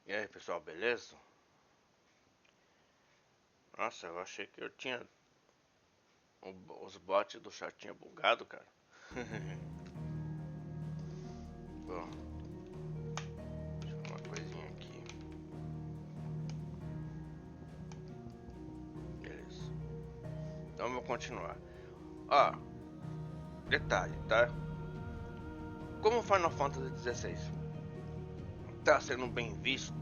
E aí pessoal, beleza? Nossa, eu achei que eu tinha... Os bots do chat tinham bugado, cara. Bom, deixa eu ver uma coisinha aqui. Beleza. Então eu vou continuar. Ó, detalhe, tá? Como o Final Fantasy XVI tá sendo bem visto,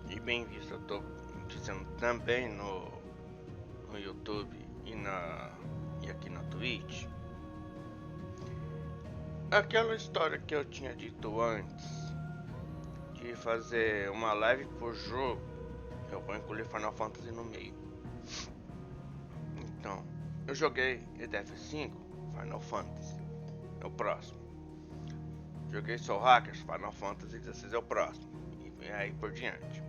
e bem visto eu tô dizendo também no YouTube e aqui na Twitch, aquela história que eu tinha dito antes de fazer uma live por jogo, eu vou incluir Final Fantasy no meio. Então, eu joguei EDF5, Final Fantasy é o próximo. Joguei Soul Hackers, Final Fantasy XVI é o próximo. E aí por diante.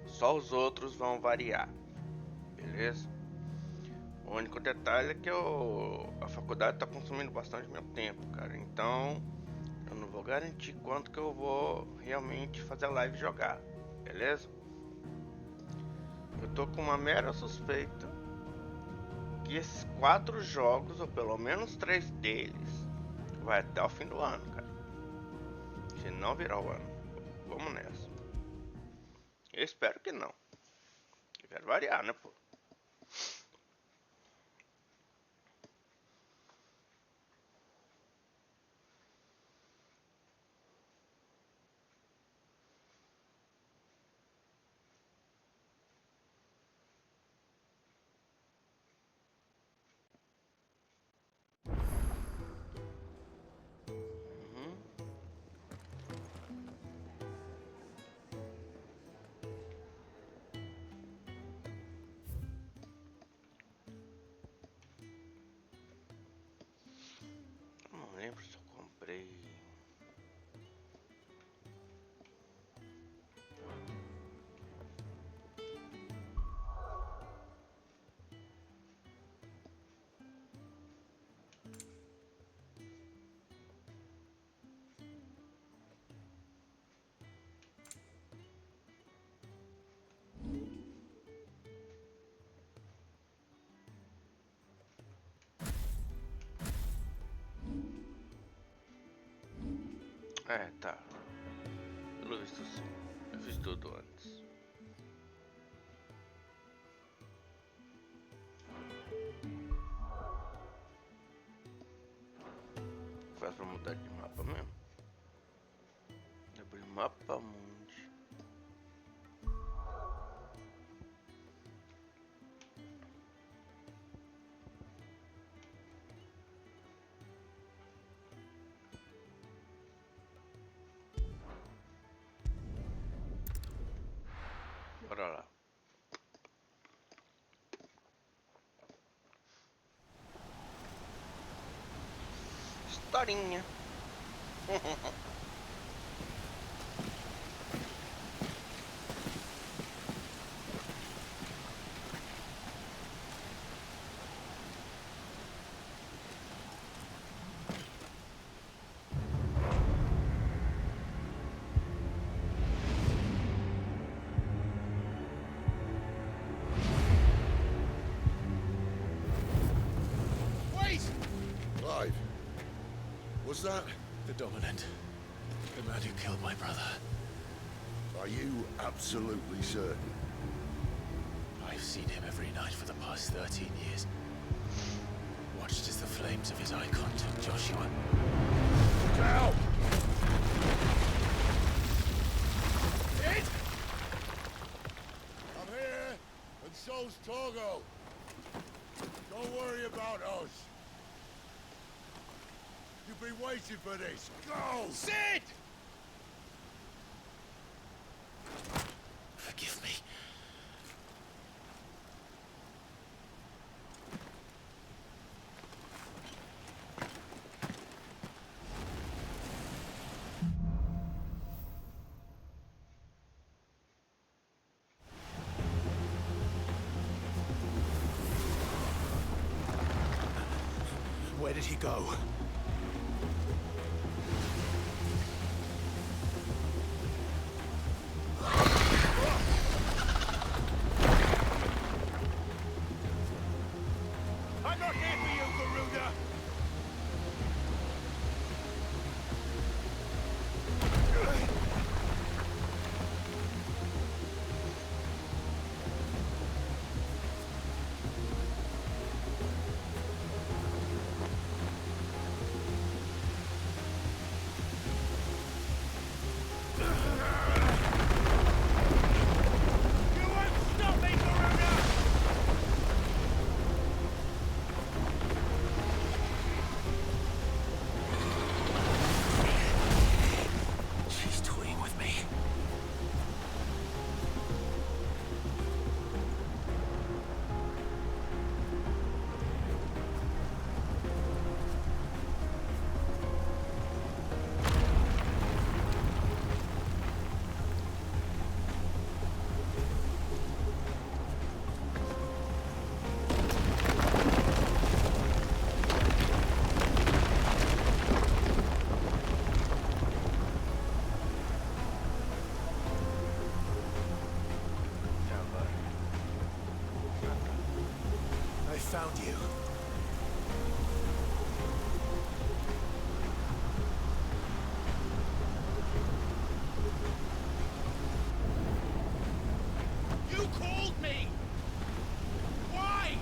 Só os outros vão variar. Beleza? O único detalhe é que a faculdade está consumindo bastante meu tempo, cara. Então, eu não vou garantir quanto que eu vou realmente fazer a live jogar. Beleza? Eu tô com uma mera suspeita que esses 4 jogos, ou pelo menos 3 deles, vai até o fim do ano, cara. Se não virar o ano, vamos nessa. Eu espero que não. Eu quero variar, né, pô? Não lembro se eu comprei. É, tá. Pelo visto sim. Eu fiz tudo antes. Faz pra mudar de mapa mesmo. Abrir mapa mundi. Bora lá. Historinha. Was that the Dominant? The man who killed my brother. Are you absolutely certain? I've seen him every night for the past 13 years. Watched as the flames of his icon took Joshua. Look out! It? I'm here, and so's Togo. Don't worry about us. You've been waiting for this. Go! Sid! Forgive me. Where did he go? I'm not here for you, Garuda! You won't stop me, Garuda! She's toying with me. I found you. You called me! Why?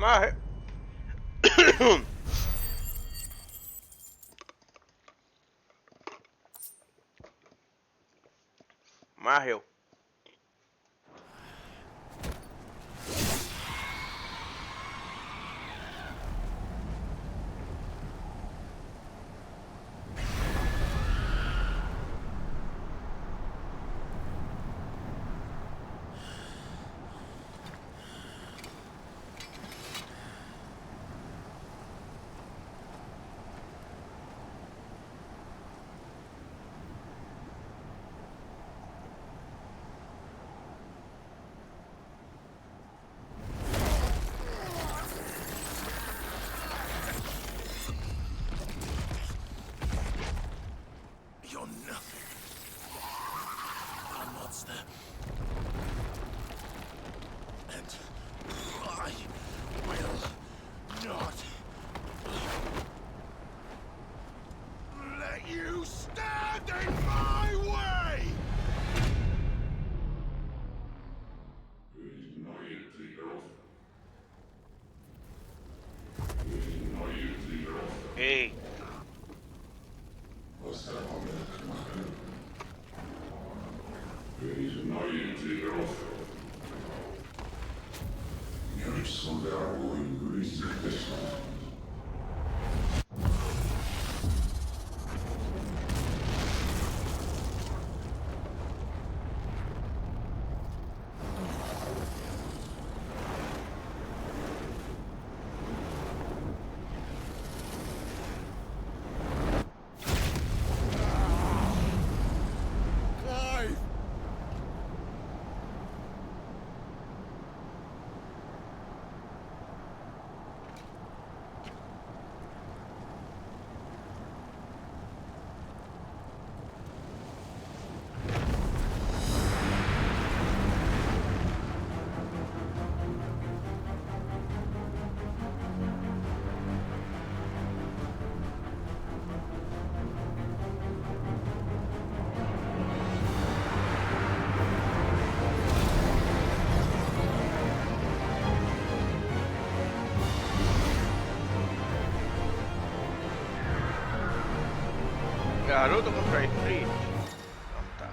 Morreu. Morreu. You're nothing. A monster. And I will not let you stand in my way! Ei. Garuda contra Ifrit. Então tá.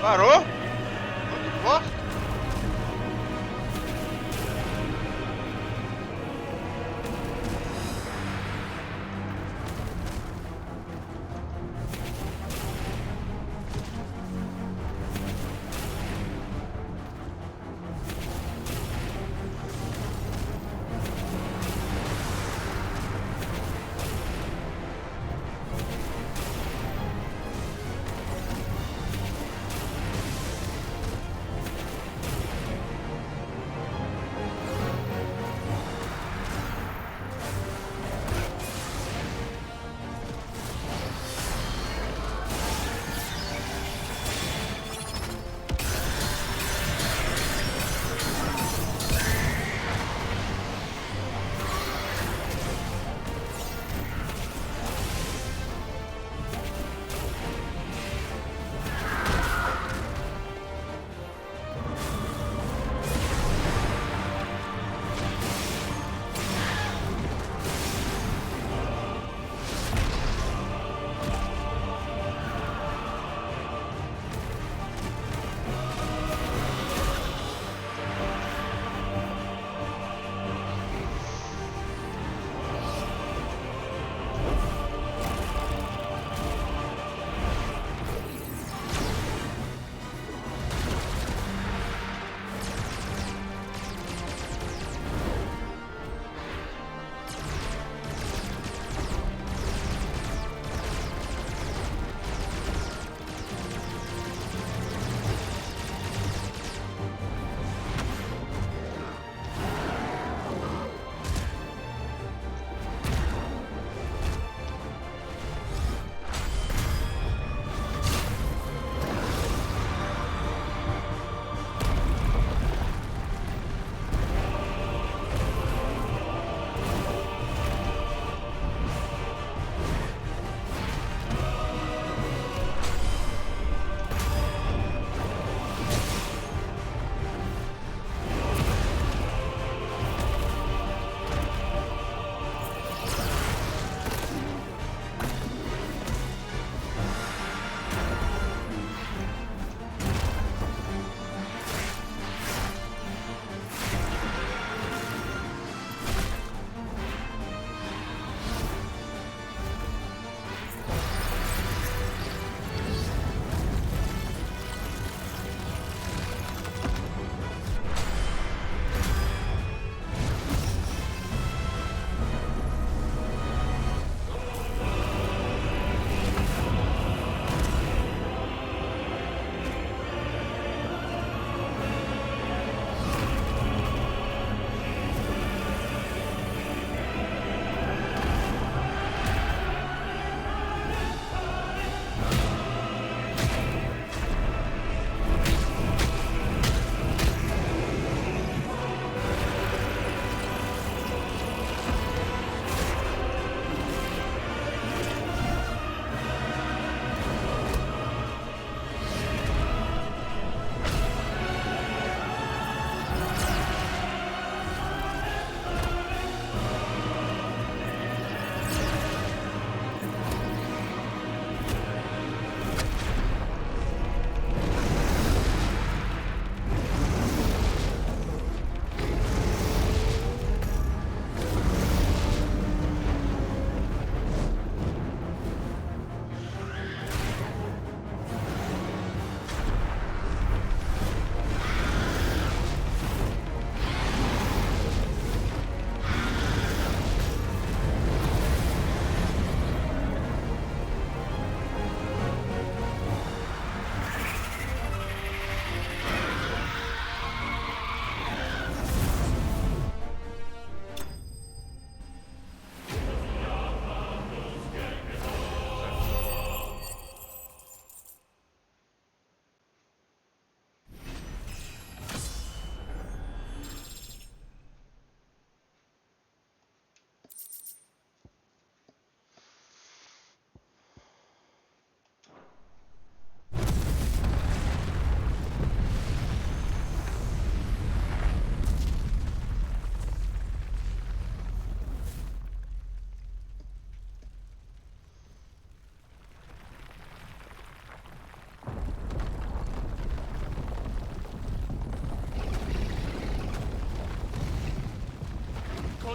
Parou? Que bosta.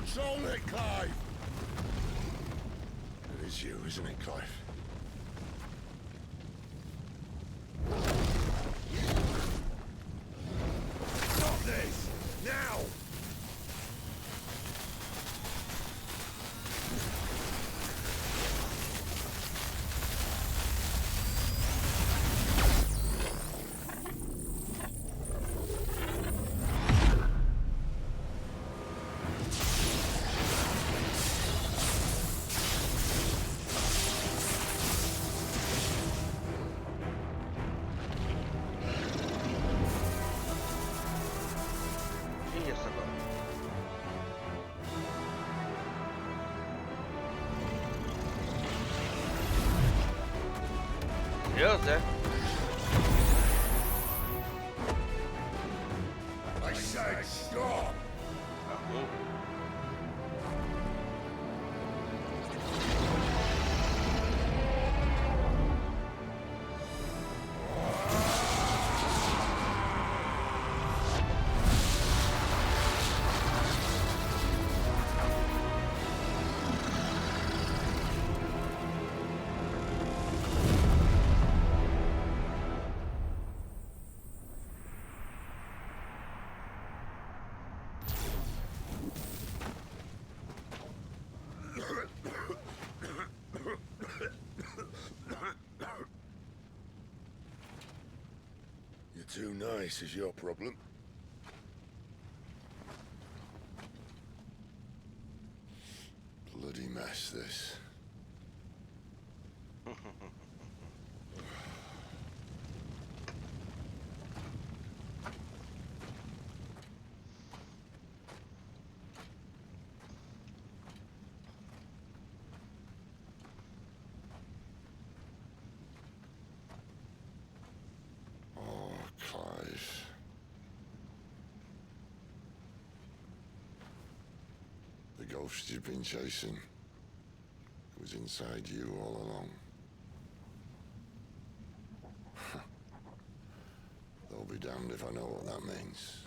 What's on it, Clive? It is you, isn't it, Clive? Stop this! Now! Deus, é? I said stop! Arrou. You're too nice is your problem. Bloody mess, this. Clive. The ghost you've been chasing was inside you all along. They'll be damned if I know what that means.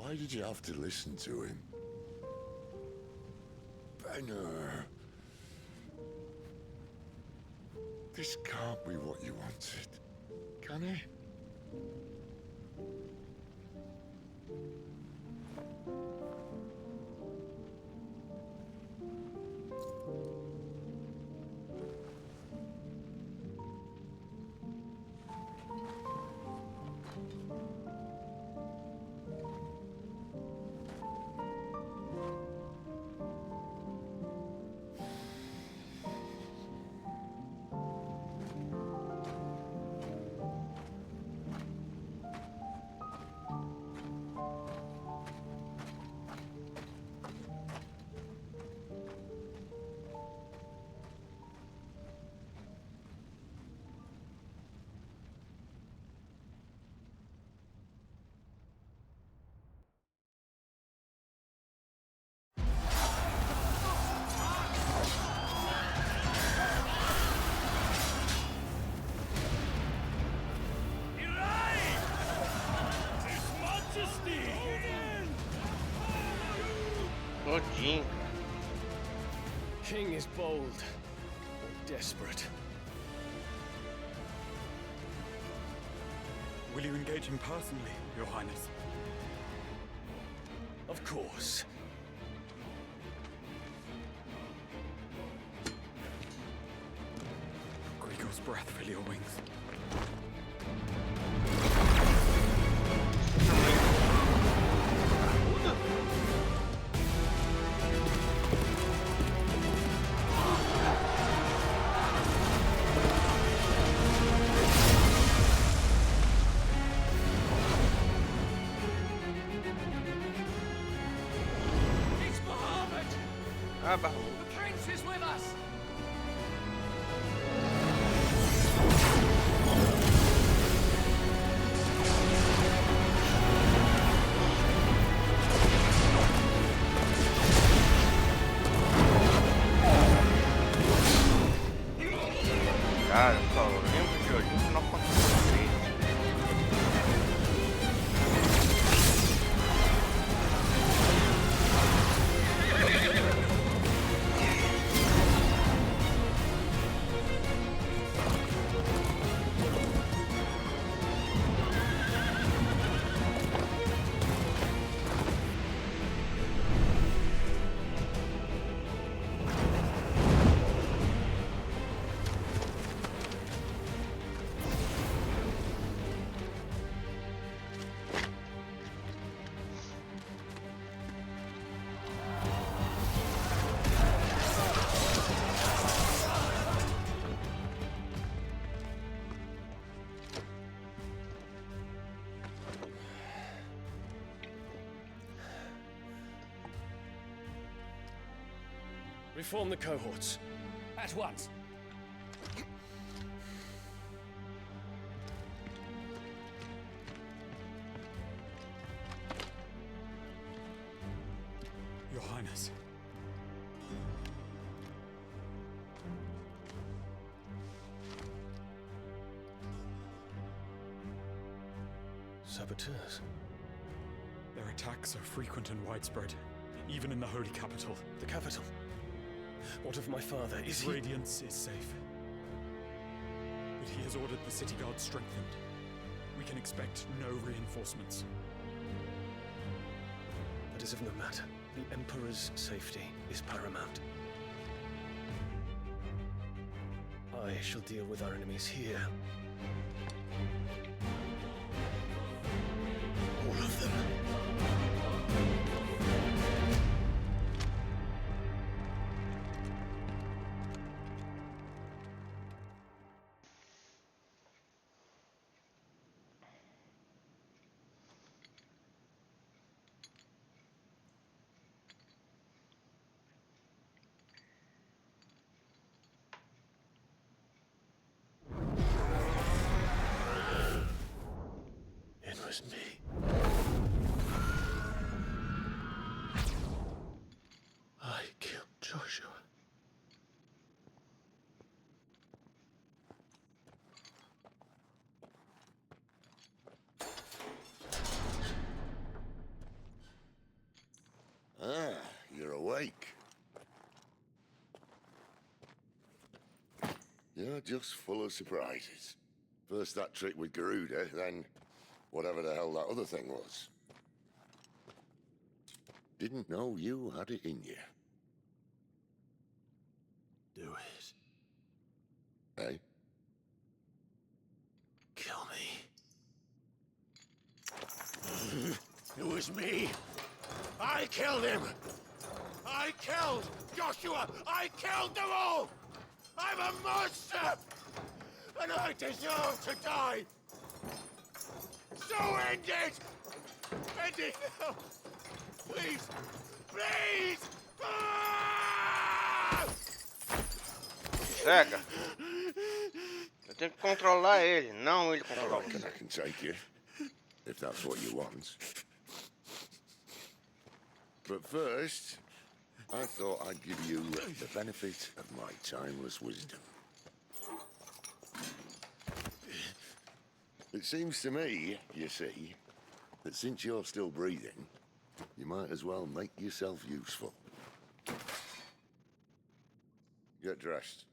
Why did you have to listen to him? Benner. This can't be what you wanted, can it? Todinho. King is bold or desperate. Will you engage him personally, Your Highness? Of course. Grigor's breath fill your wings. Ah, barulho. The prince is with us! Cara, eu só lembro de Olho que não aconteceu direito. Reform the cohorts. At once. Your Highness. Saboteurs. Their attacks are frequent and widespread, even in the holy capital. The capital. What of my father? Is he? Radiance is safe. But he has ordered the city guard strengthened. We can expect no reinforcements. That is of no matter. The Emperor's safety is paramount. I shall deal with our enemies here. All of them. It was me. I killed Joshua. Ah, you're awake. You're just full of surprises. First that trick with Garuda, then whatever the hell that other thing was. Didn't know you had it in you. Do it. Eh? Kill me. It was me. I killed him. I killed Joshua. I killed them all. I'm a monster. And I deserve to die. So end it. End it now. Please. Please. Ah! Cega. Eu tenho que controlar ele, não ele I controlar. reckon I can take you, if that's what you want. But first, I thought I'd give you the benefit of my timeless wisdom. It seems to me, you see, that since you're still breathing, you might as well make yourself useful. Get dressed.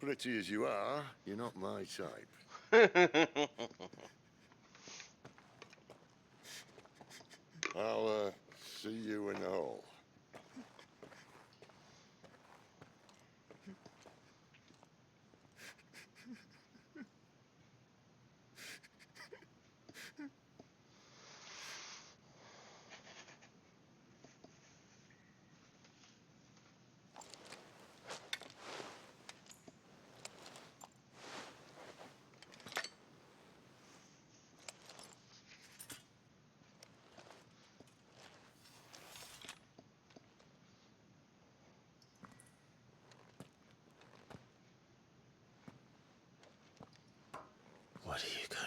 Pretty as you are, you're not my type. I'll see you in the hall.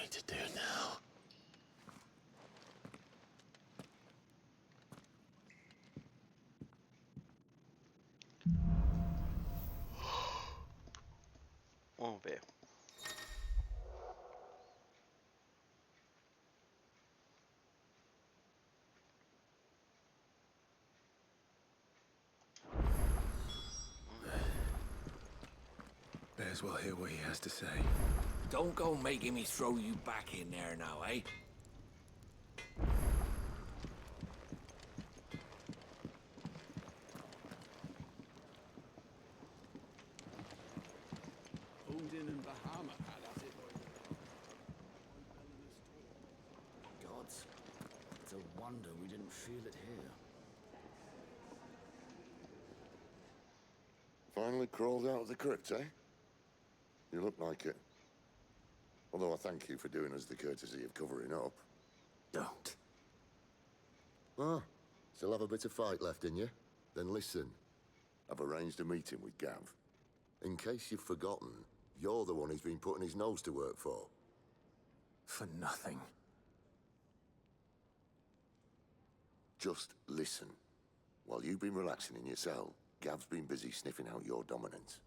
me to do now? Vamos ver. May as well hear what he has to say. Don't go making me throw you back in there now, eh? Odin and Bahama had us it. Gods, it's a wonder we didn't feel it here. Finally crawled out of the crypt, eh? You look like it. Although I thank you for doing us the courtesy of covering up. Don't. Ah, still have a bit of fight left in you? Then listen. I've arranged a meeting with Gav. In case you've forgotten, you're the one he's been putting his nose to work for. For nothing. Just listen. While you've been relaxing in your cell, Gav's been busy sniffing out your dominance.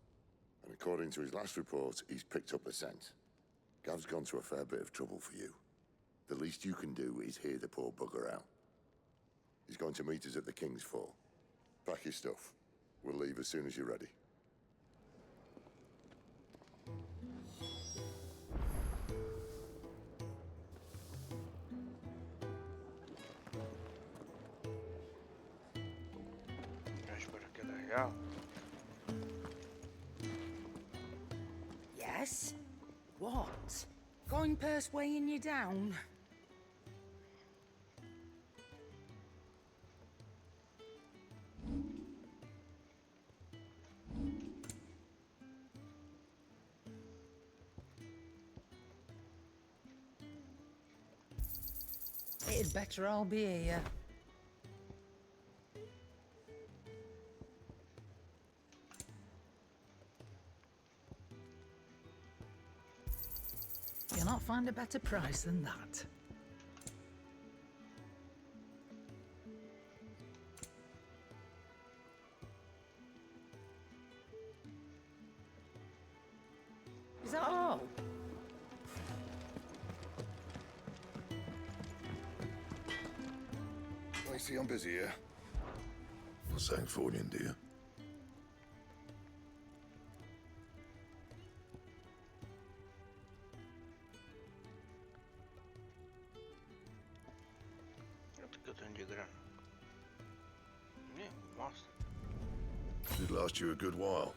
And according to his last report, he's picked up the scent. Gav's gone to a fair bit of trouble for you. The least you can do is hear the poor bugger out. He's going to meet us at the King's Fall. Pack your stuff. We'll leave as soon as you're ready. Acho por aqui é legal. Yes? What? Going purse weighing you down? It'd better all be here. You'll not find a better price than that. Is that all? I see I'm busy here. Not saying for you, dear. Quanto que eu tenho de grana? Mostra. Should last you a good while.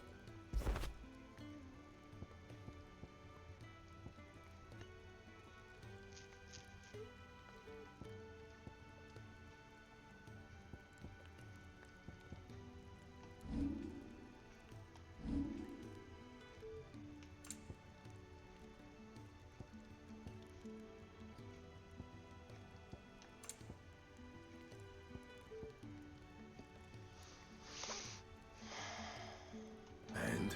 And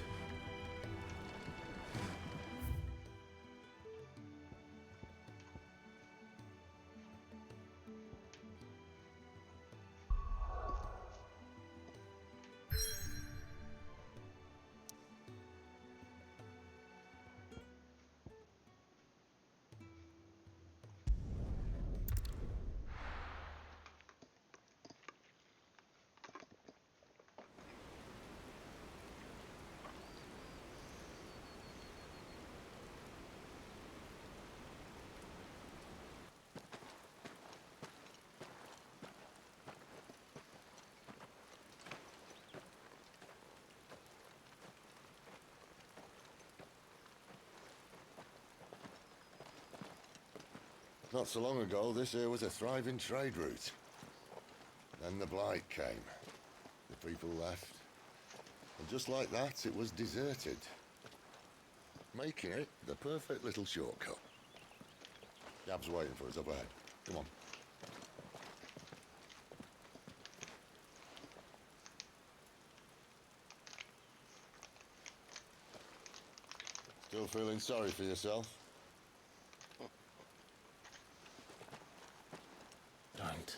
Not so long ago, this here was a thriving trade route. Then the Blight came. The people left. And just like that, it was deserted. Making it the perfect little shortcut. Gav's waiting for us up ahead. Come on. Still feeling sorry for yourself? Don't.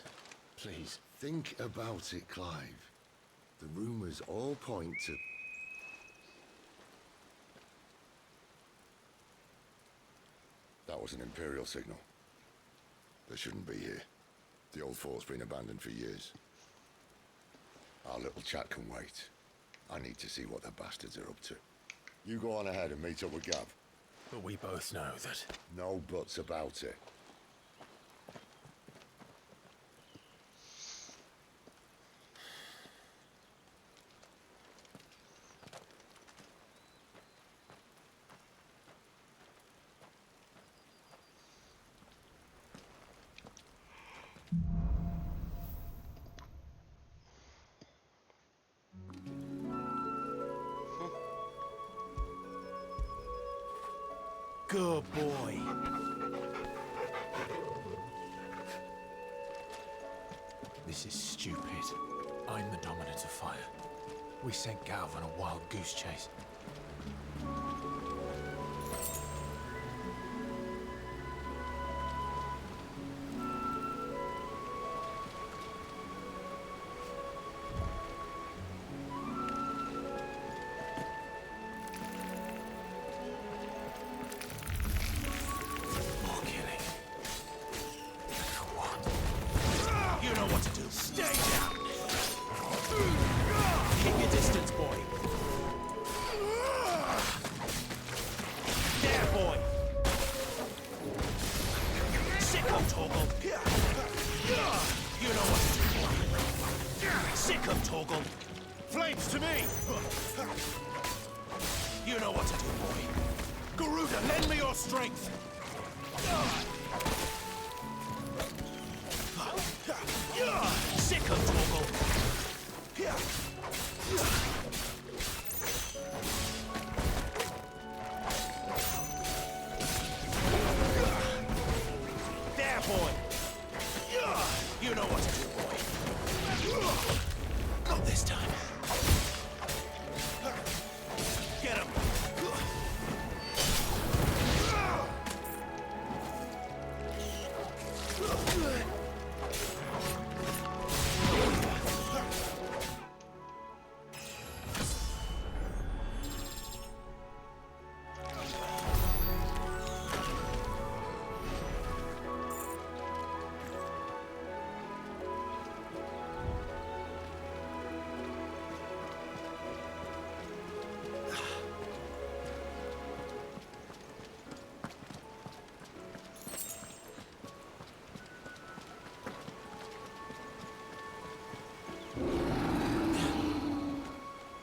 Please. Think about it, Clive. The rumors all point to... That was an Imperial signal. They shouldn't be here. The old fort's been abandoned for years. Our little chat can wait. I need to see what the bastards are up to. You go on ahead and meet up with Gav. But we both know that... No buts about it. Good boy. This is stupid. I'm the dominant of fire. We sent Gav on a wild goose chase.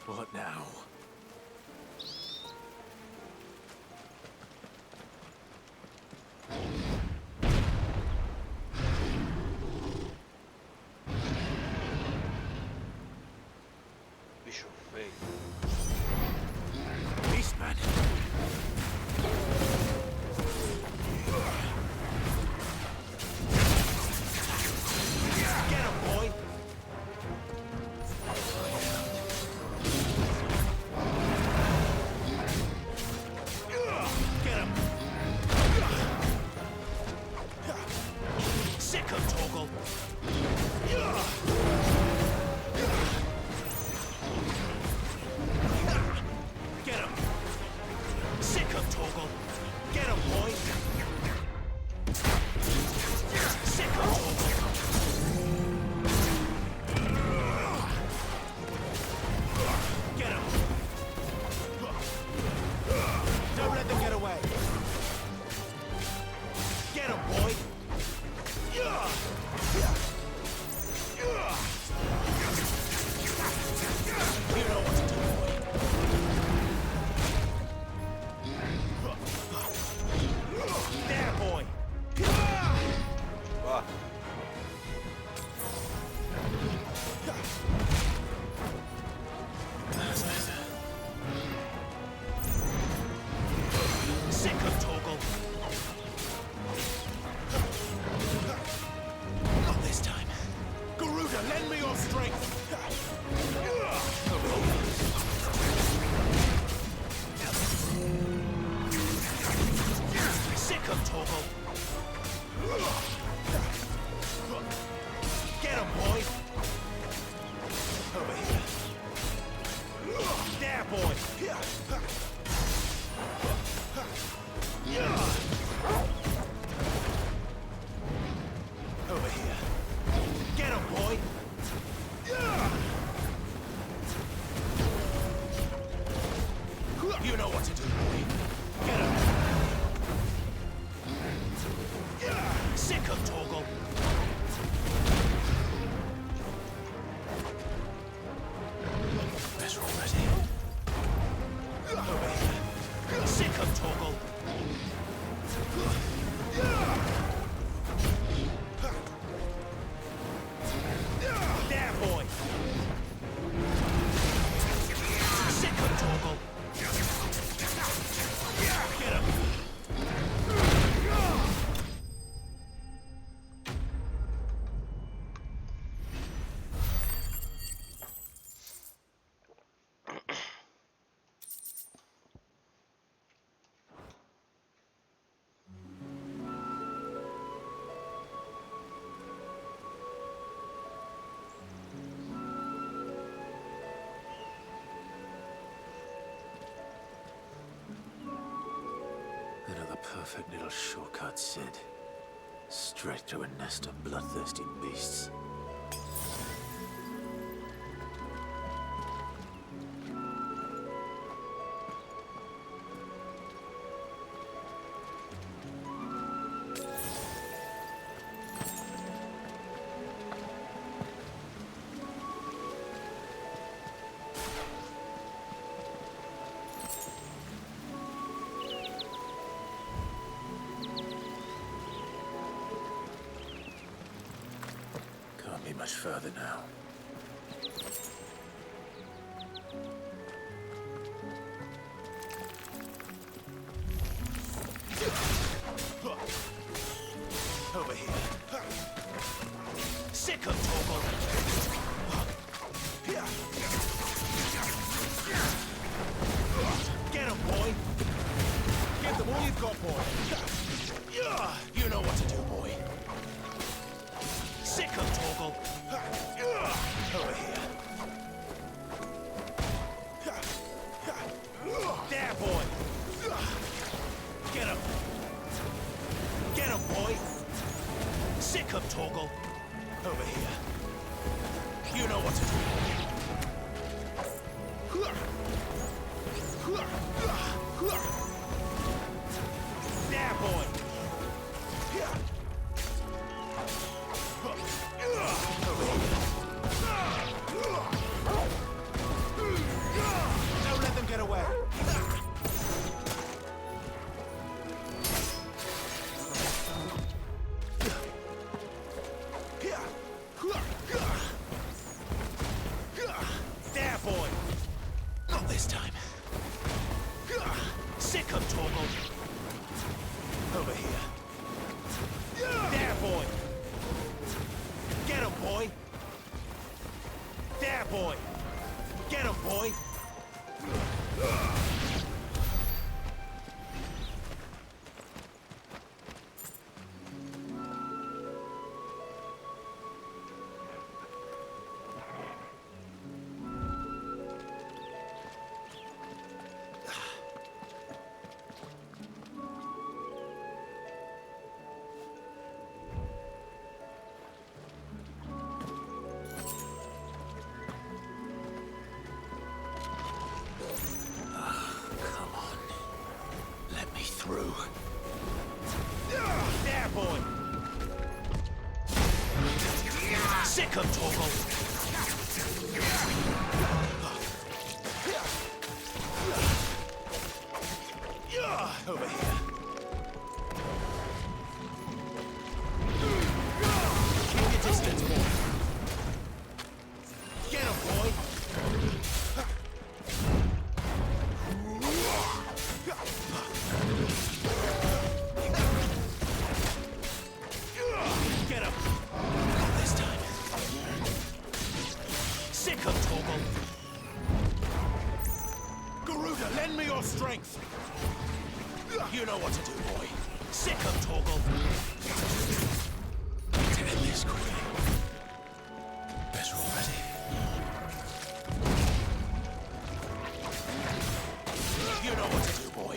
What now? Bicho feio. Beastman! Get him, boy! Get him! Sick of Toggle! Get him! Sick of Toggle! Get him, boy! Sick of Toggle! Get him! Don't let them get away! Get him, boy! You know what to do, boy! There, boy! Ó. Sick of Toggle! Not this time. Garuda, lend me your strength! Sick of Toggle! perfect little shortcut, Sid. Straight through a nest of bloodthirsty beasts. Much further now. Over here. Sick of Torgal. Get him, boy. Give them all you've got, boy. You know what to do, boy. Sick of Torgal. Over here. There, boy. Get him. Get him, boy. Sick of Torgal. Over here. You know what to do. There, boy. Don't let them get away. There, boy. Not this time. Sick of Torgal. Over here. There, boy. Get him, boy. There, boy. Get him, boy. There, boy! Sick of Torgal! Over here. Keep your distance, boy. Get him, boy! Get him! Not this time. Sick of Torgal. Garuda, lend me your strength! You know what to do, boy. Sick of Torgal. To end this quickly. Better already. You know what to do, boy.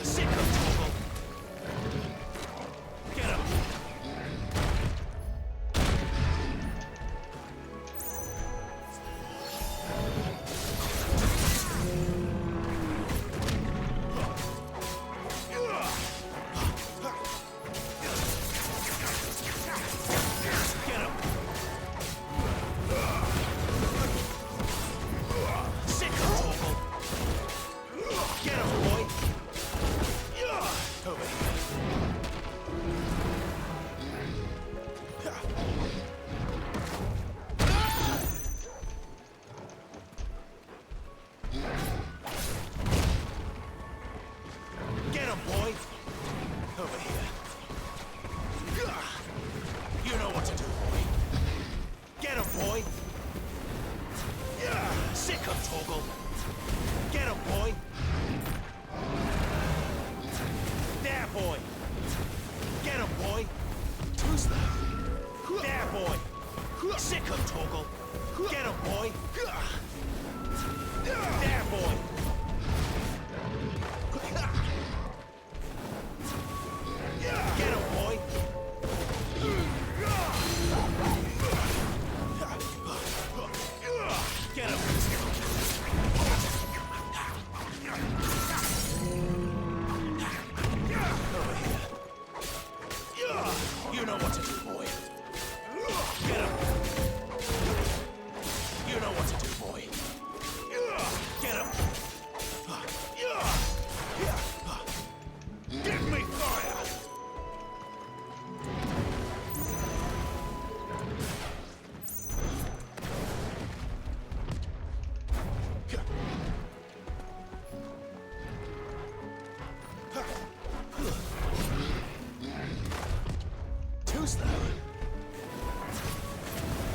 Sick of Torgal. Get him.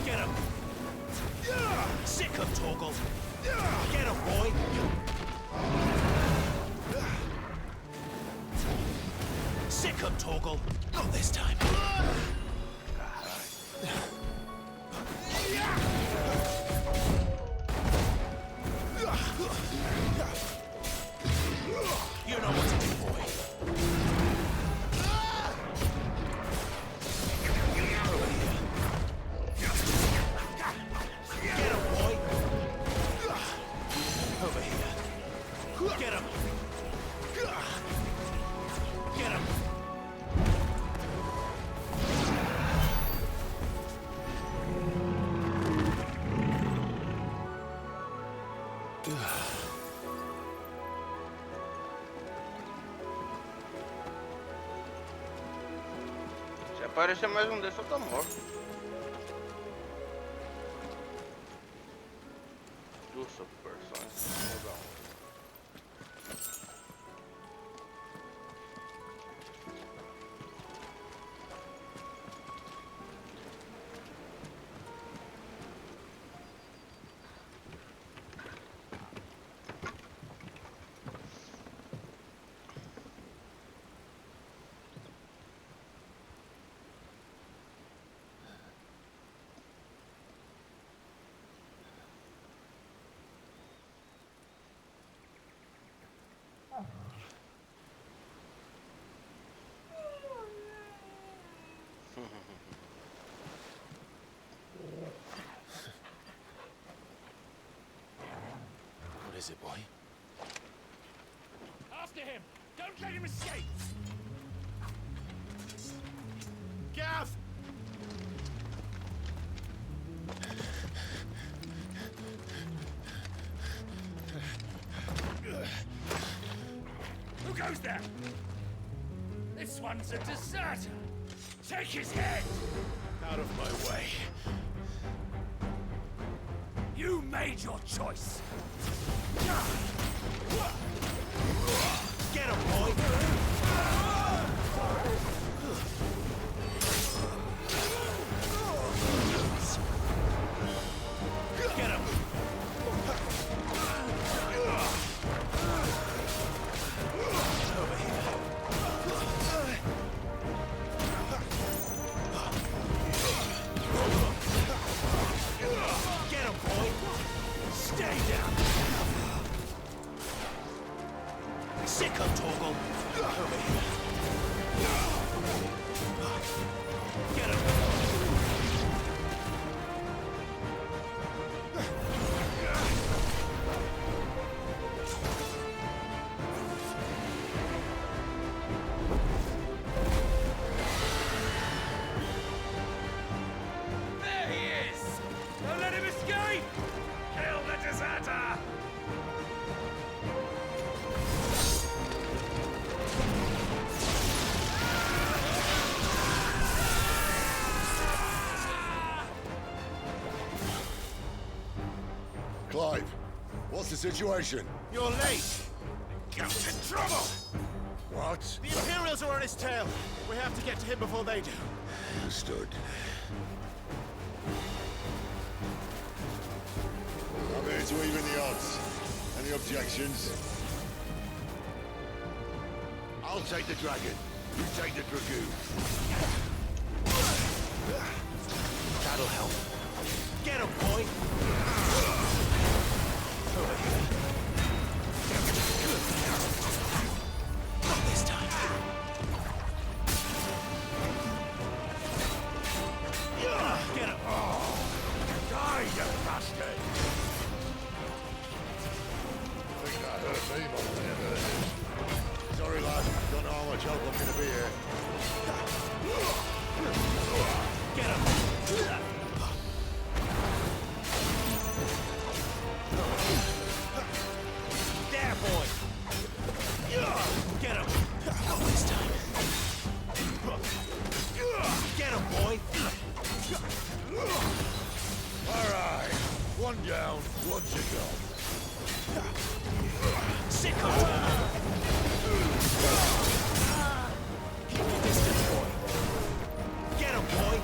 Get him! Sick him, Torgal! Get him, boy! Sick him, Torgal! Not this time! You know what to do, boy. Over here. Get him, boy. Over here. Get him. Get him. Se aparecer mais um desses, eu tô morto. Duas subversões. Legal. What is it, boy? After him! Don't let him escape! Gav! Who goes there? This one's a deserter! Take his head! Out of my way. You made your choice! Get him, boy! Get him! Over here. Get him, boy! Stay down! Sick of Torgal! Over here. Get him! There he is! Don't let him escape! Kill the deserter! Clive, what's the situation? You're late! Gamp's in trouble! What? The Imperials are on his tail! We have to get to him before they do. Understood. I'm here to even the odds. Any objections? I'll take the dragon. You take the dragoon. That'll help. Get him, boy! Over here. Not this time. Get him! Die, you bastard! I think that hurt me more than it hurt him. Sorry, lad. Don't know how much help I'm gonna be here. Get him! There, boy! Get him! Not this time. Get him, boy! All right. One down, one to go. Sick of Torgal! Keep your distance, boy! Get him, boy!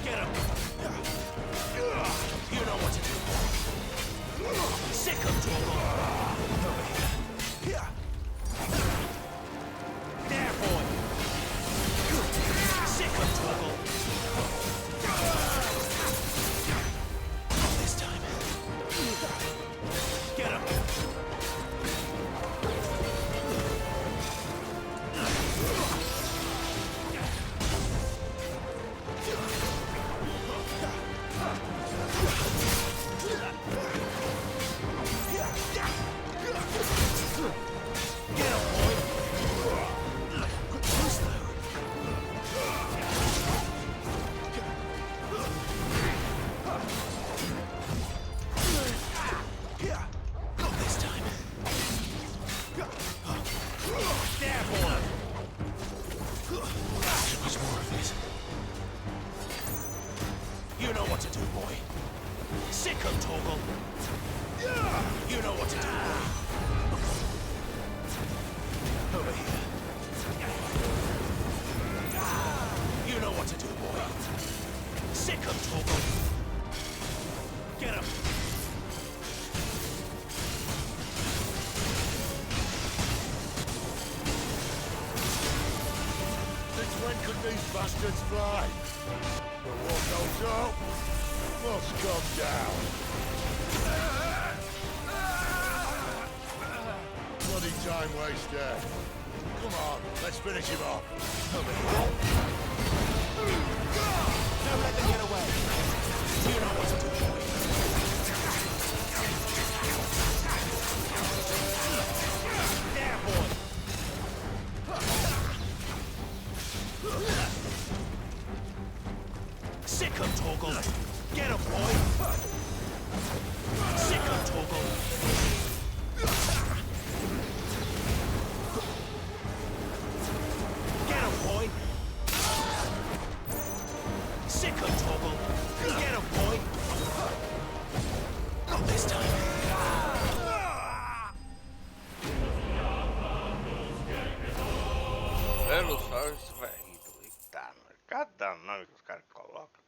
Get him! You know what to do. Sick of trouble. Over here. There, boy. Sick of trouble. This time. Get him. You know what to do, boy. Sick of toggle. You know what to do, boy. Over here. You know what to do, boy. Sick of toggle. Get him. Since when could these bastards fly? The war goes up, must come down. Bloody time waster. Come on, let's finish him off. Don't let them get away. You know what to do, boy. There, boy. Sick of toggle. Get him, boy. Sick of toggle. Get him, boy. Sick of toggle. Get him, boy. Not this time. Pelo Sol Esvaído. Eita, cada nome que os caras colocam.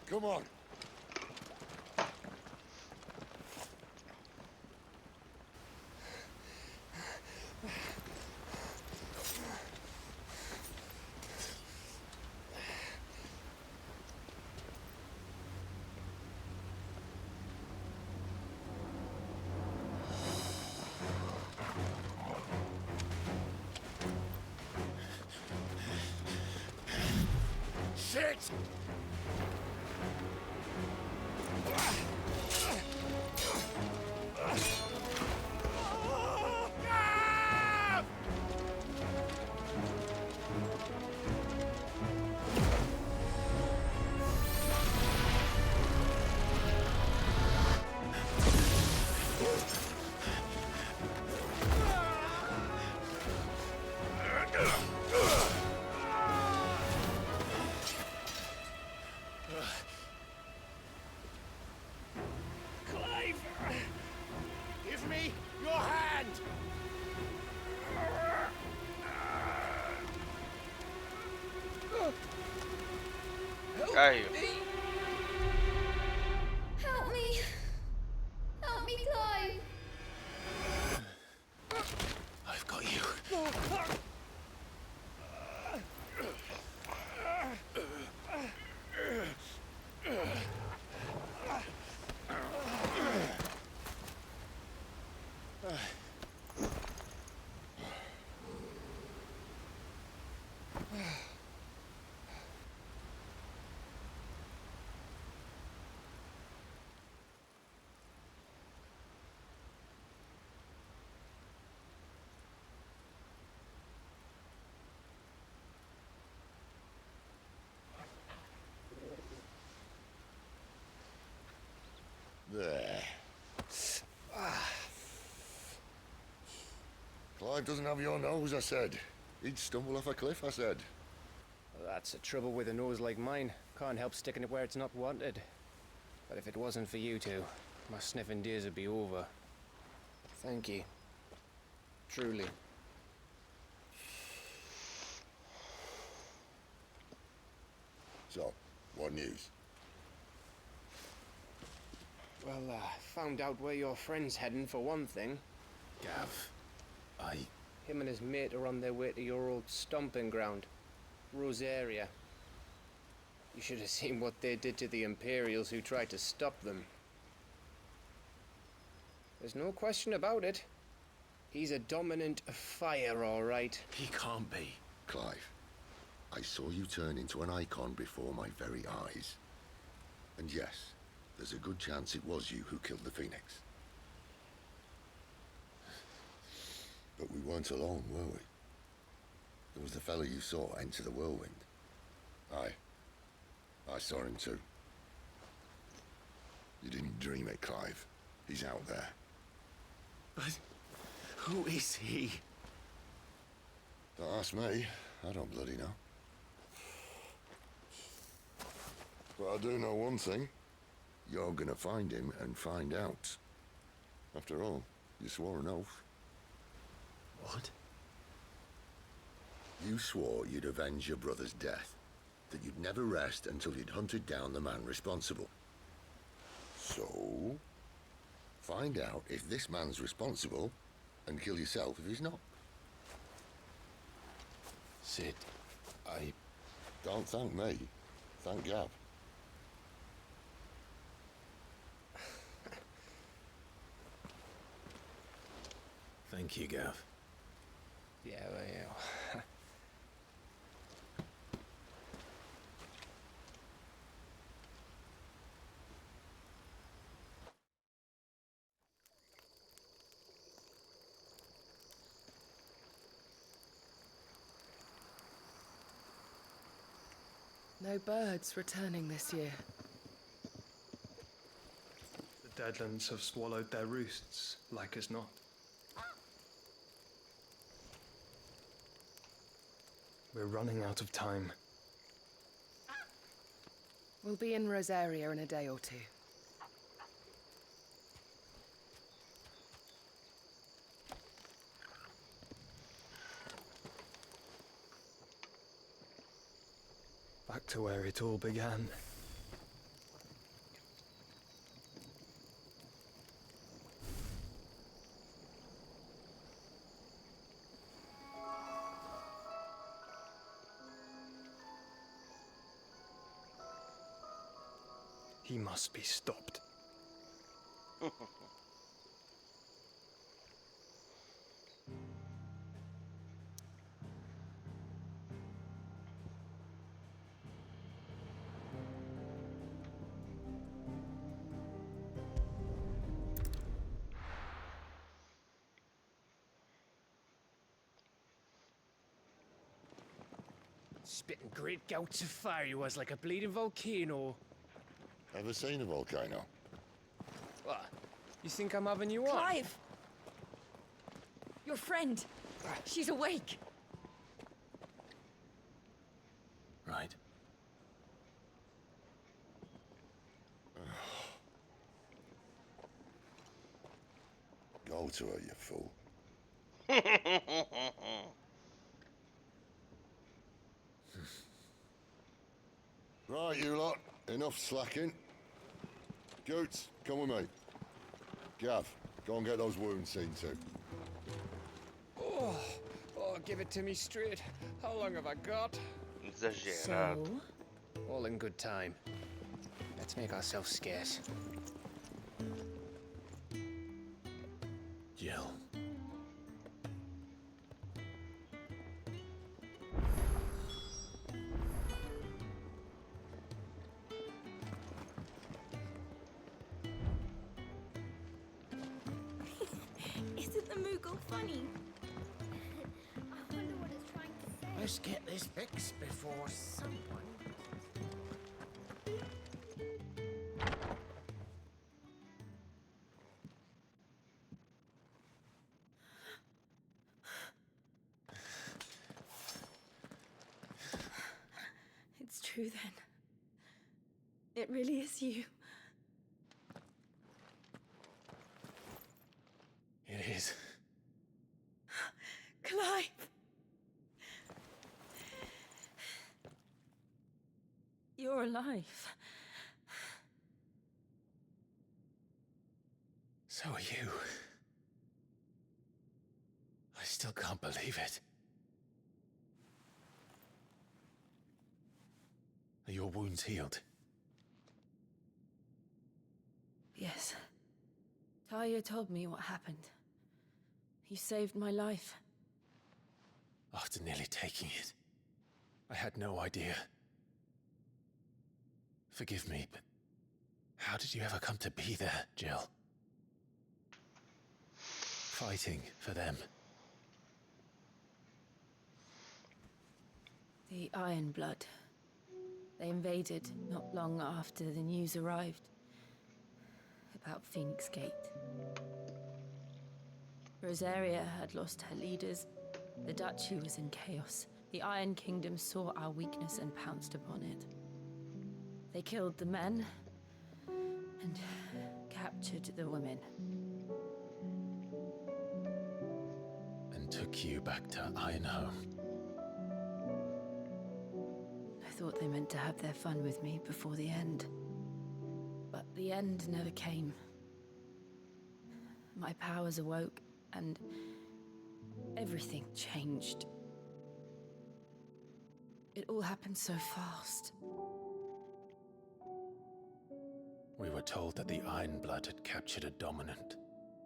Come on. Shit! Give me your hand! Caiu. Help me! Help me, Clive! I've got you. There. Clive doesn't have your nose, I said. He'd stumble off a cliff, I said. Well, that's the trouble with a nose like mine. Can't help sticking it where it's not wanted. But if it wasn't for you two, my sniffing days would be over. Thank you. Truly. So, what news? Well, found out where your friend's heading for one thing. Gav, Him and his mate are on their way to your old stomping ground, Rosaria. You should have seen what they did to the Imperials who tried to stop them. There's no question about it. He's a dominant fire, all right. He can't be. Clive, I saw you turn into an icon before my very eyes. And yes, there's a good chance it was you who killed the Phoenix. But we weren't alone, were we? There was the fellow you saw enter the whirlwind. I saw him too. You didn't dream it, Clive. He's out there. But who is he? Don't ask me. I don't bloody know. But I do know one thing. You're gonna find him and find out. After all, you swore an oath. What? You swore you'd avenge your brother's death. That you'd never rest until you'd hunted down the man responsible. So, find out if this man's responsible and kill yourself if he's not. Sid, Don't thank me. Thank Gav. Thank you, Gav. Yeah, well, yeah. No birds returning this year. The Deadlands have swallowed their roosts, like as not. We're running out of time. We'll be in Rosaria in a day or two. Back to where it all began. He must be stopped. Spitting great gouts of fire he was like a bleeding volcano. Ever seen a volcano? What? You think I'm having you on? Clive! Your friend! She's awake! Right. Go to her, you fool. Right, you lot. Enough slacking. Goots, come with me. Gav, go and get those wounds seen to. Oh, give it to me straight. How long have I got? Exagerado. So, All in good time. Let's make ourselves scarce. Jill. Isn't the Moogle funny? I wonder what it's trying to say. Let's get this fixed before someone... true then. It really is you. It is. Clive! You're alive. So are you. I still can't believe it. Are your wounds healed? Yes. Talia told me what happened. You saved my life. After nearly taking it, I had no idea. Forgive me, but how did you ever come to be there, Jill? Fighting for them. The Iron Blood. They invaded not long after the news arrived about Phoenix Gate. Rosaria had lost her leaders. The Duchy was in chaos. The Iron Kingdom saw our weakness and pounced upon it. They killed the men and captured the women. And took you back to Ironhome. I thought they meant to have their fun with me before the end. But the end never came. My powers awoke, and everything changed. It all happened so fast. We were told that the Iron Blood had captured a dominant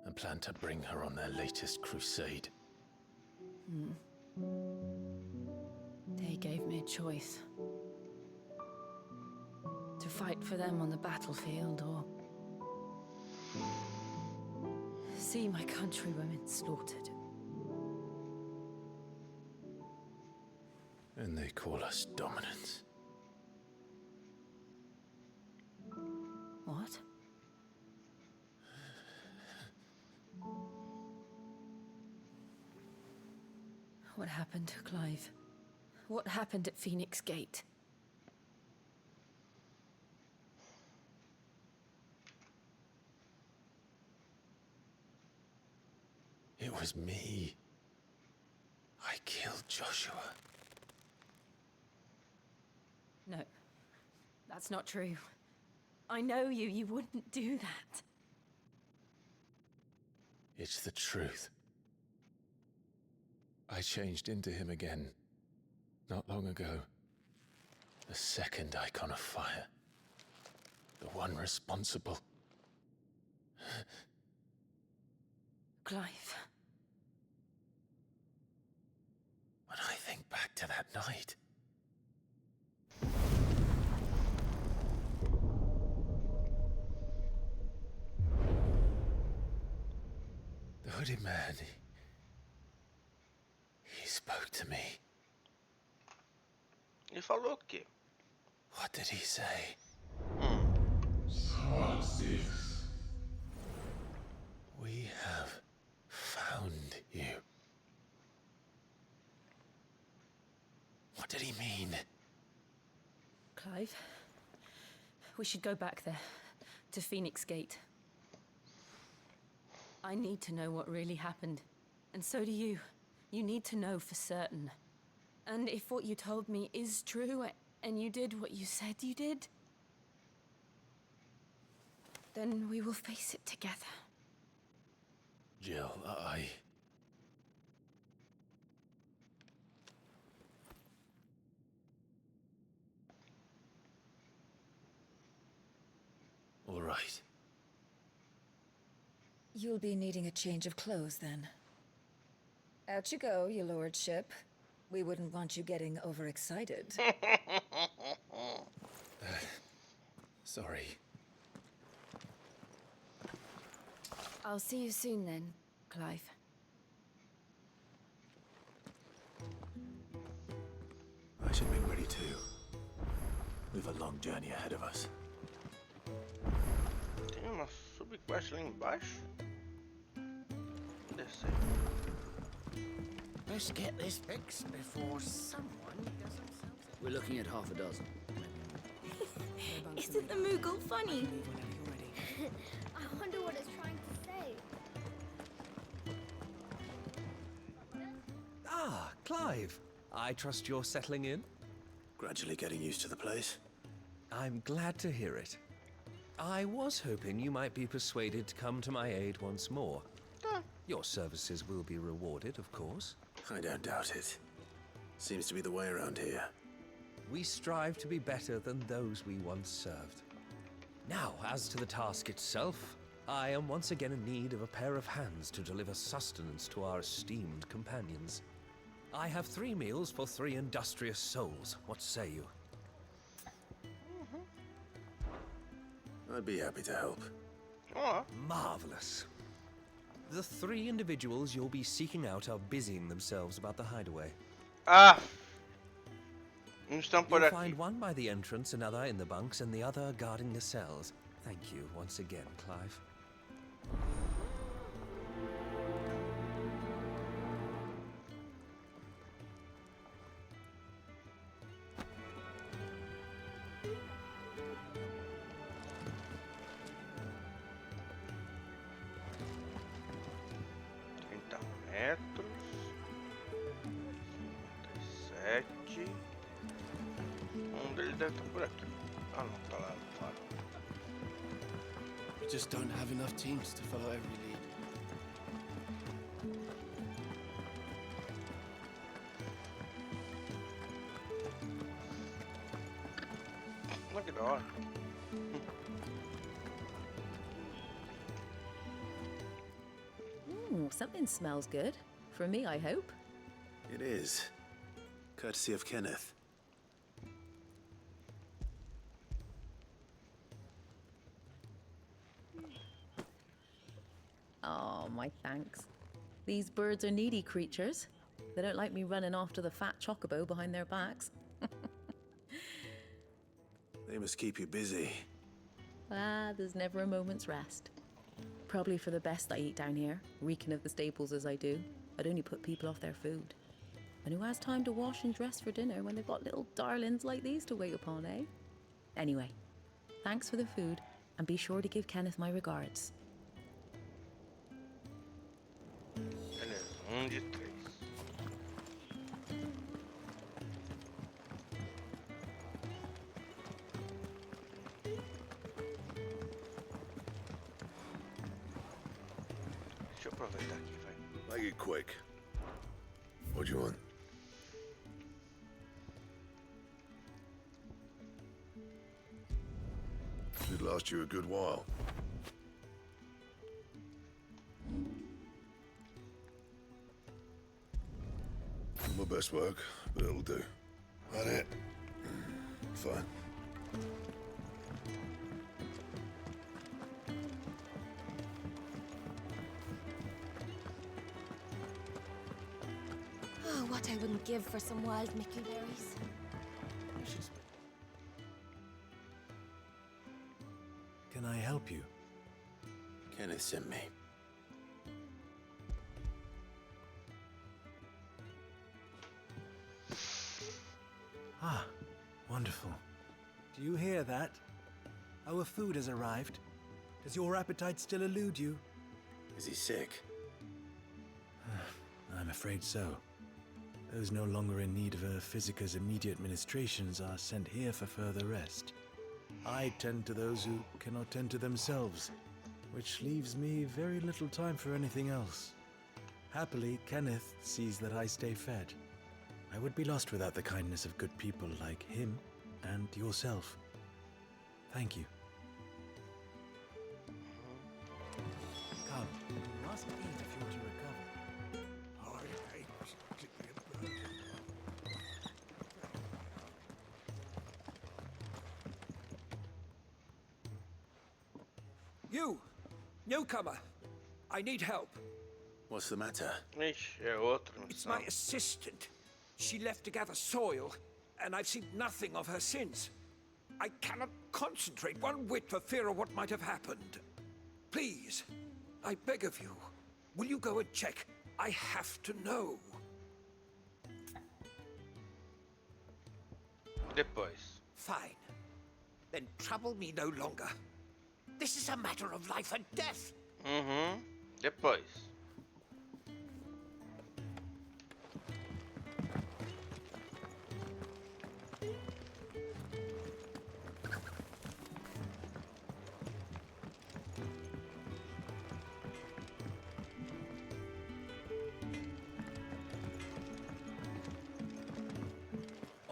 and planned to bring her on their latest crusade. They gave me a choice. To fight for them on the battlefield, or see my countrywomen slaughtered. And they call us dominants. What? What happened, Clive? What happened at Phoenix Gate? It was me. I killed Joshua. No, that's not true. I know you. You wouldn't do that. It's the truth. I changed into him again, not long ago. The second icon of fire. The one responsible. Clive. When I think back to that night... The hooded man, he spoke to me. Ele falou o quê? What did he say? We have found you. What did he mean? Clive, we should go back there, to Phoenix Gate. I need to know what really happened. And so do you. You need to know for certain. And if what you told me is true, and you did what you said you did, then we will face it together. Jill, All right. You'll be needing a change of clothes, then. Out you go, your lordship. We wouldn't want you getting overexcited. Sorry. I'll see you soon then, Clive. I should be ready too. We've a long journey ahead of us. Tem uma subquest lá embaixo. Descer. Let's get this fixed before someone does themselves. We're looking at half a dozen. Isn't the Moogle funny? I wonder what it's trying to say. Ah, Clive. I trust you're settling in? Gradually getting used to the place. I'm glad to hear it. I was hoping you might be persuaded to come to my aid once more. Your services will be rewarded, of course. I don't doubt it. Seems to be the way around here. We strive to be better than those we once served. Now, as to the task itself, I am once again in need of a pair of hands to deliver sustenance to our esteemed companions. I have 3 meals for 3 industrious souls. What say you? I'd be happy to help. Marvelous. The 3 individuals you'll be seeking out are busying themselves about the hideaway. You'll find one by the entrance, another in the bunks, and the other guarding the cells. Thank you once again, Clive. We just don't have enough teams to follow every lead. Look at that. Ooh, something smells good. For me, I hope. It is. Courtesy of Kenneth. Oh, my thanks. These birds are needy creatures. They don't like me running after the fat chocobo behind their backs. They must keep you busy. Ah, there's never a moment's rest. Probably for the best I eat down here, reeking of the staples as I do. I'd only put people off their food. And who has time to wash and dress for dinner when they've got little darlings like these to wait upon, eh? Anyway, thanks for the food, and be sure to give Kenneth my regards. Deixa eu aproveitar aqui, vai. Make it quick. What do you want? Should last you a good while. My best work, but it'll do. That it? Fine. Oh, what I wouldn't give for some wild Mickey berries. Can I help you? Kenneth sent me. Ah, wonderful. Do you hear that? Our food has arrived. Does your appetite still elude you? Is he sick? I'm afraid so. Those no longer in need of a Physica's immediate ministrations are sent here for further rest. I tend to those who cannot tend to themselves, which leaves me very little time for anything else. Happily, Kenneth sees that I stay fed. I would be lost without the kindness of good people like him and yourself. Thank you. Come, you must eat if you're to recover. You, newcomer, I need help. What's the matter? Ixi, é outro. It's my assistant. She left to gather soil, and I've seen nothing of her since. I cannot concentrate one whit for fear of what might have happened. Please, I beg of you, will you go and check? I have to know. Depois. Fine. then trouble me no longer. This is a matter of life and death. Depois.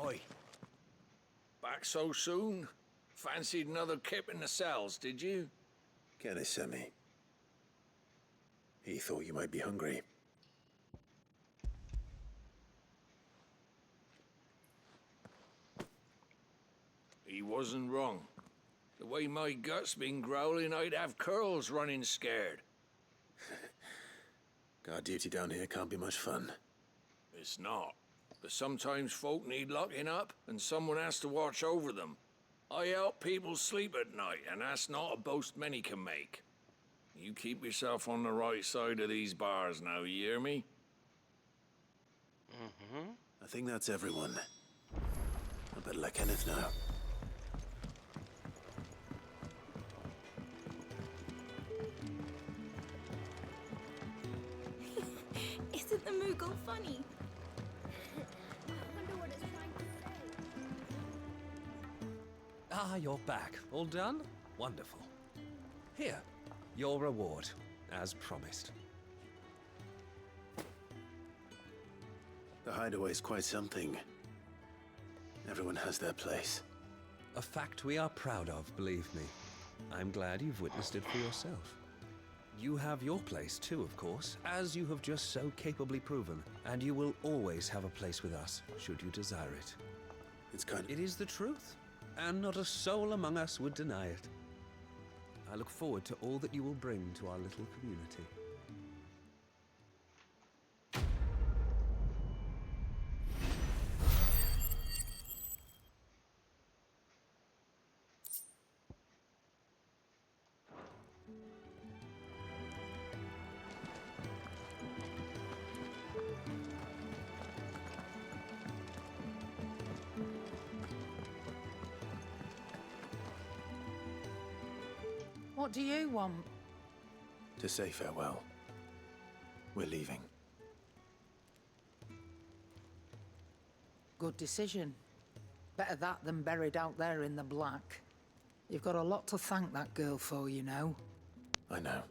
Oi. Back so soon? Fancied another kip in the cells, did you? Kenneth sent me. He thought you might be hungry. He wasn't wrong. The way my gut's been growling, I'd have curls running scared. Guard duty down here can't be much fun. It's not. But sometimes folk need locking up, and someone has to watch over them. I help people sleep at night, and that's not a boast many can make. You keep yourself on the right side of these bars now, you hear me? I think that's everyone. I better let Kenneth know. Isn't the Moogle funny? I wonder what it's trying to say. Ah, you're back. All done? Wonderful. Here, your reward, as promised. The hideaway's quite something. Everyone has their place. A fact we are proud of, believe me. I'm glad you've witnessed it for yourself. You have your place too, of course, as you have just so capably proven, and you will always have a place with us, should you desire it. It is the truth, and not a soul among us would deny it. I look forward to all that you will bring to our little community. What do you want? To say farewell. We're leaving. Good decision. Better that than buried out there in the black. You've got a lot to thank that girl for, you know. I know.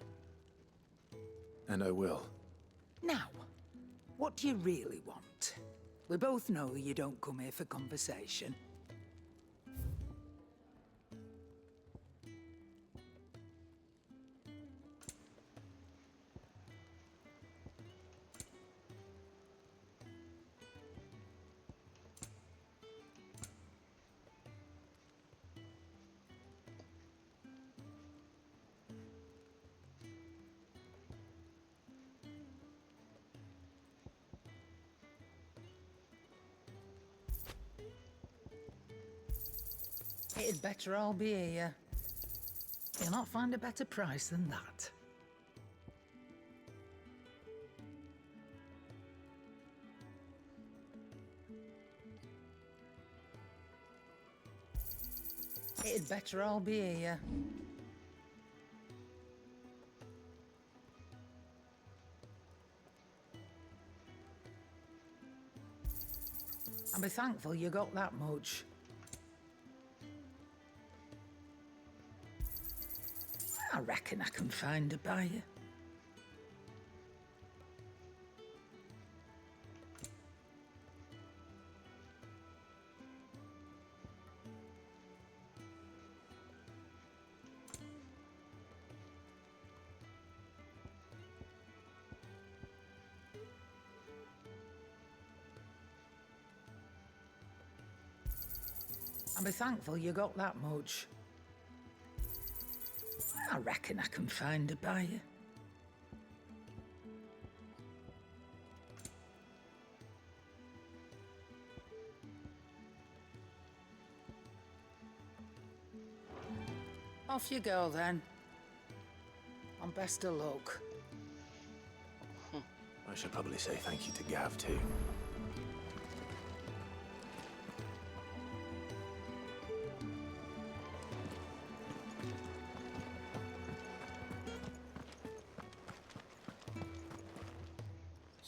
And I will. Now, what do you really want? We both know you don't come here for conversation. It'd better all be here. You'll not find a better price than that. It'd better all be here. And be thankful you got that much. I reckon I can find a buyer. And be thankful you got that much. I reckon I can find a buyer. Off you go then. And best of luck. I should probably say thank you to Gav too.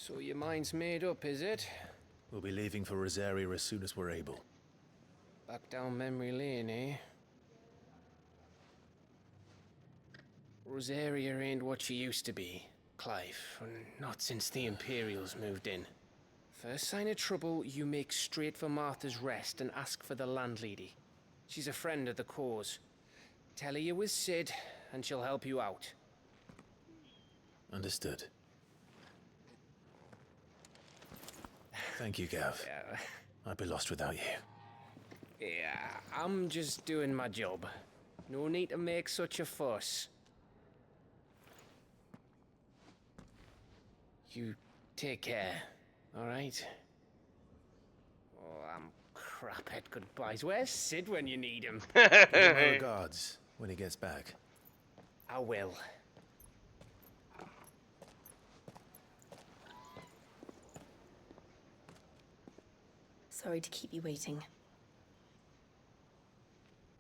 So your mind's made up, is it? We'll be leaving for Rosaria as soon as we're able. Back down memory lane, eh? Rosaria ain't what she used to be, Clive. Not since the Imperials moved in. First sign of trouble, you make straight for Martha's Rest and ask for the landlady. She's a friend of the cause. Tell her you was Sid, and she'll help you out. Understood. Thank you, Gav. I'd be lost without you. Yeah, I'm just doing my job. No need to make such a fuss. You take care, alright? Oh, I'm crap at goodbyes. Where's Sid when you need him? Give him my regards when he gets back. I will. Sorry to keep you waiting.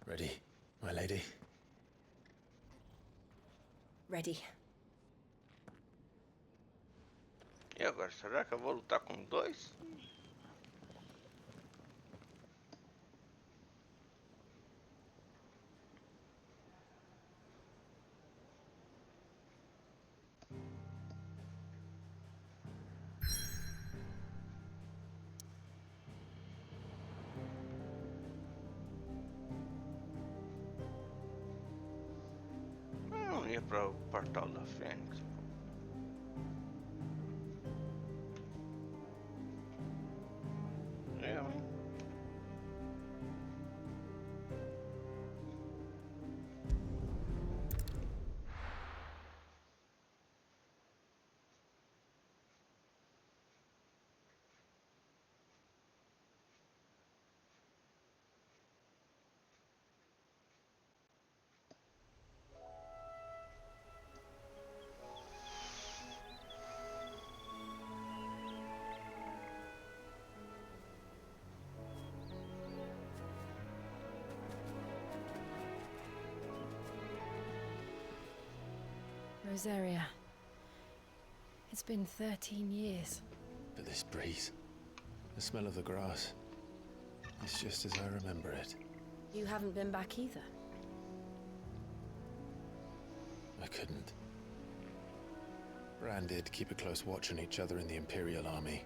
Ready, my lady? Ready. E agora, será que eu vou lutar com dois? Eu não ia para o Portal da Fênix. Rosaria. It's been 13 years. But this breeze, the smell of the grass, it's just as I remember it. You haven't been back either. I couldn't. Bran did keep a close watch on each other in the Imperial Army.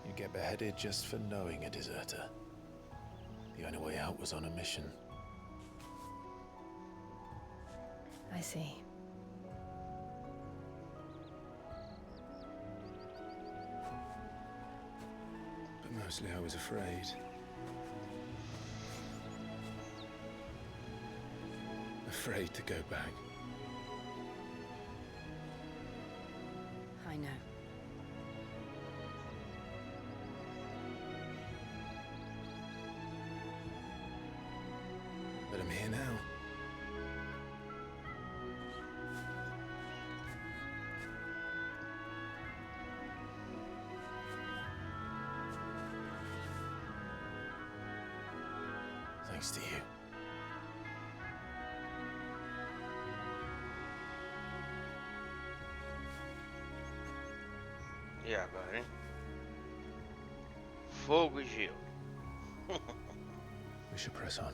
You'd get beheaded just for knowing a deserter. The only way out was on a mission. I see. But mostly I was afraid. Afraid to go back. I know. But I'm here now. Thanks to you. E agora, hein? Fogo e gelo. We should press on.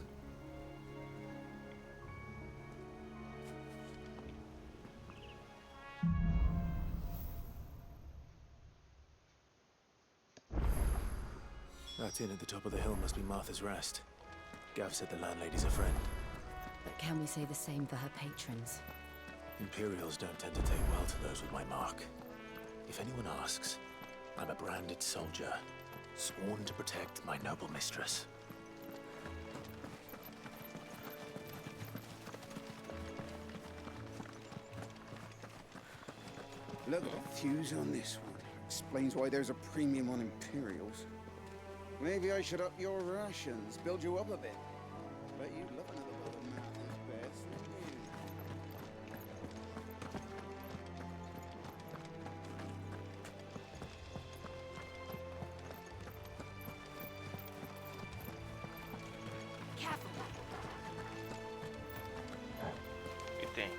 That inn at the top of the hill must be Martha's Rest. Gav said the landlady's a friend. But can we say the same for her patrons? Imperials don't tend to take well to those with my mark. If anyone asks, I'm a branded soldier, sworn to protect my noble mistress. Look at the fuse on this one. Explains why there's a premium on Imperials. Maybe I should up your rations, build you up a bit. Bet you'd love another bottle of Matthew's best, wouldn't you? Que tem?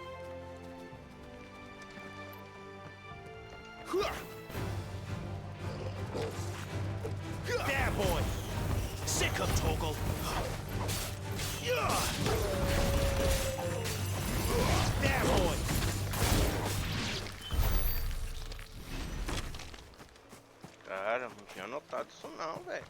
Torgal. There, boy. Cara, não tinha notado isso não, velho.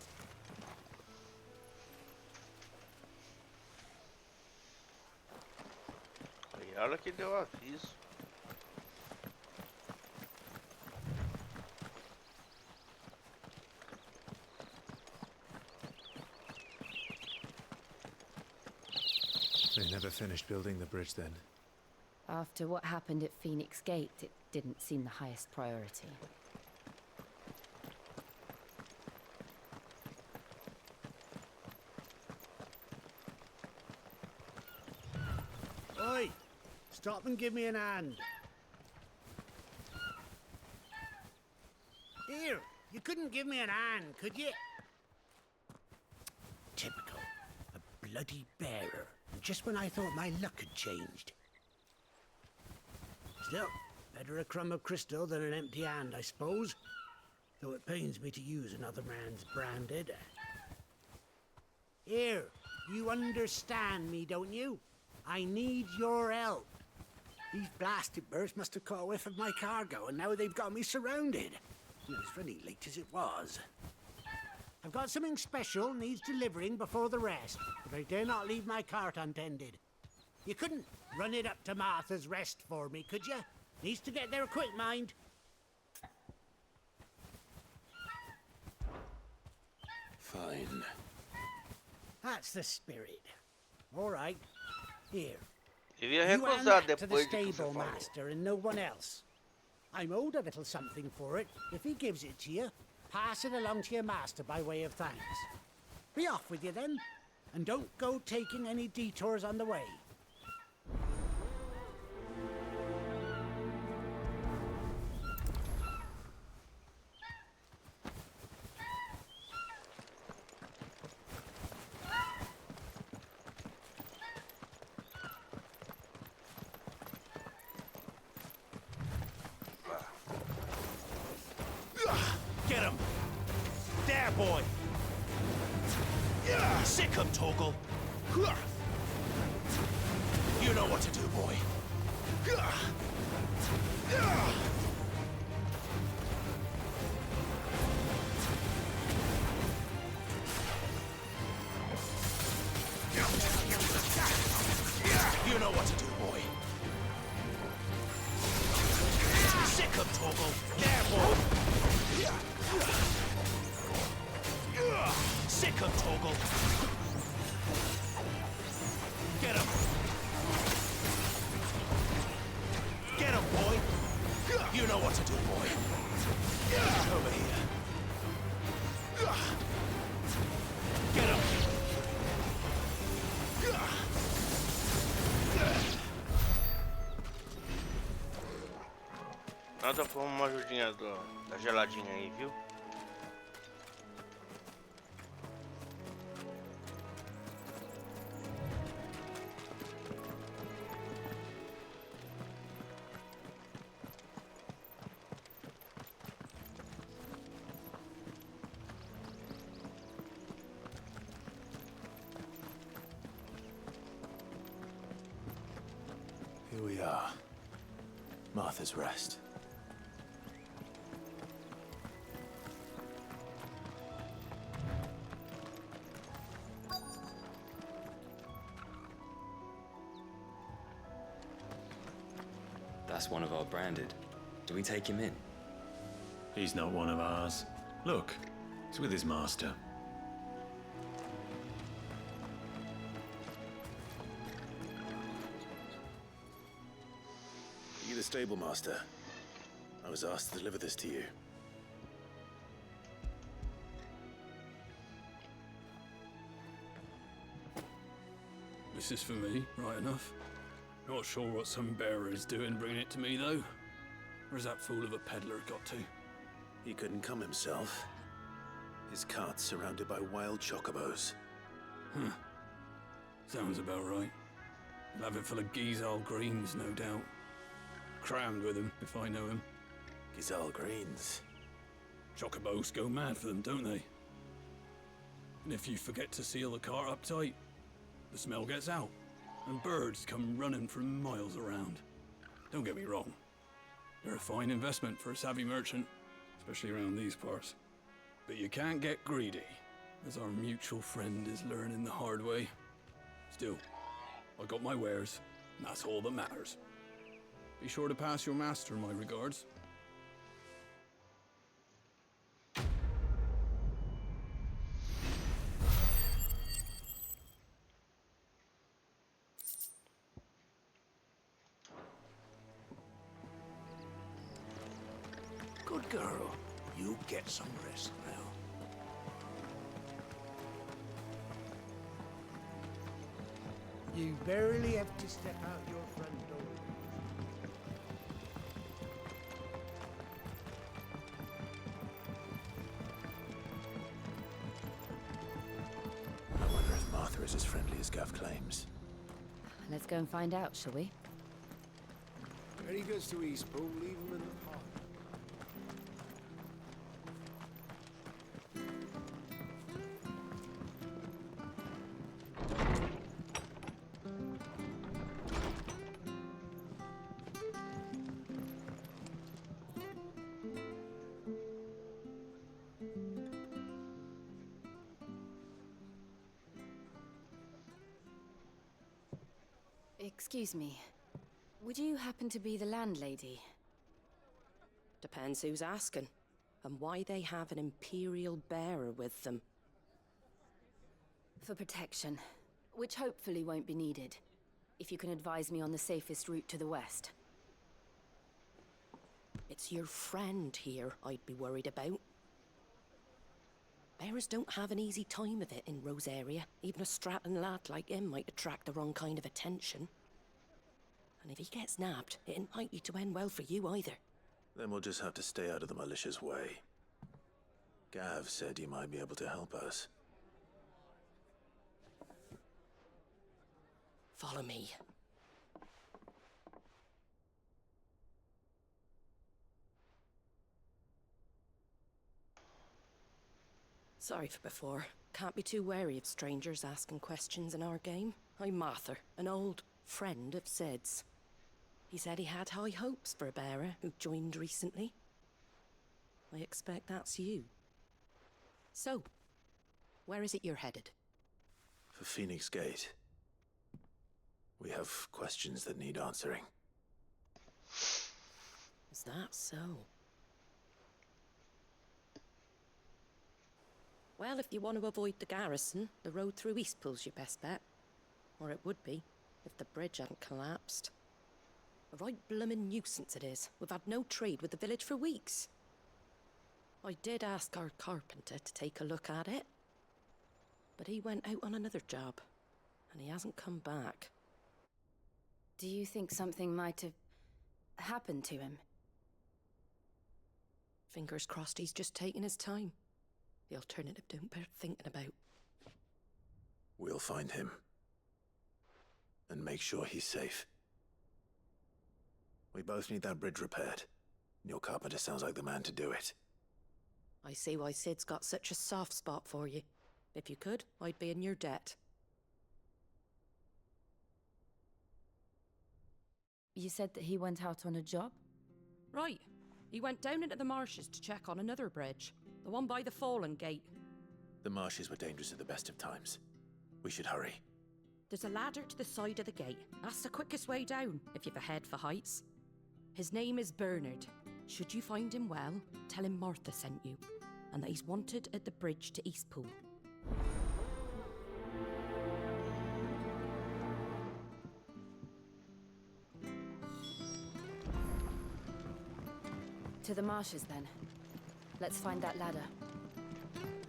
E olha que deu aviso. They never finished building the bridge then. After what happened at Phoenix Gate, it didn't seem the highest priority. Oi! Stop and give me an hand. Here, you couldn't give me an hand, could you? Typical. A bloody bearer. Just when I thought my luck had changed. Still, better a crumb of crystal than an empty hand, I suppose. Though it pains me to use another man's branded. Here, you understand me, don't you? I need your help. These blasted birds must have caught a whiff of my cargo, and now they've got me surrounded. And as funny late as it was. I've got something special needs delivering before the rest, but I dare not leave my cart untended. You couldn't run it up to Martha's Rest for me, could you? Needs to get there quick, mind. Fine. That's the spirit. All right. Here. Devia You hand recusar that to the depois de que você stable falou. master and no one else. I'm owed a little something for it. If he gives it to you, pass it along to your master by way of thanks. Be off with you then, and don't go taking any detours on the way. Get him! There, boy! Sick him, Torgal! You know what to do, boy. You know what to do, boy. Sick him, Torgal! There, boy! Sick him, Torgal! Get him! Get him, boy! You know what to do, boy. Over here. Get him! Nada como uma ajudinha da geladinha aí, viu? Here we are. Martha's Rest. That's one of our branded. Do we take him in? He's not one of ours. Look, he's with his master. Are you the stable master? I was asked to deliver this to you. This is for me, right enough. Not sure what some bearer is doing bringing it to me, though. Where's that fool of a peddler got to? He couldn't come himself. His cart's surrounded by wild chocobos. Huh. Sounds about right. He'll have it full of Gizal greens, no doubt. Crammed with him, if I know him. Gizal greens? Chocobos go mad for them, don't they? And if you forget to seal the cart up tight, the smell gets out, and birds come running from miles around. Don't get me wrong, they're a fine investment for a savvy merchant, especially around these parts. But you can't get greedy, as our mutual friend is learning the hard way. Still, I got my wares, and that's all that matters. Be sure to pass your master my regards. Good girl. You get some rest now. You barely have to step out your front door. I wonder if Martha is as friendly as Gav claims. Let's go and find out, shall we? When he goes to Eastpool, leave him in the park. Excuse me. Would you happen to be the landlady? Depends who's asking, and why they have an Imperial bearer with them. For protection, which hopefully won't be needed. If you can advise me on the safest route to the west. It's your friend here I'd be worried about. Bearers don't have an easy time of it in Rose area. Even a strapping lad like him might attract the wrong kind of attention. And if he gets nabbed, it ain't likely to end well for you either. Then we'll just have to stay out of the malicious way. Gav said you might be able to help us. Follow me. Sorry for before. Can't be too wary of strangers asking questions in our game. I'm Martha, an old friend of Sid's. He said he had high hopes for a bearer who joined recently. I expect that's you. So, where is it you're headed? For Phoenix Gate. We have questions that need answering. Is that so? Well, if you want to avoid the garrison, the road through Eastpool's your best bet. Or it would be, if the bridge hadn't collapsed. A right bloomin' nuisance it is. We've had no trade with the village for weeks. I did ask our carpenter to take a look at it. But he went out on another job, and he hasn't come back. Do you think something might have happened to him? Fingers crossed he's just taking his time. The alternative don't bear thinking about. We'll find him. And make sure he's safe. We both need that bridge repaired. Your carpenter sounds like the man to do it. I see why Sid's got such a soft spot for you. If you could, I'd be in your debt. You said that he went out on a job? Right. He went down into the marshes to check on another bridge. The one by the Fallen Gate. The marshes were dangerous at the best of times. We should hurry. There's a ladder to the side of the gate. That's the quickest way down, if you've a head for heights. His name is Bernard. Should you find him well, tell him Martha sent you, and that he's wanted at the bridge to Eastpool. To the marshes, then. Let's find that ladder.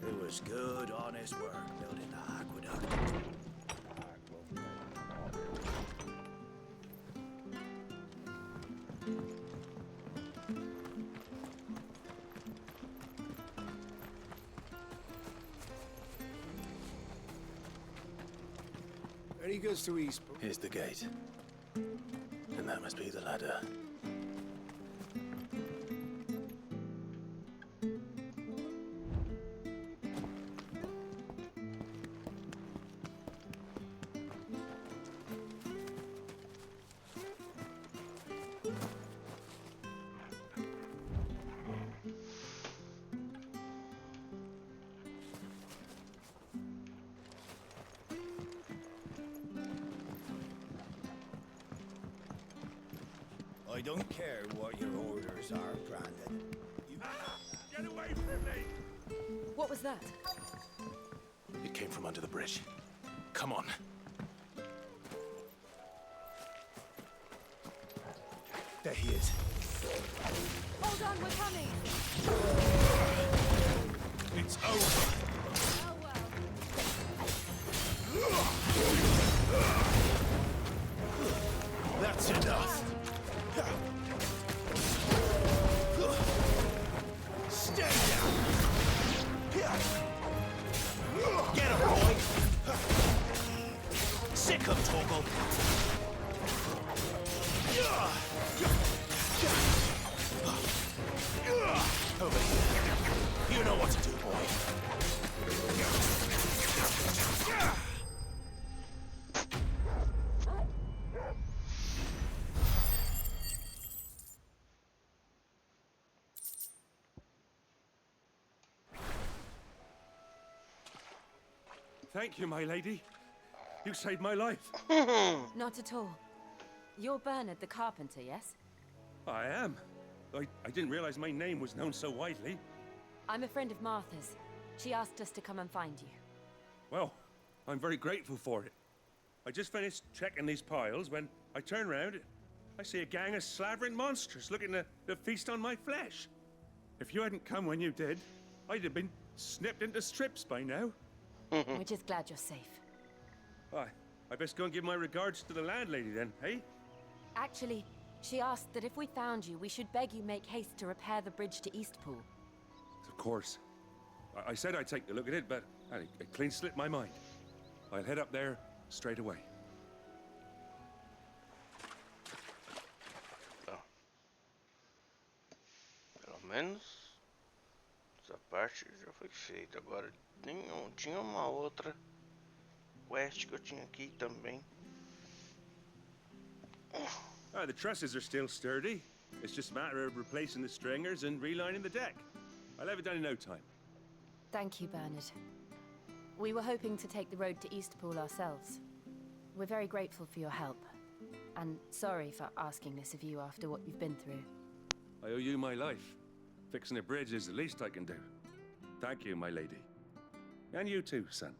It was good, honest work building the aqueduct. There he goes to Eastpool. Here's the gate. And that must be the ladder. I don't care what your orders are, Brandon. Get away from me! What was that? It came from under the bridge. Come on. There he is. Hold on, we're coming! It's over. Oh well. That's enough. Stay down. Get him, boy. Sick him, Torgal. Over here. You know what to do, boy. Thank you, my lady. You saved my life. Not at all. You're Bernard the carpenter, yes? I am. I didn't realize my name was known so widely. I'm a friend of Martha's. She asked us to come and find you. Well, I'm very grateful for it. I just finished checking these piles when I turn around. I see a gang of slavering monsters looking to feast on my flesh. If you hadn't come when you did, I'd have been snipped into strips by now. We're just glad you're safe. I best go and give my regards to the landlady then, hey? Actually, she asked that if we found you, we should beg you make haste to repair the bridge to Eastpool. Of course. I said I'd take a look at it, but it clean slipped my mind. I'll head up there straight away. Tá. Pelo menos essa parte já foi feita. Agora tinha uma outra quest que eu tinha aqui também. The trusses are still sturdy. It's just a matter of replacing the stringers and relining the deck. I'll have it done in no time. Thank you, Bernard. We were hoping to take the road to Eastpool ourselves. We're very grateful for your help. And sorry for asking this of you after what you've been through. I owe you my life. Fixing a bridge is the least I can do. Thank you, my lady. And you too, son.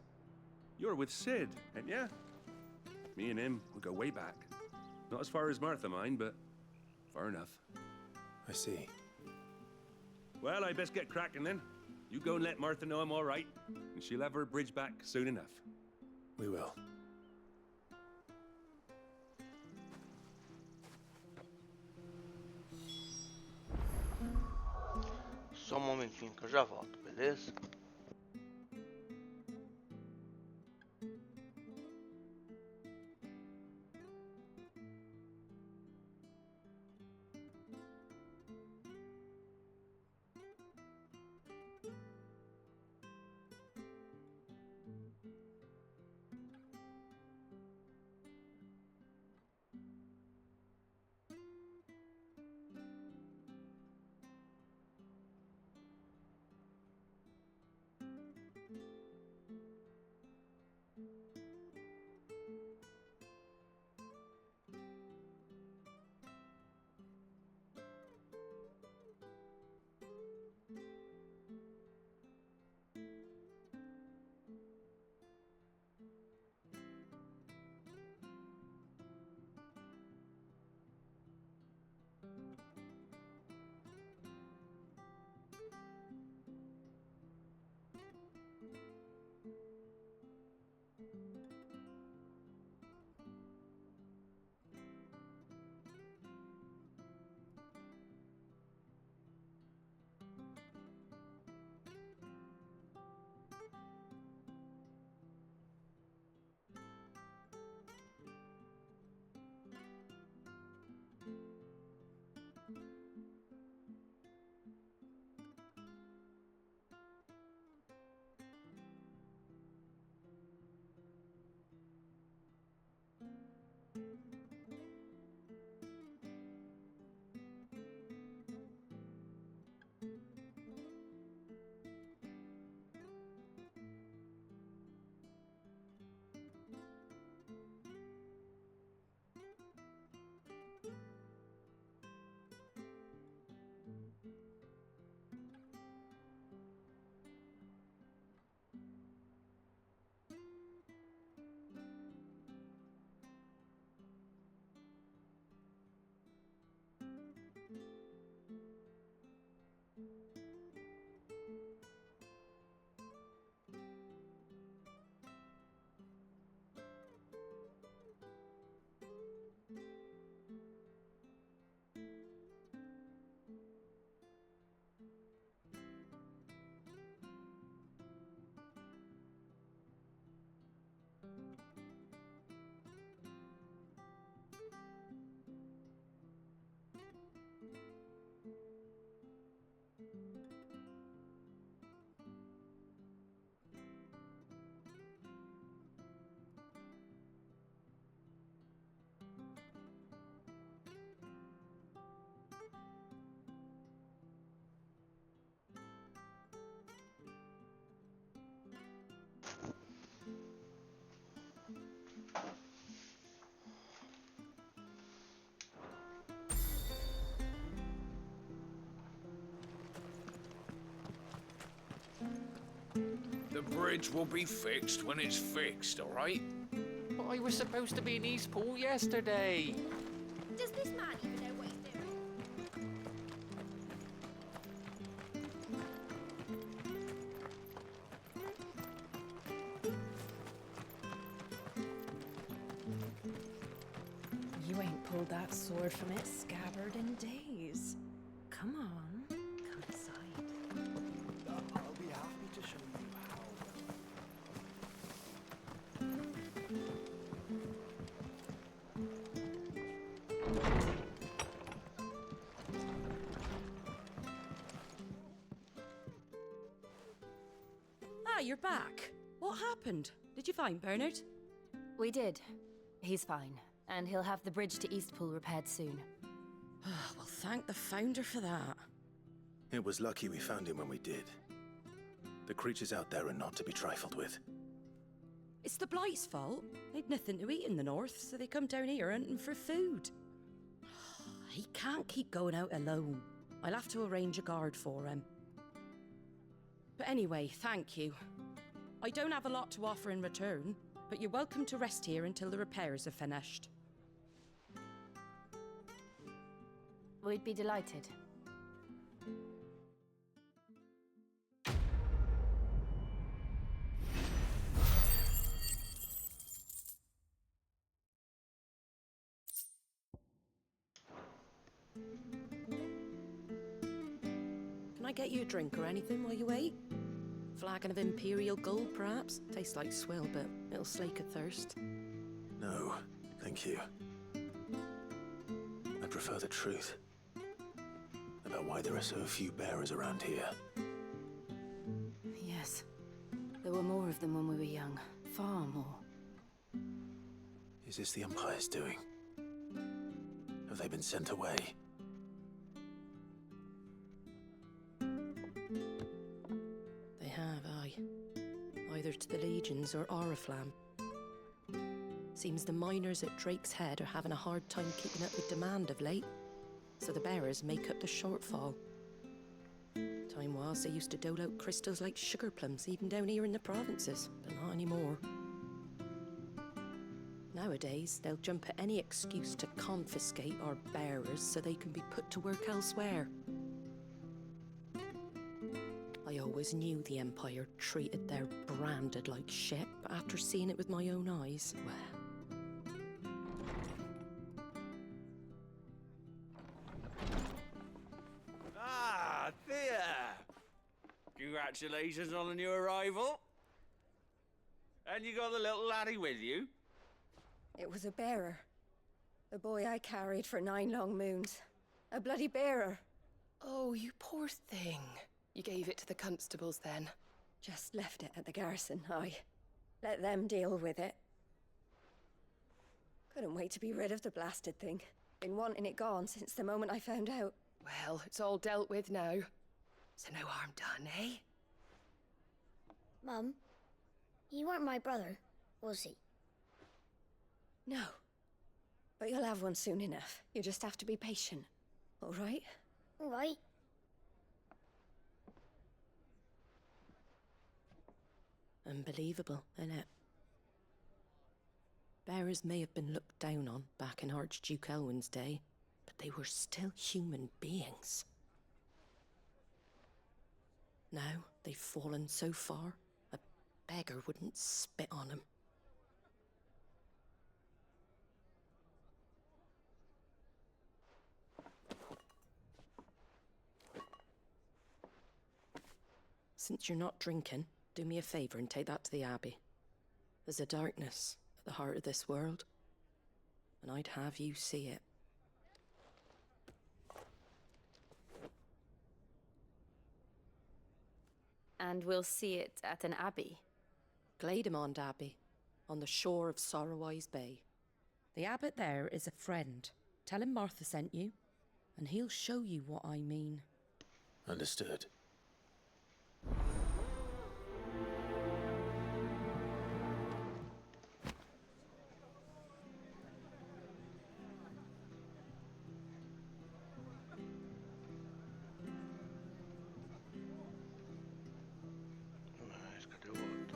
You're with Sid, ain't ya? Me and him, we go way back. Not as far as Martha, mind, but far enough. I see. Well, I best get cracking then. You go and let Martha know I'm all right, and she'll have her bridge back soon enough. We will. Só um momentinho que eu já volto, beleza? bridge will be fixed when it's fixed, all right? But I was supposed to be in Eastport yesterday. Does this man even know what he's doing? You ain't pulled that sword from its scabbard in days. Come on, come inside. I'll be happy to show you how. Ah, you're back. What happened? Did you find Bernard? We did. He's fine, and he'll have the bridge to Eastpool repaired soon. Well, thank the Founder for that. It was lucky we found him when we did. The creatures out there are not to be trifled with. It's the Blight's fault. They'd nothing to eat in the north, so they come down here hunting for food. He can't keep going out alone. I'll have to arrange a guard for him. But anyway, thank you. I don't have a lot to offer in return, but you're welcome to rest here until the repairs are finished. We'd be delighted. Can I get you a drink or anything while you wait? Flagon of Imperial Gold, perhaps? Tastes like swill, but it'll slake a thirst. No, thank you. I prefer the truth about why there are so few bearers around here. Yes. There were more of them when we were young. Far more. Is this the Empire's doing? Have they been sent away? They have, aye. Either to the Legions or Oriflamme. Seems the miners at Drake's Head are having a hard time keeping up with demand of late, so the bearers make up the shortfall. Time was they used to dole out crystals like sugar plums even down here in the provinces, but not anymore. Nowadays, they'll jump at any excuse to confiscate our bearers so they can be put to work elsewhere. I always knew the Empire treated their branded like shit, but after seeing it with my own eyes, well... Ah, Thea! Congratulations on the new arrival. And you got the little laddie with you? It was a bearer. The boy I carried for 9 long moons. A bloody bearer. Oh, you poor thing. You gave it to the constables then? Just left it at the garrison, aye. Let them deal with it. Couldn't wait to be rid of the blasted thing. Been wanting it gone since the moment I found out. Well, it's all dealt with now. So no harm done, eh? Mum, he weren't my brother, was he? No. But you'll have one soon enough. You just have to be patient. All right? All right. Unbelievable, innit? Bearers may have been looked down on back in Archduke Elwin's day, but they were still human beings. Now they've fallen so far, a beggar wouldn't spit on them. Since you're not drinking, do me a favor and take that to the Abbey. There's a darkness at the heart of this world, and I'd have you see it. And we'll see it at an abbey? Glademond Abbey, on the shore of Sorrowwise Bay. The abbot there is a friend. Tell him Martha sent you, and he'll show you what I mean. Understood. Mas cadê o outro?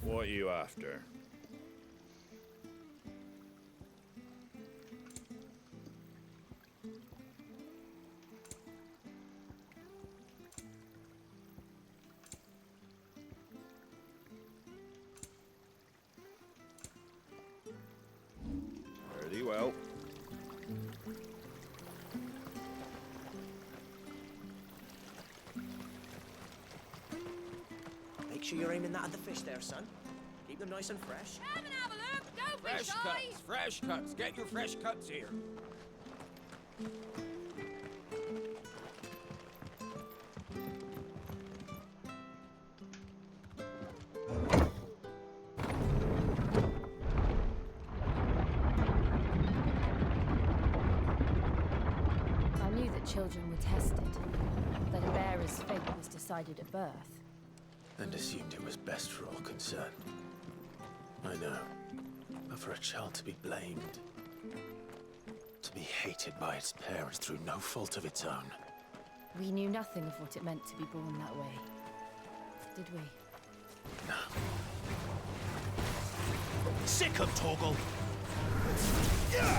What are you after? Very well. Make sure you're aiming that at the fish there, son. Keep them nice and fresh. Come and have a look. Don't be Fresh shy. cuts, fresh cuts. Get your fresh cuts here. I knew that children were tested, that a bearer's fate was decided at birth. And assumed it was best for all concerned. I know. But for a child to be blamed, to be hated by its parents through no fault of its own. We knew nothing of what it meant to be born that way. Did we? No. Sick 'em, Torgal!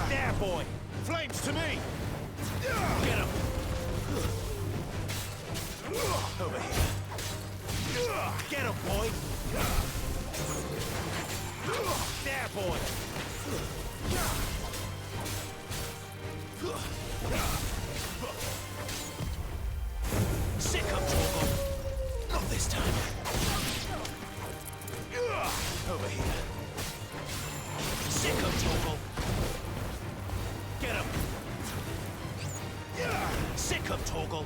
There, boy! Flames to me! Get him! Over here. Get him, boy! There, boy! Sick 'em, Torgal! Not this time. Over here. Sick 'em, Torgal! Get him! Sick 'em, Torgal!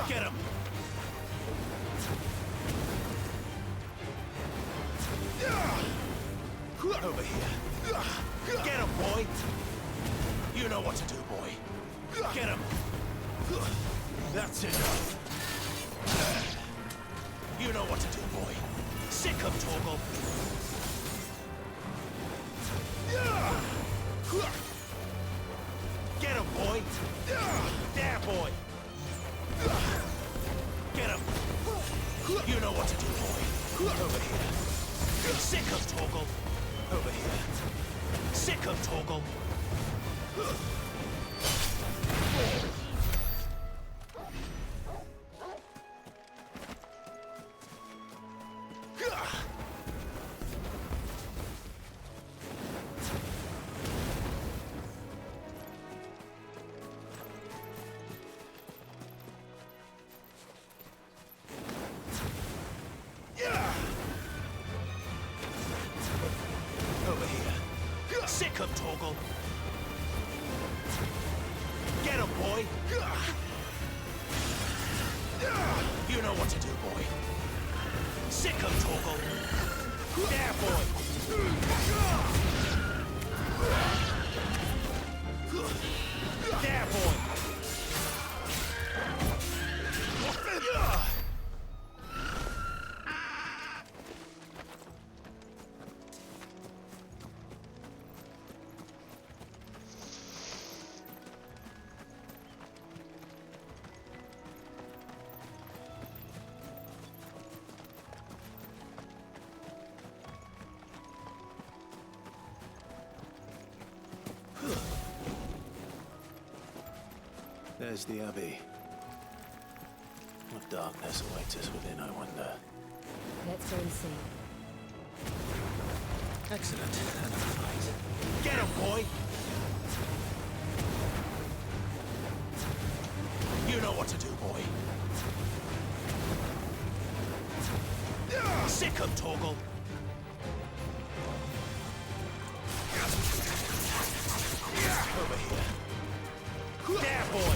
Get him! Over here. Get him, boy! You know what to do, boy. Get him! That's enough. You know what to do, boy. Sick him, Torgal! Get him, boy! There, boy! Get him! You know what to do, boy. Over here. Sick him, Torgal! Over here. Sick him, Torgal! Sick him, Torgal! Get him, boy! You know what to do, boy. Sick him, Torgal! There, boy! There, boy! There's the Abbey. What darkness awaits us within, I wonder. Let's go and see. Excellent. Another fight. Get him, boy! know what to do, boy. Sick of Torgal. Over here. There, boy.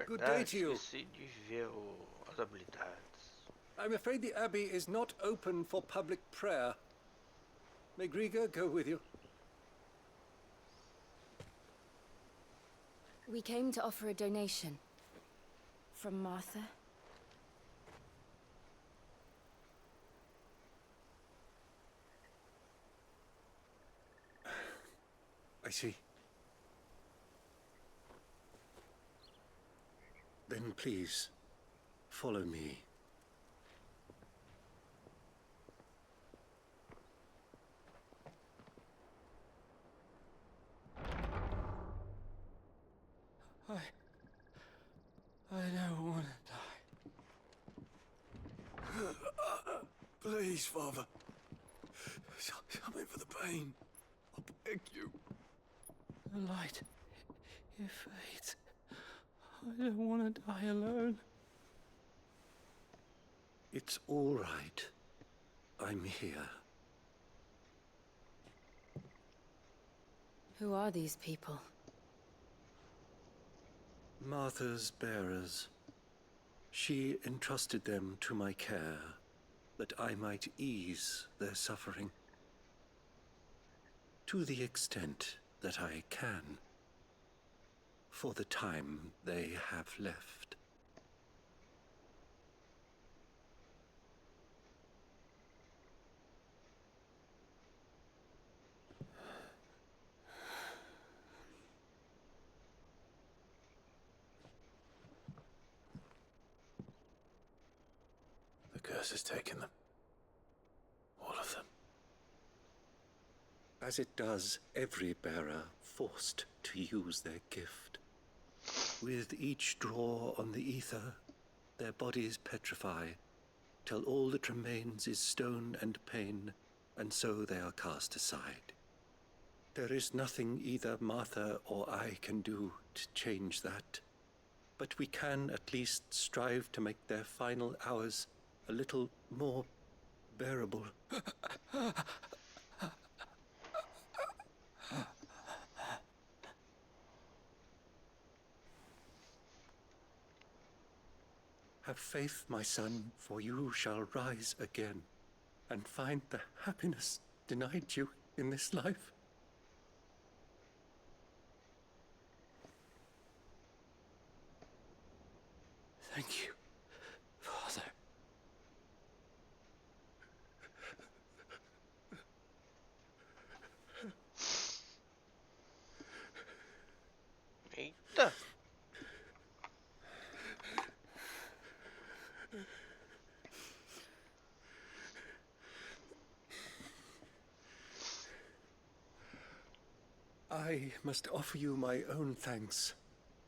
Good day to you. Esqueci de ver as habilidades. I'm afraid the Abbey is not open for public prayer. May Griga go with you? We came to offer a donation. From Martha. I see. Then please, follow me. I don't want to die. Please, Father. Something for the pain. I beg you. The light, it fades. I don't want to die alone. It's all right. I'm here. Who are these people? Martha's bearers. She entrusted them to my care, that I might ease their suffering. To the extent that I can, for the time they have left. The curse has taken them. All of them. As it does every bearer forced to use their gift. With each draw on the ether, their bodies petrify, till all that remains is stone and pain, and so they are cast aside. There is nothing either Martha or I can do to change that, but we can at least strive to make their final hours a little more bearable. Have faith, my son, for you shall rise again, and find the happiness denied you in this life. Thank you, Father. Eita! I must offer you my own thanks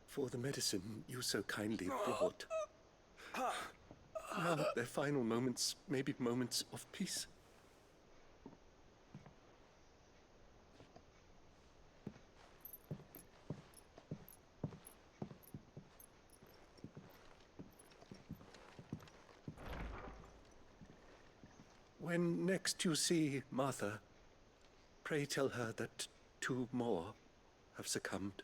for the medicine you so kindly brought. Now their final moments may be moments of peace. When next you see Martha, pray tell her that 2 more have succumbed.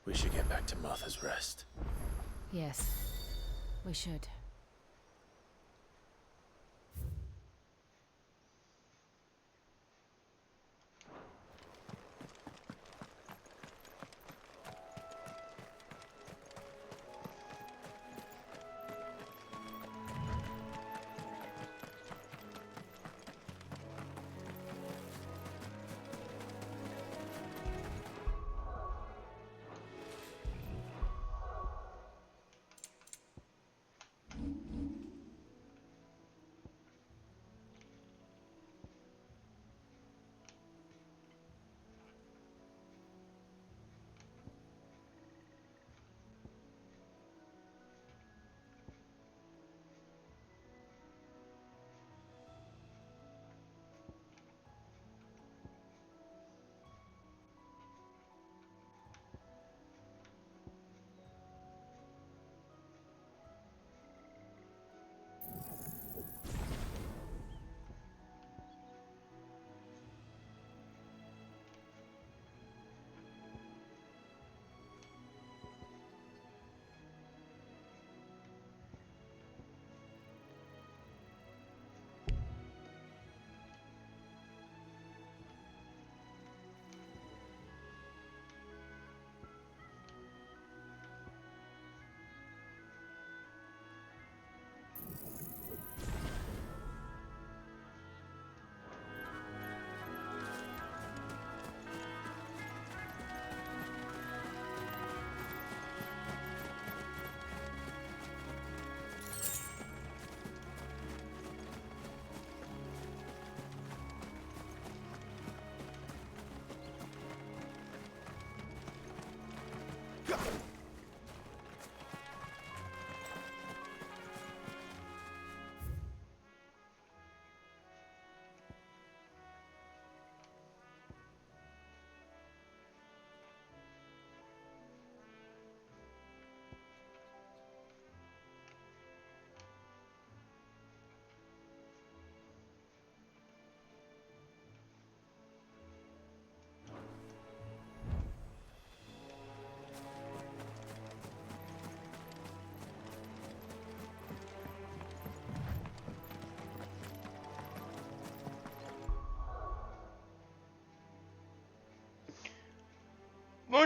We should get back to Martha's Rest. Yes, we should.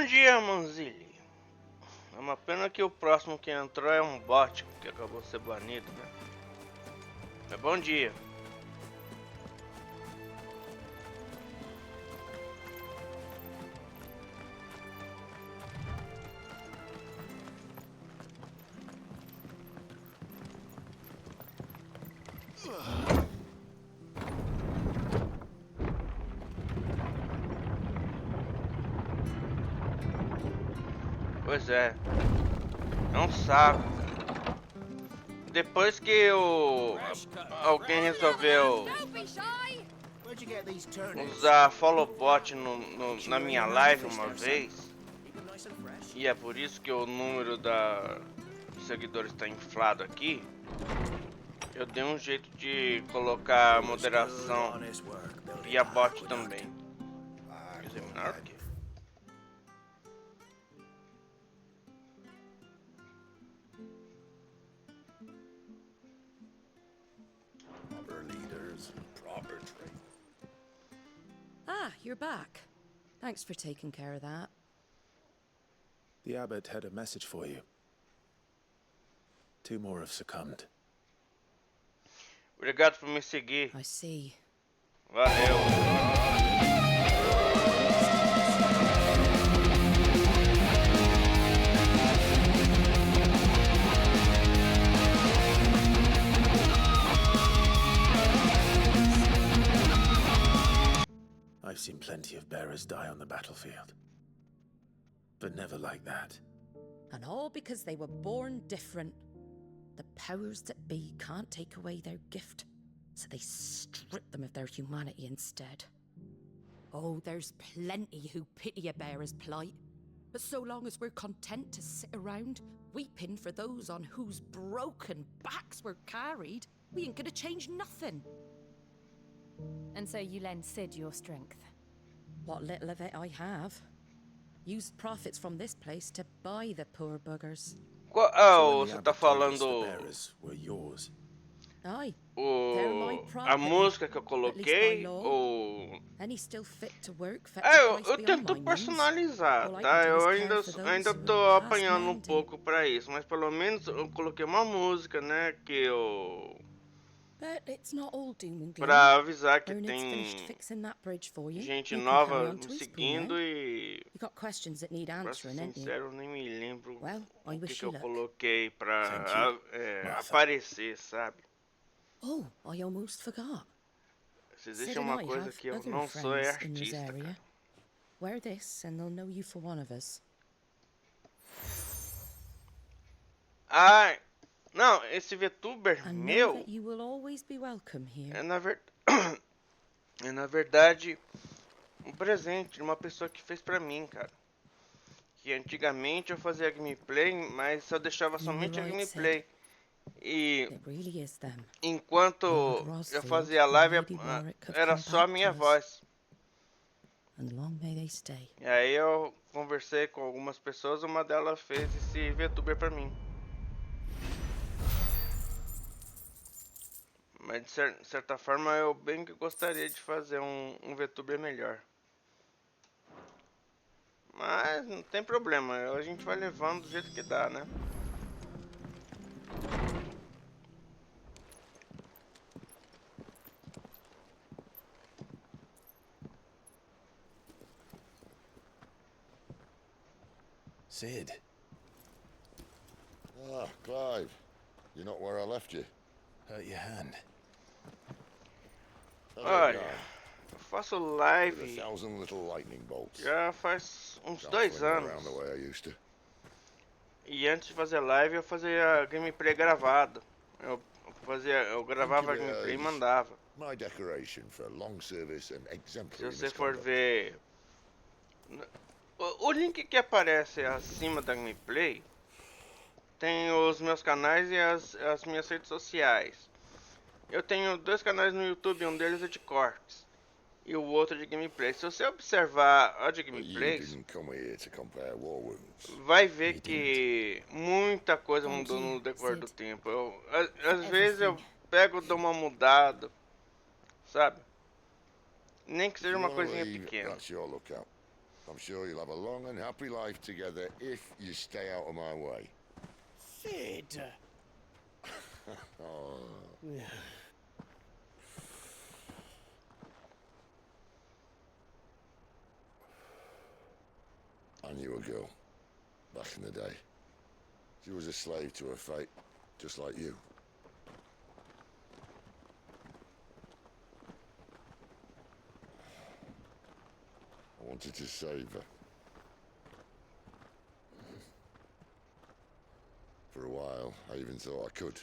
Bom dia, Manzili. É uma pena que o próximo que entrou é um bot, que acabou de ser banido, né? É bom dia. Pois é. É um saco. Depois que alguém resolveu usar follow bot na minha live uma vez, e é por isso que o número de seguidores está inflado aqui, eu dei um jeito de colocar moderação via bot também. Quer dizer, menor do que. Ah, you're back. Thanks for taking care of that. The abbot had a message for you. 2 more have succumbed. Obrigado por me seguir. I see. Valeu. I've seen plenty of bearers die on the battlefield. But never like that. And all because they were born different. The powers that be can't take away their gift, so they strip them of their humanity instead. Oh, there's plenty who pity a bearer's plight. But so long as we're content to sit around, weeping for those on whose broken backs we're carried, we ain't gonna change nothing. And so you lend Sid your strength? What little of it I have. Used profits from this place to buy the poor buggers. Você tá falando Aye. A música que eu coloquei ou eu tento personalizar, tá? Eu ainda tô apanhando um pouco pra isso, mas pelo menos eu coloquei uma música, né, que eu pra avisar que tem gente nova me seguindo e pra ser sincero, eu nem me lembro o que eu coloquei pra aparecer, sabe? Oh, I almost forgot. Se existe uma coisa que eu não sou é artista, cara. Wear this and they'll know you for one of us. Ai, não, esse VTuber meu é na verdade um presente de uma pessoa que fez pra mim, cara. Que antigamente eu fazia gameplay, mas eu deixava somente a gameplay. E enquanto eu fazia a live era só a minha voz. E aí eu conversei com algumas pessoas, uma delas fez esse VTuber pra mim. Mas de certa forma eu bem que gostaria de fazer um VTuber melhor. Mas não tem problema, a gente vai levando do jeito que dá, né? Sid. Ah, Clive. You're not where I left you. Hurt your hand. Olha, eu faço live já faz uns 2 anos. E antes de fazer live eu fazia gameplay gravado. Eu gravava a gameplay e mandava. Se você for ver o link que aparece acima da gameplay tem os meus canais e as minhas redes sociais. Eu tenho 2 canais no YouTube, um deles é de cortes e o outro de gameplay. Se você observar a de gameplays, vai ver que muita coisa mudou no decorrer do tempo. Às vezes eu pego e dou uma mudada, sabe? Nem que seja uma coisinha pequena. I'm sure you'll have a long and happy life together if you stay out of my way. Sid! Oh. I knew a girl back in the day. She was a slave to her fate, just like you. I wanted to save her. For a while, I even thought I could.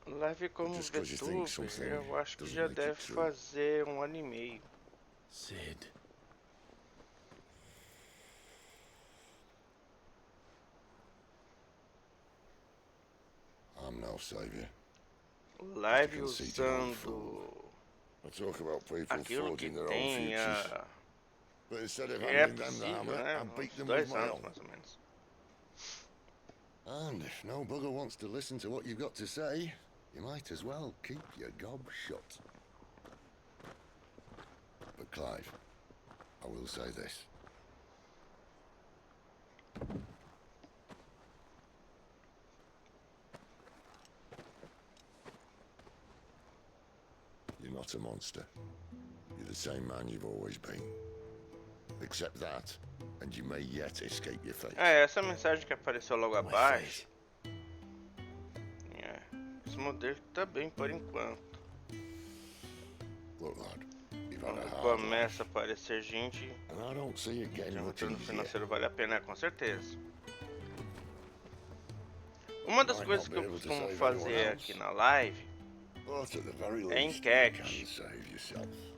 Live como VTuber, eu acho que já deve fazer 1 ano e meio. Sid. I'm no savior. Live usando I talk about people aquilo que forging their own tem futures. But instead of é handing them the possível, hammer, né? I beat Uns them with 2 my anos own. mais ou menos. And if no bugger wants to listen to what you've got to say, you might as well keep your gob shut. But Clive, I will say this. You're not a monster. You're the same man you've always been. Accept that, and you may yet escape your fate. Essa mensagem que apareceu logo abaixo. Esse modelo tá bem por enquanto. Look, lad, you've had a hard Começa a aparecer gente. and I don't see it getting O much retorno easier. financeiro vale a pena, com certeza. Uma das coisas que eu costumo fazer aqui na live é enquete.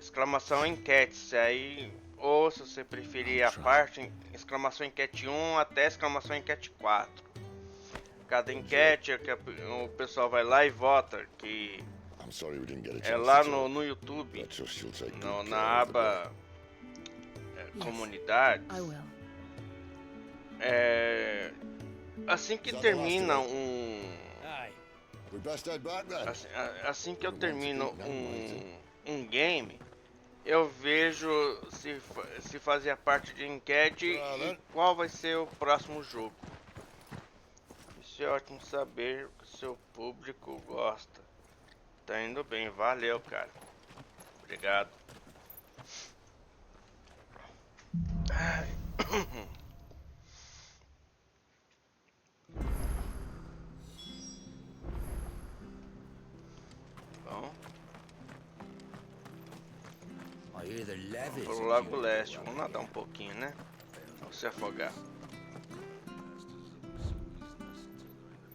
Exclamação enquete. Aí, ou se você preferir a parte, exclamação enquete 1 até exclamação enquete 4. Cada enquete é que o pessoal vai lá e vota, que é lá no YouTube, na aba comunidades. Assim que termina assim que eu termino um game, eu vejo se fazia parte de enquete e qual vai ser o próximo jogo. Isso é ótimo saber que o seu público gosta. Tá indo bem, valeu, cara. Obrigado. Bom. Vamos pro Lago Leste. Vamos nadar um pouquinho, né? Vamos se afogar.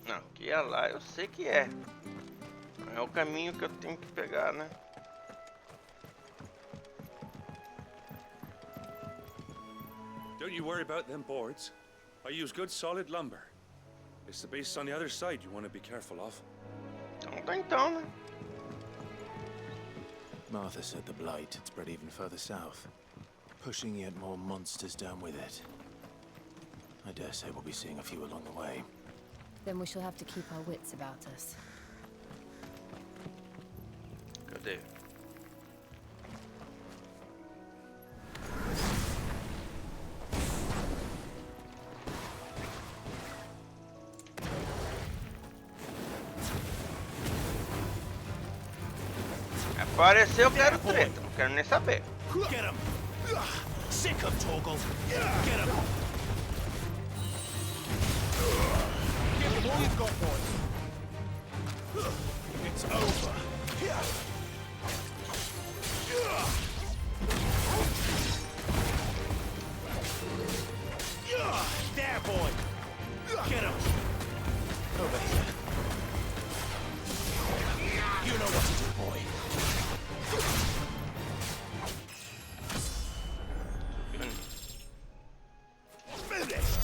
Não, que é lá, eu sei que é. É o caminho que eu tenho que pegar, né? Don't you worry about them boards. I use good solid lumber. It's the base on the other side you want to be careful of. Então, né? Martha said the blight had spread even further south, pushing yet more monsters down with it. I dare say we'll be seeing a few along the way. Then we shall have to keep our wits about us. Cadê? Apareceu, eu quero treta, não quero nem saber. Get him! Sick of Torgal! Get him! Give him all you've got, boys! It's over! There, boy! Get him! Over here. You know what to do, boy. Finished!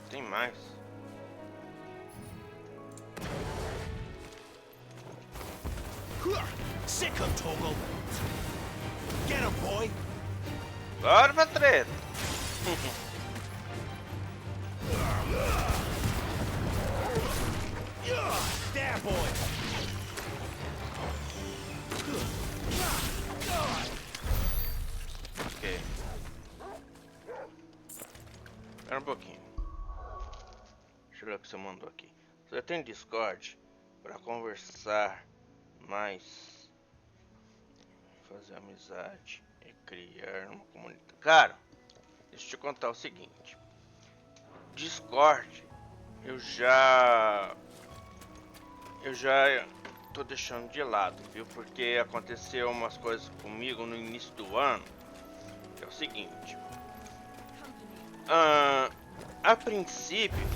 Tem mais. Sick of Torgal! Get him, boy! Bora pra treta! There, boy! Deixa eu ver o que você mandou aqui. Você tem Discord para conversar mais, fazer amizade e criar uma comunidade. Cara, deixa eu te contar o seguinte. Discord, eu já tô deixando de lado, viu? Porque aconteceu umas coisas comigo no início do ano. Que é o seguinte. A princípio,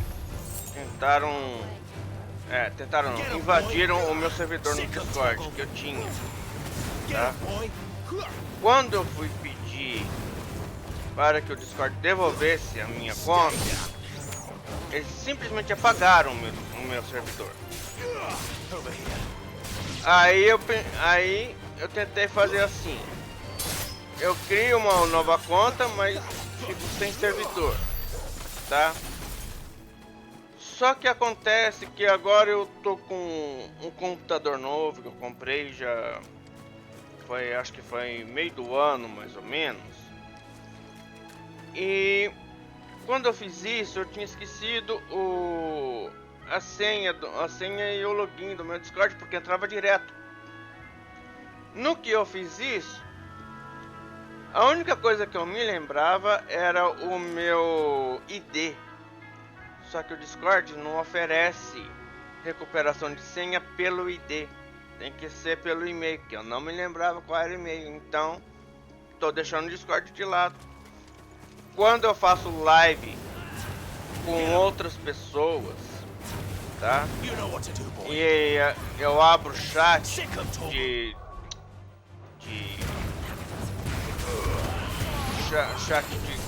invadiram o meu servidor no Discord que eu tinha, tá? Quando eu fui pedir para que o Discord devolvesse a minha conta, eles simplesmente apagaram o meu servidor. Aí eu tentei fazer assim. Eu crio uma nova conta, mas fico sem servidor, tá? Só que acontece que agora eu tô com um computador novo que eu comprei já acho que foi meio do ano mais ou menos. E quando eu fiz isso, eu tinha esquecido a senha e o login do meu Discord, porque entrava direto. No que eu fiz isso, a única coisa que eu me lembrava era o meu ID. Só que o Discord não oferece recuperação de senha pelo ID. Tem que ser pelo e-mail, que eu não me lembrava qual era o e-mail. Então, tô deixando o Discord de lado. Quando eu faço live com outras pessoas, tá? E eu abro chat chat de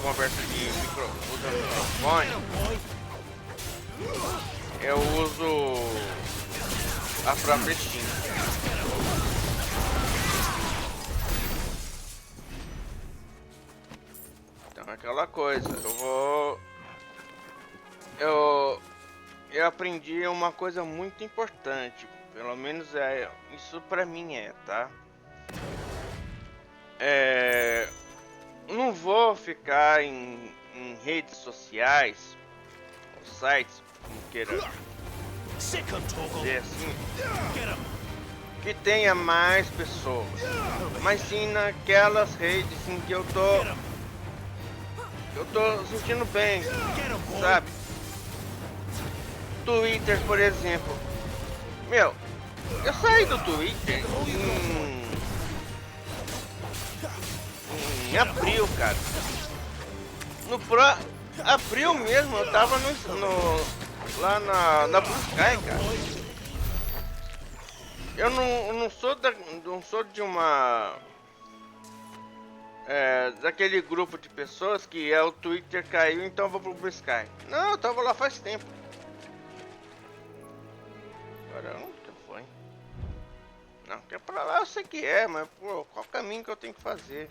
conversa de microfone, eu uso a própria Steam. Então é aquela coisa, eu aprendi uma coisa muito importante, pelo menos isso pra mim tá? Não vou ficar em redes sociais, ou sites, como queira dizer assim, que tenha mais pessoas, mas sim naquelas redes em que eu tô sentindo bem, sabe? Twitter, por exemplo. Meu, eu saí do Twitter em abril, cara. Abril mesmo, eu tava lá na Blue Sky, cara. Eu não sou de uma... daquele grupo de pessoas que o Twitter caiu, então eu vou pro Blue Sky. Não, eu tava lá faz tempo. Agora, onde que foi? Não, que é pra lá eu sei que é, mas pô, qual caminho que eu tenho que fazer?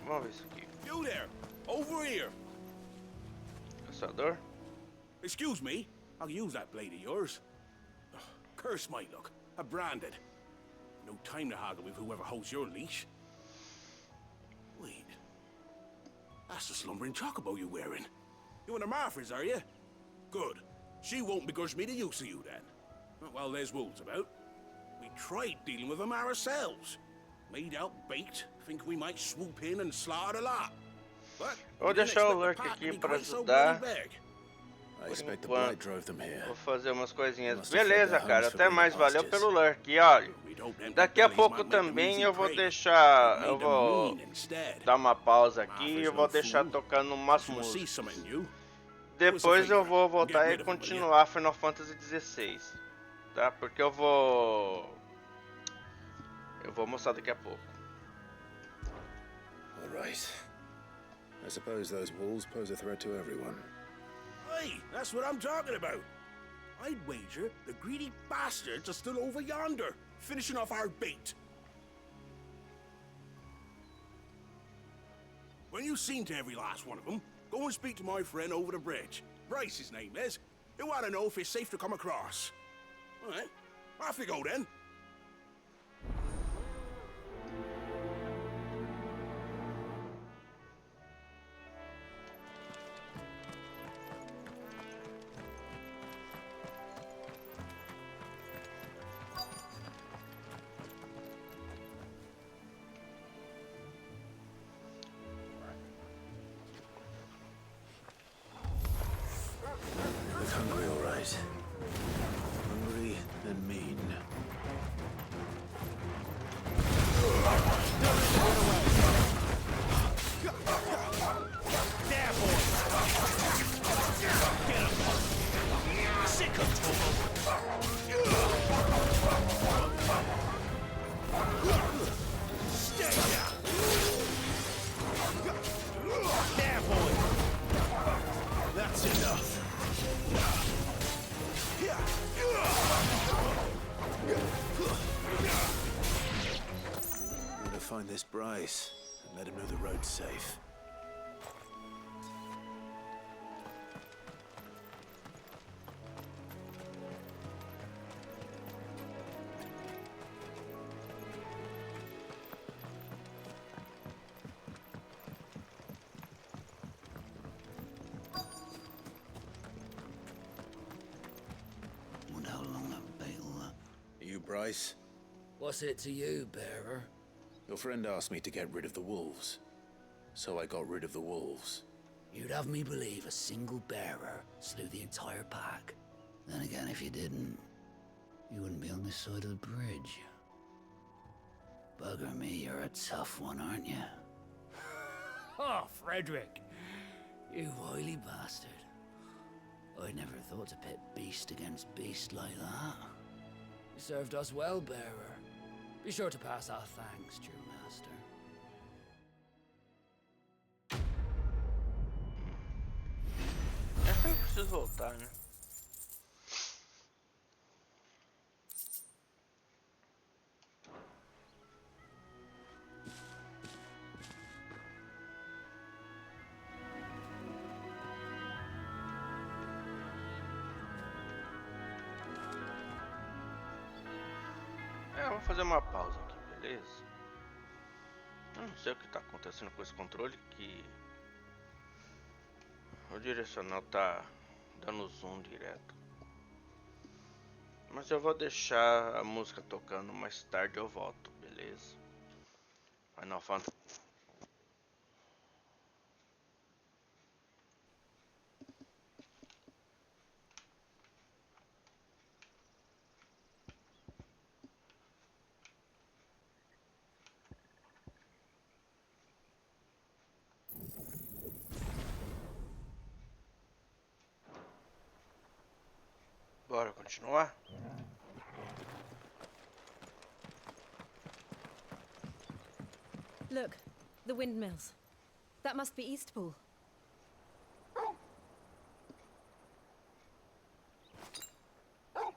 Vamos ver isso aqui. You there, over here. Caçador? Excuse me, I'll use that blade of yours. Ugh, curse my luck, I'm branded. No time to haggle with whoever holds your leash. Wait, that's the slumbering chocobo you're wearing. You and the Marfers, are you? Good. She won't begrudge me the use of you then. Well, there's wolves about. We tried dealing with them ourselves. Made out baked, think we might swoop in and slaughter the lot. But vou deixar o lurk aqui para ajudar. Vou fazer umas coisinhas. Beleza, cara. Até mais. Valeu pelo lurk. E olha, daqui a pouco também eu vou deixar... Eu vou dar uma pausa aqui e eu vou deixar tocando umas músicas. Depois eu vou voltar e continuar Final Fantasy XVI. Tá? Porque eu vou mostrar daqui a pouco. Alright. I suppose those wolves pose a threat to everyone. Hey, that's what I'm talking about. I'd wager the greedy bastards are still over yonder, finishing off our bait. When you've seen to every last one of them, go and speak to my friend over the bridge. Bryce, his name is. He'll want to know if it's safe to come across. All right, off you go then. Bryce, and let him know the road's safe. Wonder how long that bait'll last. You, Bryce? What's it to you, bearer? Your friend asked me to get rid of the wolves. So I got rid of the wolves. You'd have me believe a single bearer slew the entire pack. Then again, if you didn't, you wouldn't be on this side of the bridge. Bugger me, you're a tough one, aren't you? Oh, Frederick! You wily bastard. I'd never thought to pit beast against beast like that. You served us well, bearer. Be sure to pass our thanks, true master. Acho que eu preciso voltar, né? Vamos fazer uma pausa aqui, beleza? Eu não sei o que está acontecendo com esse controle, que o direcional tá dando zoom direto. Mas eu vou deixar a música tocando, mais tarde eu volto, beleza? Final Fantasy. Bora continuar? Look, the windmills. That must be Eastpool. Okay.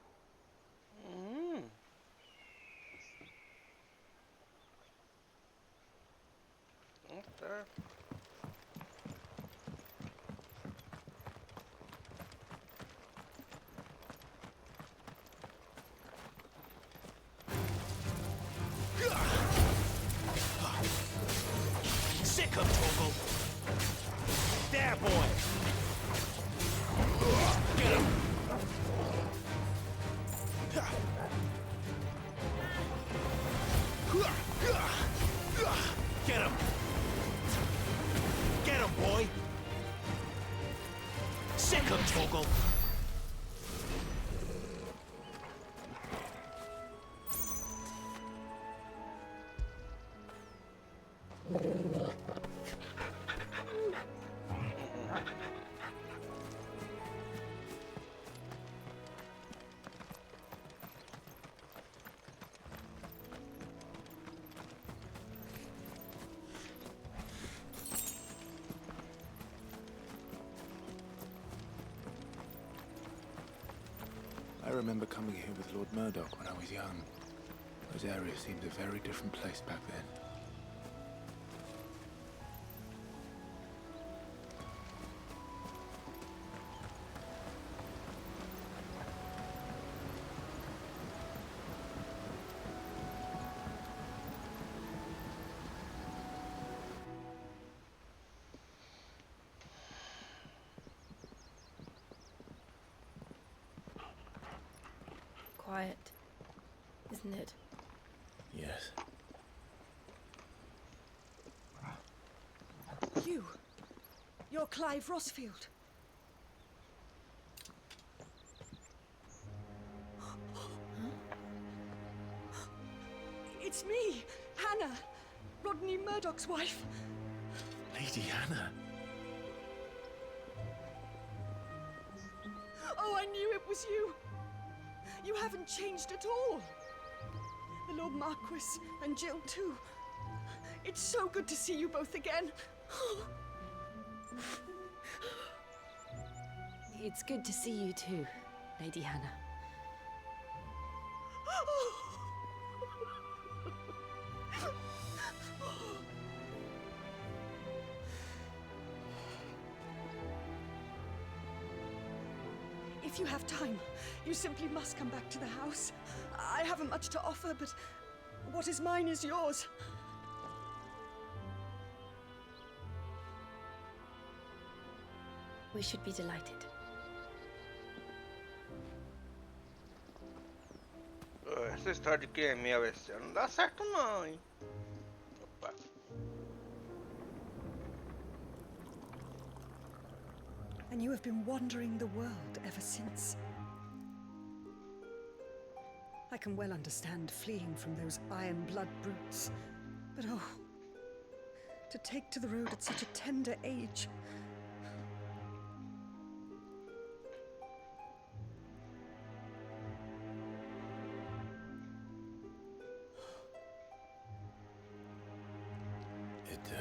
Sick of Torgal. There, boy. Get him. Get him. Get him, boy. Sick of Torgal. I remember coming here with Lord Murdoch when I was young. Those areas seemed a very different place back then. Quiet, isn't it? Yes. You're Clive Rossfield. It's me, Hannah, Rodney Murdoch's wife. Lady Hannah. Oh, I knew it was you. You haven't changed at all. The Lord Marquis and Jill too. It's so good to see you both again. It's good to see you too, Lady Hannah. If you have time, you simply must come back to the house. I haven't much to offer, but what is mine is yours. We should be delighted. Essa história de que é mel esse ano não dá certo não, hein? Opa. And you have been wandering the world ever since. I can well understand fleeing from those iron blood brutes. But oh, to take to the road at such a tender age. It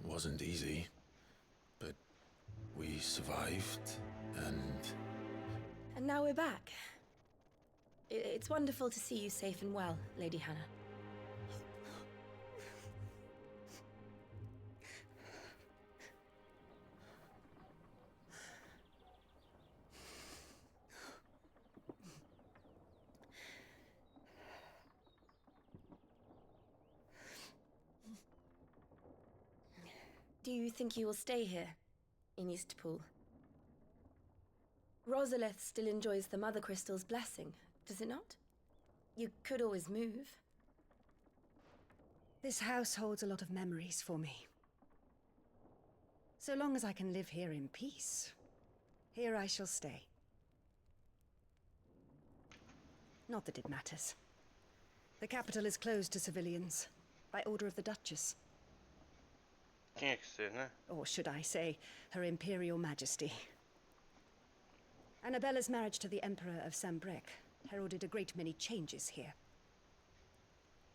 wasn't easy, but we survived, and... And now we're back. It's wonderful to see you safe and well, Lady Hannah. Do you think you will stay here, in Eastpool? Rosalith still enjoys the Mother Crystal's blessing, does it not? You could always move. This house holds a lot of memories for me. So long as I can live here in peace, here I shall stay. Not that it matters. The capital is closed to civilians, by order of the Duchess. Or should I say, Her Imperial Majesty. Annabella's marriage to the Emperor of Sambrec heralded a great many changes here.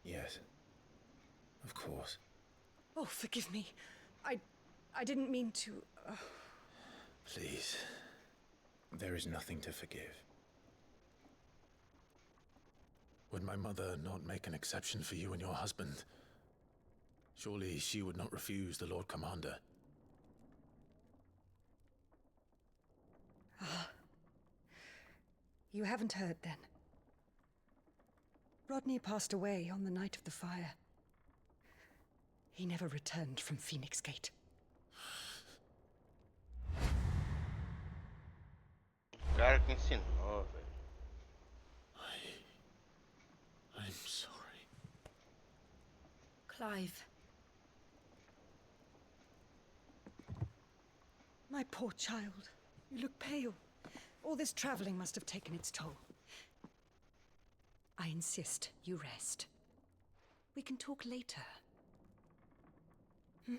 Yes. Of course. Oh, forgive me. I didn't mean to... Please. There is nothing to forgive. Would my mother not make an exception for you and your husband? Surely she would not refuse the Lord Commander. Ah. You haven't heard, then. Rodney passed away on the night of the fire. He never returned from Phoenix Gate. Cara que ensinou, velho. I'm sorry. Clive. My poor child. You look pale. All this traveling must have taken its toll. I insist you rest. We can talk later. Hmm?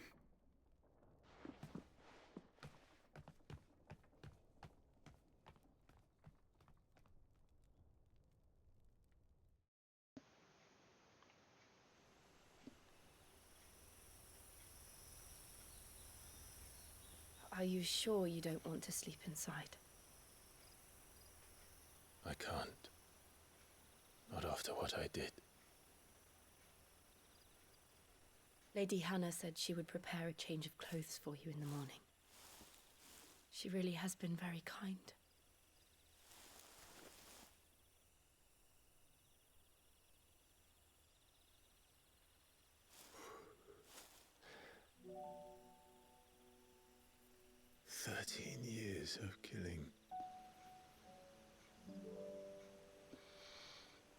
Are you sure you don't want to sleep inside? I can't. Not after what I did. Lady Hannah said she would prepare a change of clothes for you in the morning. She really has been very kind. Years of killing.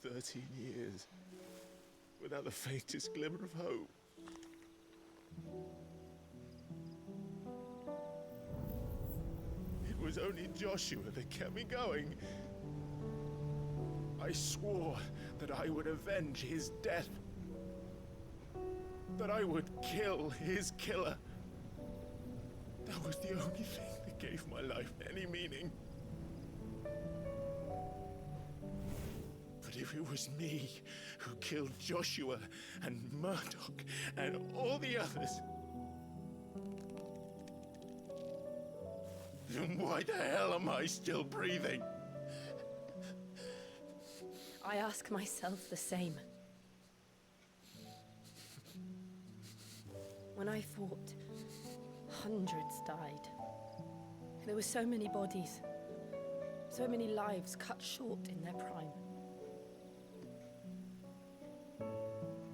13 years without the faintest glimmer of hope. It was only Joshua that kept me going. I swore that I would avenge his death. That I would kill his killer. That was the only thing that gave my life any meaning. But if it was me who killed Joshua and Murdoch and all the others, then why the hell am I still breathing? I ask myself the same. When I fought, hundreds died. There were so many bodies, So many lives cut short in their prime.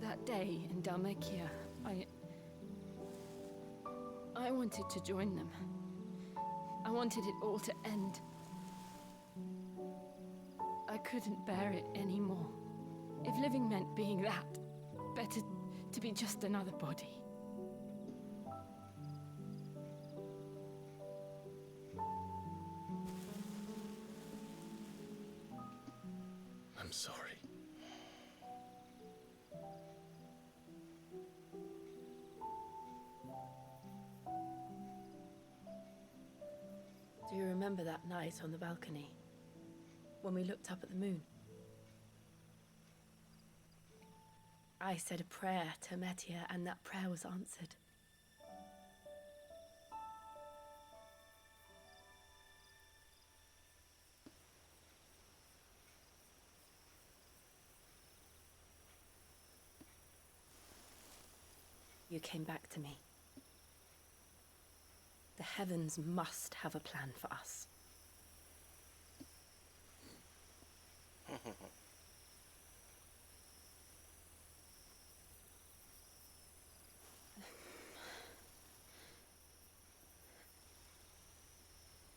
That day in Dalmekia, I wanted to join them. I wanted it all to end. I couldn't bear it anymore. If living meant being that, better to be just another body. I'm sorry. Do you remember that night on the balcony, when we looked up at the moon? I said a prayer to Metia, and that prayer was answered. You came back to me. The heavens must have a plan for us.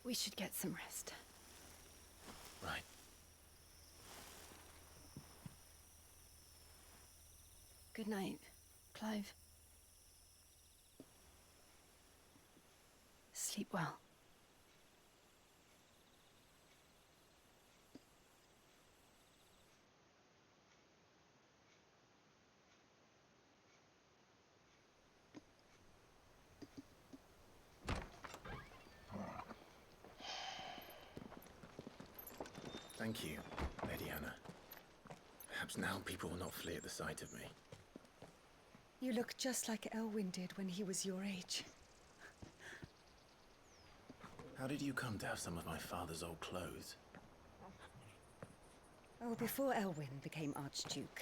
We should get some rest. Right. Good night, Clive. Sleep well. Thank you, Lady Hannah. Perhaps now people will not flee at the sight of me. You look just like Elwyn did when he was your age. How did you come to have some of my father's old clothes? Oh, before Elwyn became Archduke,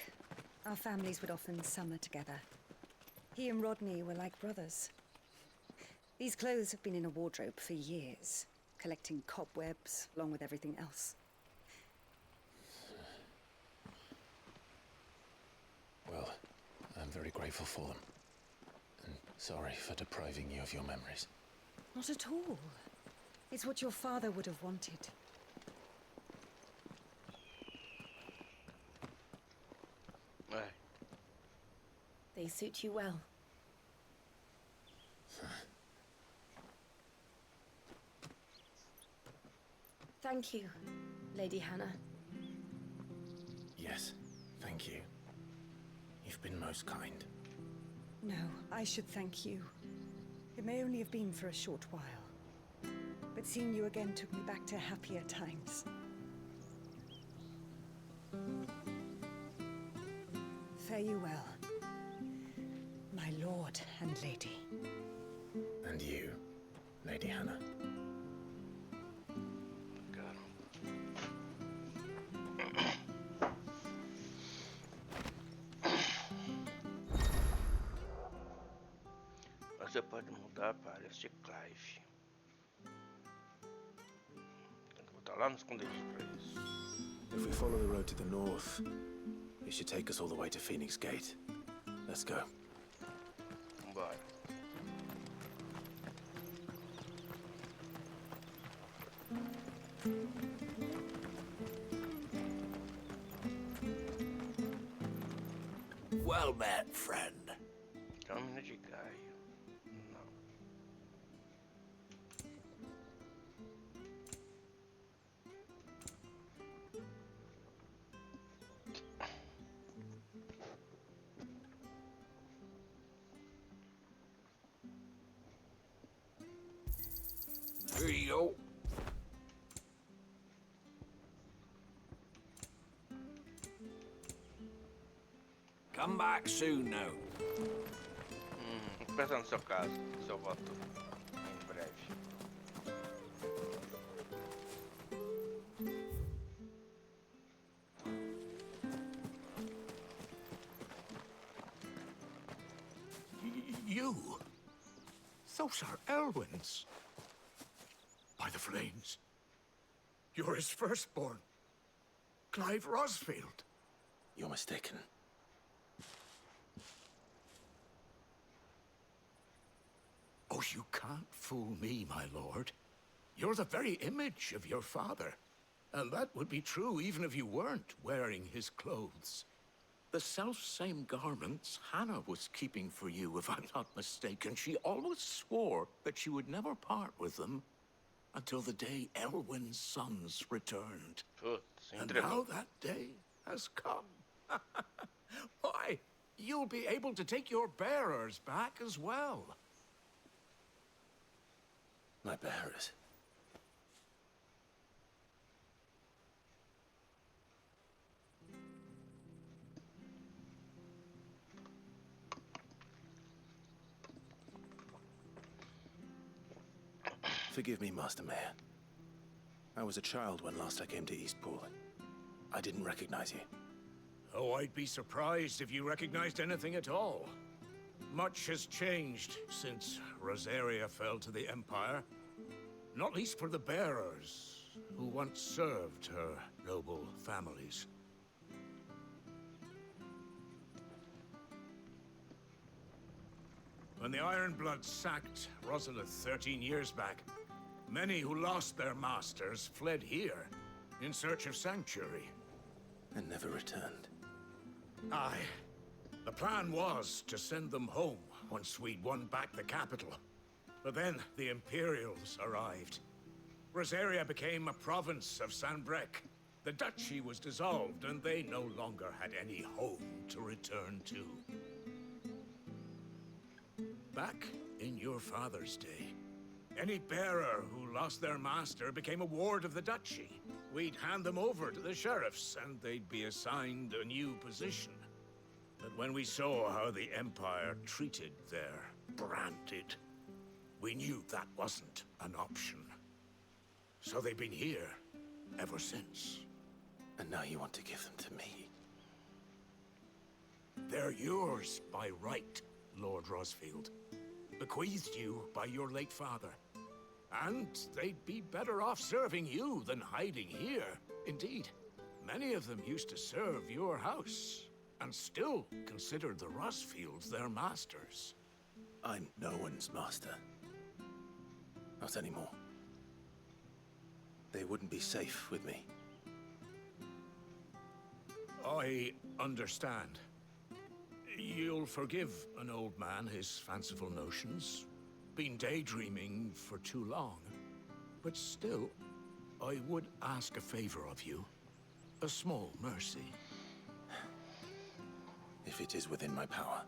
our families would often summer together. He and Rodney were like brothers. These clothes have been in a wardrobe for years, collecting cobwebs along with everything else. Well, I'm very grateful for them. And sorry for depriving you of your memories. Not at all. It's what your father would have wanted. They suit you well. Thank you, Lady Hannah. Yes, thank you. You've been most kind. No, I should thank you. It may only have been for a short while, but seeing you again took me back to happier times. Fare you well, my lord and lady. And you, Lady Hannah. Você pode mudar para este Clive. Tem que botar lá no esconderijo para isso. If we follow the road to the north, it should take us all the way to Phoenix Gate. Let's go. Vambora. Well met, friend. Câmara de Gaia. Não. Here you go. Come back soon now. Pensa no seu caso, seu voto em breve. You? Those are Elwyn's. By the flames. You're his firstborn. Clive Rosfield. You're mistaken. Oh, you can't fool me, my lord. You're the very image of your father. And that would be true even if you weren't wearing his clothes. The self-same garments Hannah was keeping for you, if I'm not mistaken. She always swore that she would never part with them until the day Elwyn's sons returned. And now that day has come. Why, you'll be able to take your bearers back as well. My bearers? Forgive me, Master Mayor. I was a child when last I came to Eastpool. I didn't recognize you. Oh, I'd be surprised if you recognized anything at all. Much has changed since Rosaria fell to the Empire. Not least for the bearers, who once served her noble families. When the Ironbloods sacked Rosalith 13 years back, many who lost their masters fled here in search of sanctuary. And never returned. Aye. The plan was to send them home once we'd won back the capital. But then the Imperials arrived. Rosaria became a province of Sanbreque. The duchy was dissolved, and they no longer had any home to return to. Back in your father's day, any bearer who lost their master became a ward of the duchy. We'd hand them over to the sheriffs, and they'd be assigned a new position. But when we saw how the Empire treated their branded, we knew that wasn't an option. So they've been here ever since. And now you want to give them to me? They're yours by right, Lord Rosfield. Bequeathed you by your late father. And they'd be better off serving you than hiding here. Indeed, many of them used to serve your house, and still considered the Rosfields their masters. I'm no one's master. Not anymore. They wouldn't be safe with me. I understand. You'll forgive an old man his fanciful notions. Been daydreaming for too long. But still, I would ask a favor of you. A small mercy. If it is within my power.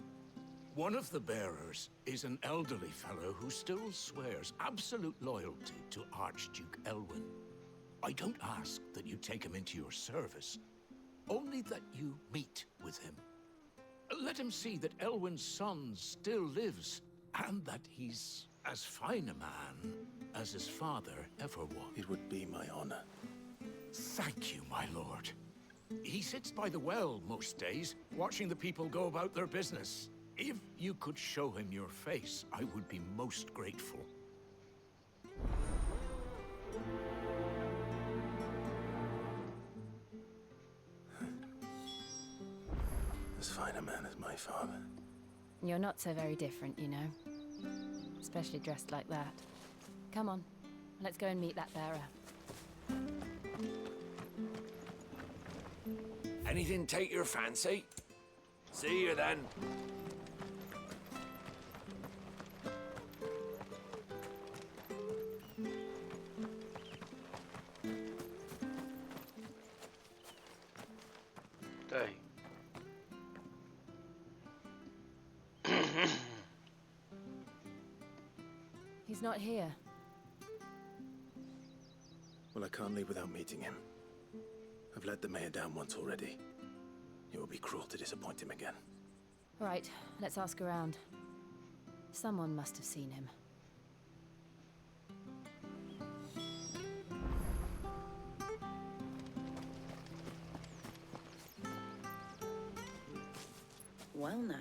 One of the bearers is an elderly fellow who still swears absolute loyalty to Archduke Elwyn. I don't ask that you take him into your service, only that you meet with him. Let him see that Elwyn's son still lives, and that he's as fine a man as his father ever was. It would be my honor. Thank you, my lord. He sits by the well most days, watching the people go about their business. If you could show him your face, I would be most grateful. As fine a man as my father. You're not so very different, you know. Especially dressed like that. Come on, let's go and meet that bearer. Anything take your fancy? See you then. Hey. He's not here. Well, I can't leave without meeting him. I've let the mayor down once already. It would be cruel to disappoint him again. Right, let's ask around. Someone must have seen him. Well now,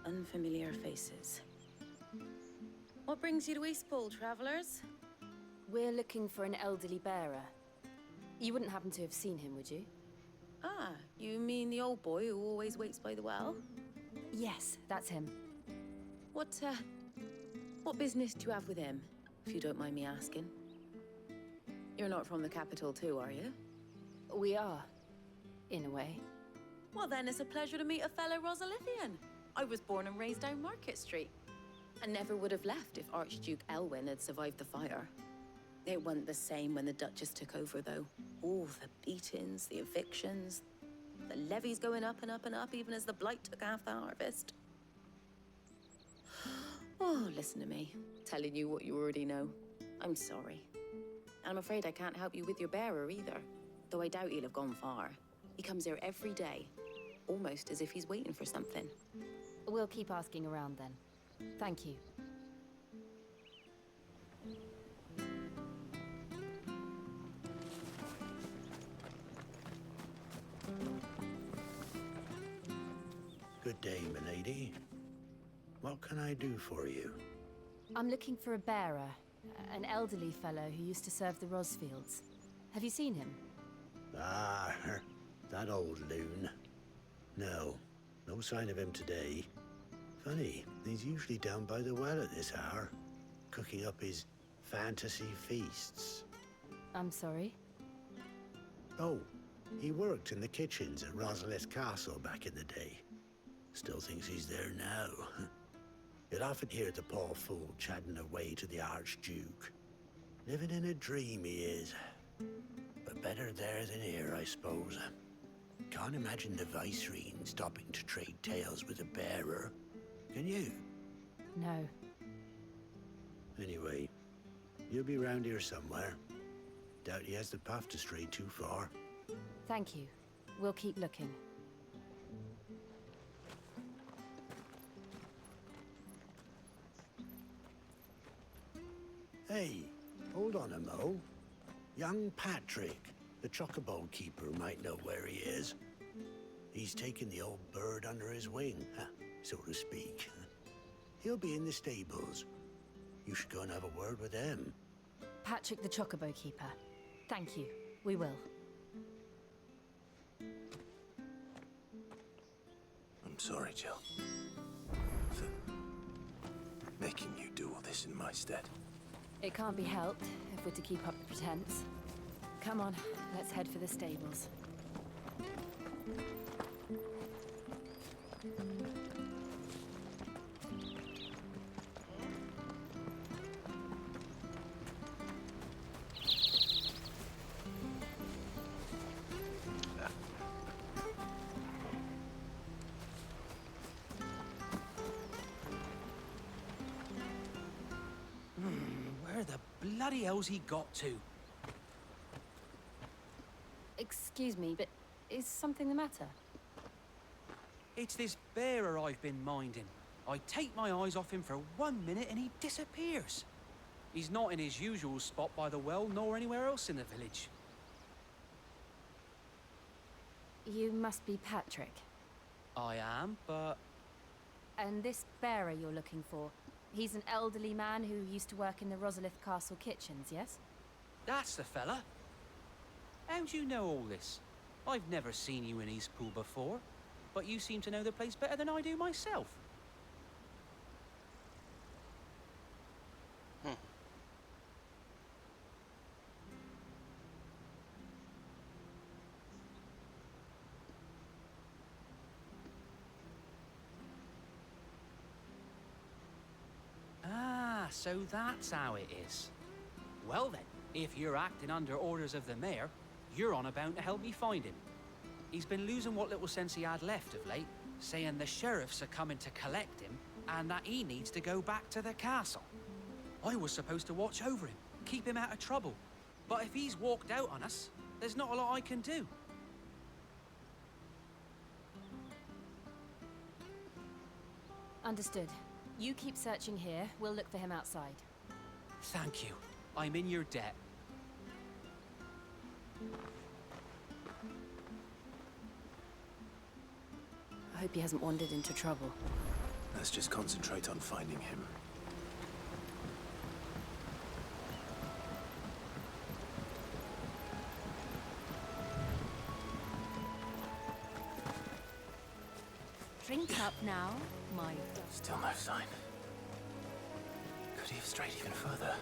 unfamiliar faces. What brings you to Eastpool, travelers? We're looking for an elderly bearer. You wouldn't happen to have seen him, would you? Ah, you mean the old boy who always waits by the well? Yes, that's him. What business do you have with him, if you don't mind me asking? You're not from the capital too, are you? We are, in a way. Well then, it's a pleasure to meet a fellow Rosalithian. I was born and raised down Market Street. I never would have left if Archduke Elwyn had survived the fire. It wasn't the same when the Duchess took over, though. All the beatings, the evictions, the levies going up and up and up, even as the blight took half the harvest. Oh, listen to me, telling you what you already know. I'm sorry. I'm afraid I can't help you with your bearer either, though I doubt he'll have gone far. He comes here every day, almost as if he's waiting for something. We'll keep asking around then. Thank you. Good day, milady. What can I do for you? I'm looking for a bearer, an elderly fellow who used to serve the Rosfields. Have you seen him? Ah, that old loon. No sign of him today. Funny, he's usually down by the well at this hour, cooking up his fantasy feasts. I'm sorry? Oh, he worked in the kitchens at Rosalith Castle back in the day. Still thinks he's there now. You'll often hear the poor fool chatting away to the Archduke. Living in a dream he is. But better there than here, I suppose. Can't imagine the Viceroy stopping to trade tales with a bearer. Can you? No. Anyway, you'll be round here somewhere. Doubt he has the path to stray too far. Thank you. We'll keep looking. Hey, hold on a mo. Young Patrick, the chocobo keeper, might know where he is. He's taken the old bird under his wing, so to speak. He'll be in the stables. You should go and have a word with him. Patrick the chocobo keeper. Thank you. We will. I'm sorry, Jill. For making you do all this in my stead. It can't be helped if we're to keep up the pretense. Come on, let's head for the stables. Where the bloody hell's he got to? Excuse me, but is something the matter? It's this bearer I've been minding. I take my eyes off him for 1 minute and he disappears. He's not in his usual spot by the well, nor anywhere else in the village. You must be Patrick. I am, but... And this bearer you're looking for, he's an elderly man who used to work in the Rosalith Castle kitchens, yes? That's the fella. How do you know all this? I've never seen you in Eastpool before, but you seem to know the place better than I do myself. Ah, so that's how it is. Well then, if you're acting under orders of the mayor, you're on about to help me find him. He's been losing what little sense he had left of late, saying the sheriffs are coming to collect him and that he needs to go back to the castle. I was supposed to watch over him, keep him out of trouble. But if he's walked out on us, there's not a lot I can do. Understood. You keep searching here, we'll look for him outside. Thank you. I'm in your debt. I hope he hasn't wandered into trouble. Let's just concentrate on finding him. Drink up now, my... Still no sign. Could he have strayed even further?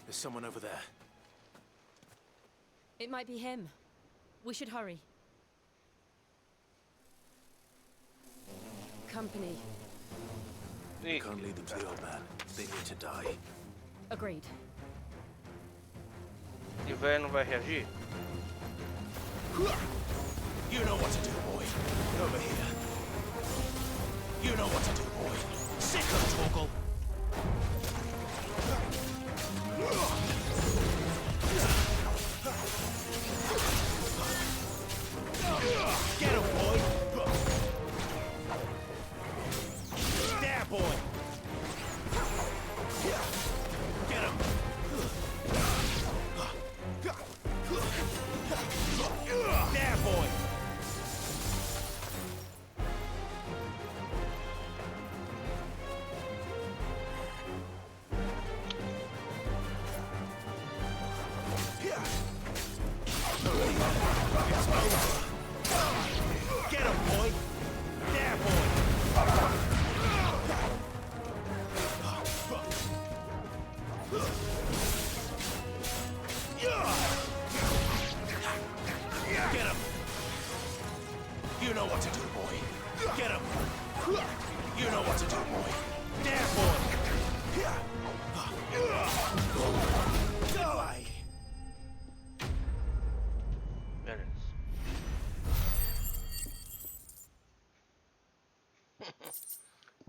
There's someone over there. It might be him. We should hurry. Company. We can't lead them to the old man. They need to die. Agreed. E o velho não vai reagir? You know what to do, boy. Over here. You know what to do, boy. Sick of Torgal. Get him, boy! There, boy! Get him! There, boy! Get him, boy! There, boy! Get him! You know what to do, boy. Get him! You know what to do, boy. There, boy! Die! Beleza.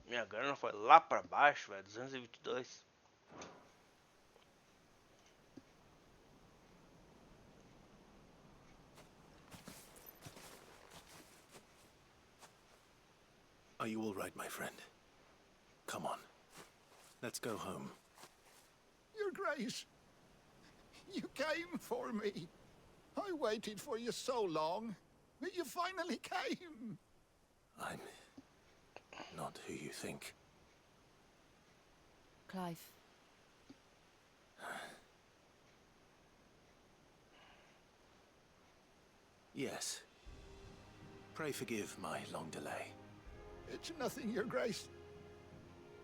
Minha grana foi lá pra baixo, velho. 222. Are you all right, my friend? Come on. Let's go home. Your Grace, you came for me. I waited for you so long, but you finally came. I'm not who you think. Clive. Yes. Pray forgive my long delay. It's nothing, Your Grace.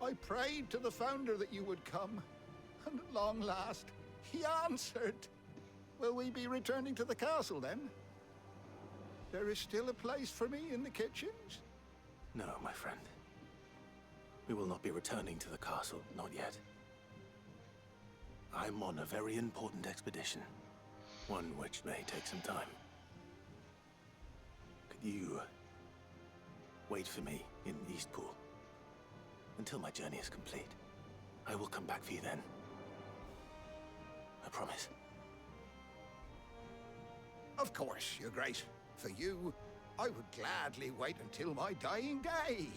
I prayed to the Founder that you would come, and at long last, he answered. Will we be returning to the castle, then? There is still a place for me in the kitchens? No, my friend. We will not be returning to the castle, not yet. I'm on a very important expedition. One which may take some time. Could you wait for me in Eastpool until my journey is complete? I will come back for you then. I promise. Of course, Your Grace. For you, I would gladly wait until my dying day.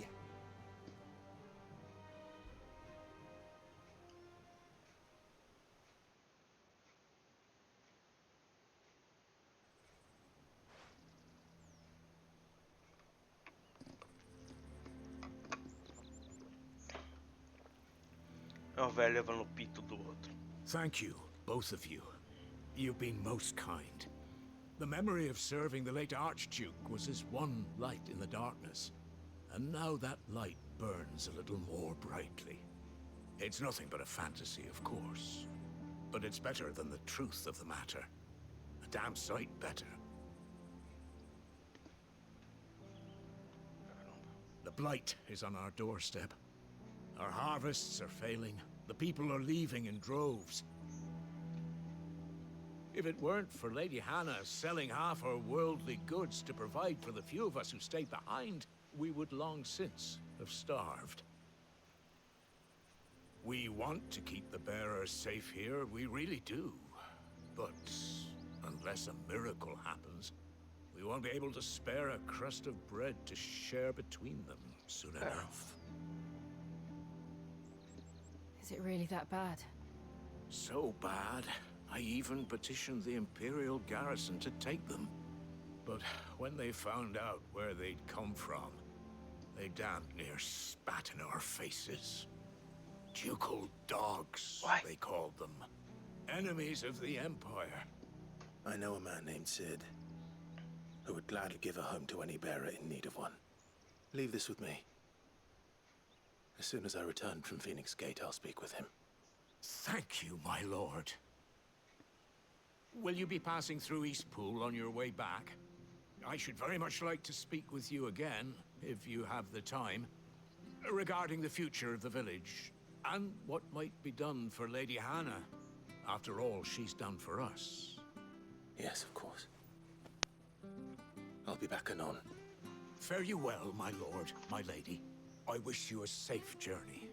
É um velho levando o pito do outro. Thank you, both of you. You've been most kind. The memory of serving the late Archduke was as one light in the darkness. And now that light burns a little more brightly. It's nothing but a fantasy, of course. But it's better than the truth of the matter. A damn sight better. The blight is on our doorstep. Our harvests are failing. The people are leaving in droves. If it weren't for Lady Hannah selling half her worldly goods to provide for the few of us who stayed behind, we would long since have starved. We want to keep the bearers safe here, we really do. But unless a miracle happens, we won't be able to spare a crust of bread to share between them soon enough. Is it really that bad? So bad, I even petitioned the Imperial garrison to take them. But when they found out where they'd come from, they damn near spat in our faces. Ducal dogs, they called them. Enemies of the Empire. I know a man named Sid, who would gladly give a home to any bearer in need of one. Leave this with me. As soon as I return from Phoenix Gate, I'll speak with him. Thank you, my lord. Will you be passing through Eastpool on your way back? I should very much like to speak with you again, if you have the time, regarding the future of the village, and what might be done for Lady Hannah, after all she's done for us. Yes, of course. I'll be back anon. Fare you well, my lord, my lady. I wish you a safe journey.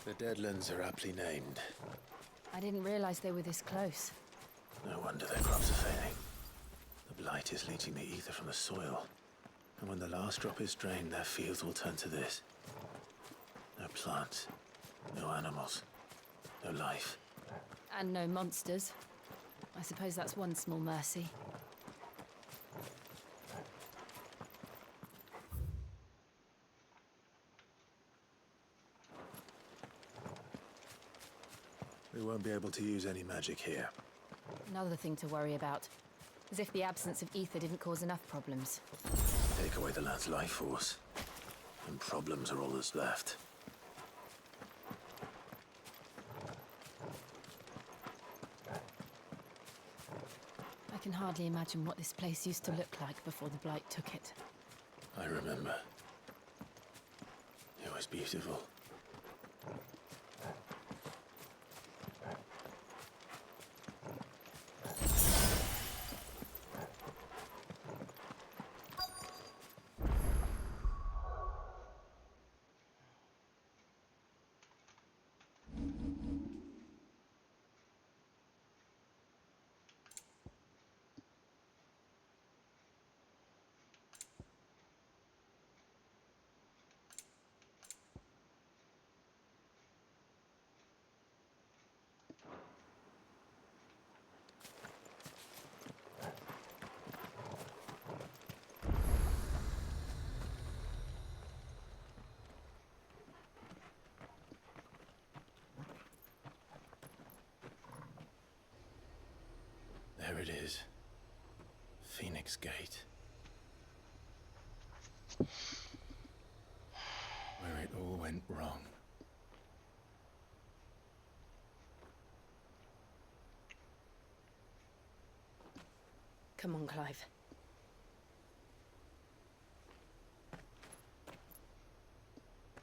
The Deadlands are aptly named. I didn't realize they were this close. No wonder their crops are failing. The blight is leaching the ether from the soil. And when the last drop is drained, their fields will turn to this. No plants, no animals, no life. And no monsters. I suppose that's one small mercy. We won't be able to use any magic here. Another thing to worry about. As if the absence of ether didn't cause enough problems. Take away the land's life force, and problems are all that's left. I can hardly imagine what this place used to look like before the blight took it. I remember. It was beautiful. There it is. Phoenix Gate. Where it all went wrong. Come on, Clive.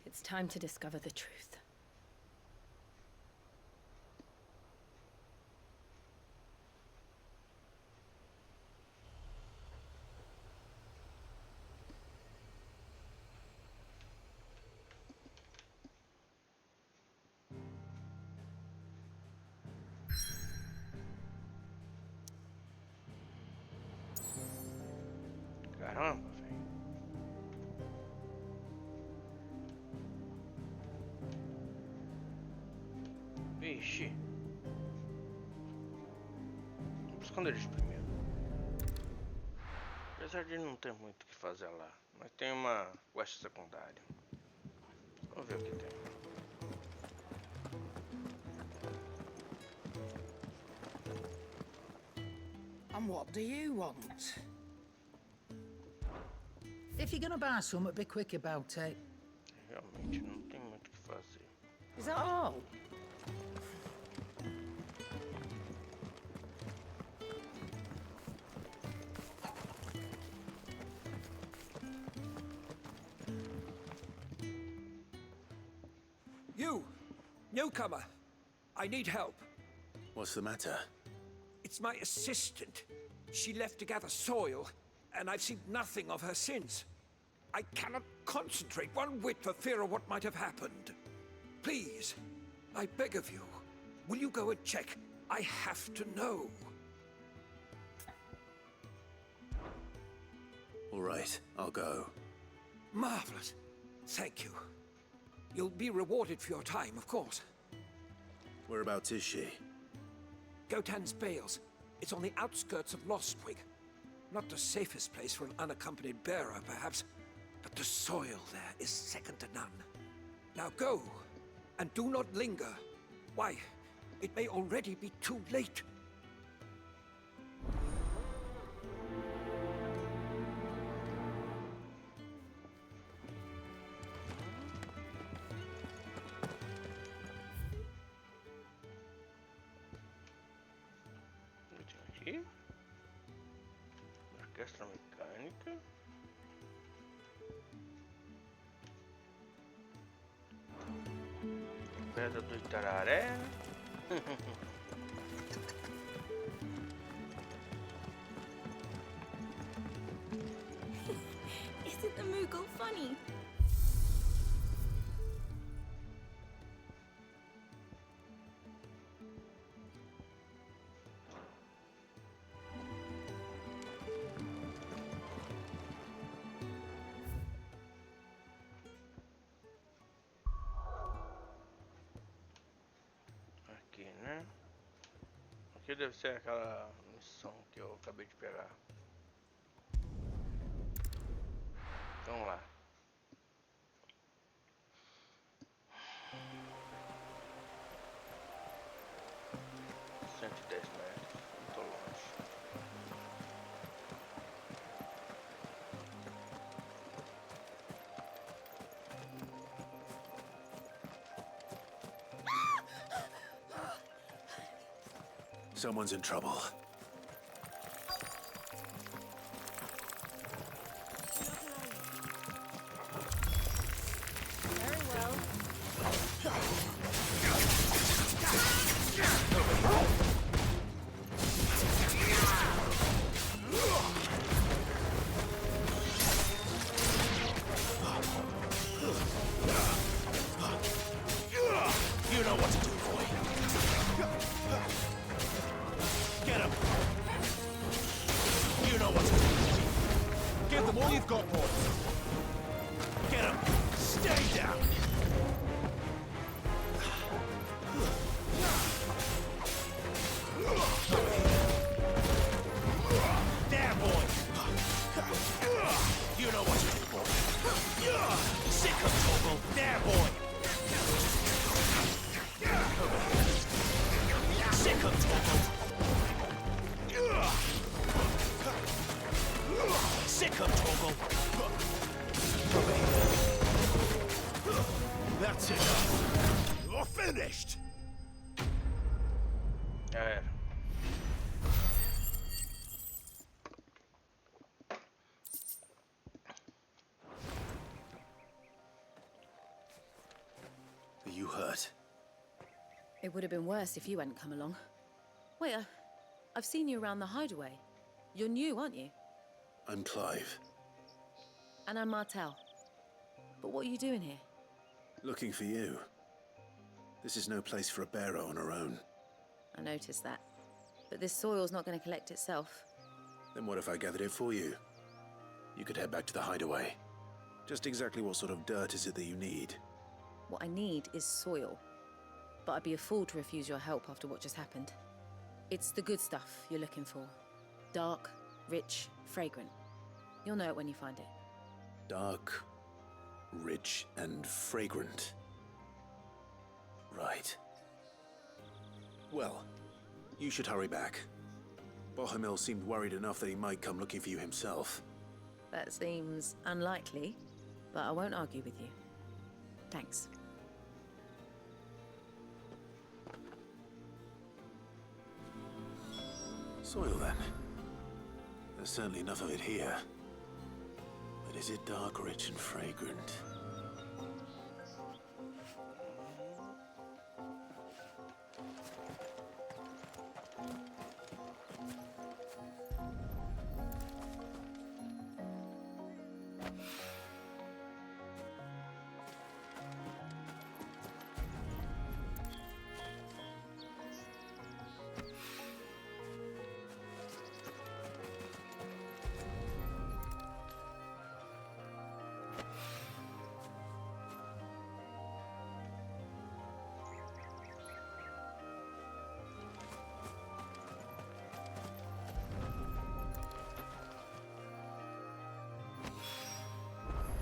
It's time to discover the truth. Caramba, velho. Vixe. esconderijo primeiro. Apesar de não ter muito o que fazer lá, mas tem uma quest secundária. Vamos ver o que tem. And what do you want? If you're gonna buy something, be quick about it. Realmente não tem muito o que fazer. Is that all? You, newcomer, I need help. What's the matter? It's my assistant. She left to gather soil, and I've seen nothing of her since. I cannot concentrate one whit for fear of what might have happened. Please, I beg of you, will you go and check? I have to know. All right, I'll go. Marvelous. Thank you. You'll be rewarded for your time, of course. Whereabouts is she? Gotan's Bales. It's on the outskirts of Lostwing. Not the safest place for an unaccompanied bearer, perhaps, but the soil there is second to none. Now go, and do not linger. Why, it may already be too late. Aqui. Orquestra mecânica. Pedra de Areté. Isn't the Moogle funny? Aqui, né? Aqui deve ser aquela missão que eu acabei de pegar. Vamos lá. $110 metros, não tô longe. Someone's in trouble. Very well. You know what to do, boy. Get him. You know what to do. Give them all you've got, boys. Get him. Stay down. There, boy. You know what to do, boy. Sick of trouble. There, boy. Sick of trouble. Sick of trouble. That's enough. You're finished. Já era. Are you hurt? It would have been worse if you hadn't come along. Wait, I've seen you around the hideaway. You're new, aren't you? I'm Clive. And I'm Martel. But what are you doing here? Looking for you. This is no place for a bearer on her own. I noticed that. But this soil's not going to collect itself. Then what if I gathered it for you? You could head back to the hideaway. Just exactly what sort of dirt is it that you need? What I need is soil. But I'd be a fool to refuse your help after what just happened. It's the good stuff you're looking for. Dark, rich, fragrant. You'll know it when you find it. Dark, rich, and fragrant. Right. Well, you should hurry back. Bohemil seemed worried enough that he might come looking for you himself. That seems unlikely, but I won't argue with you. Thanks. Soil, then. There's certainly enough of it here. But is it dark, rich, and fragrant?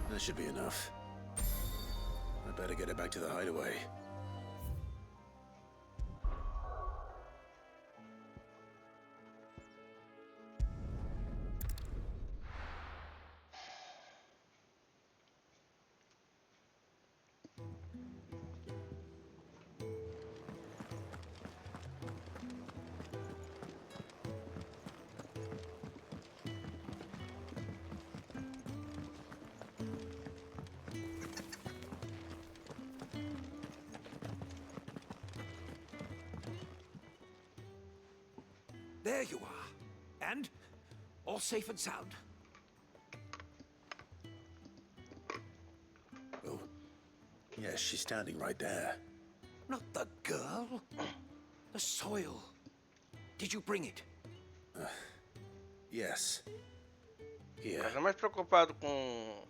That should be enough. I better get it back to the hideaway. There you are. And all safe and sound. Oh, yes, she's standing right there. Not the girl. The soil. Did you bring it? Yes. Here. Mas é mais preocupado com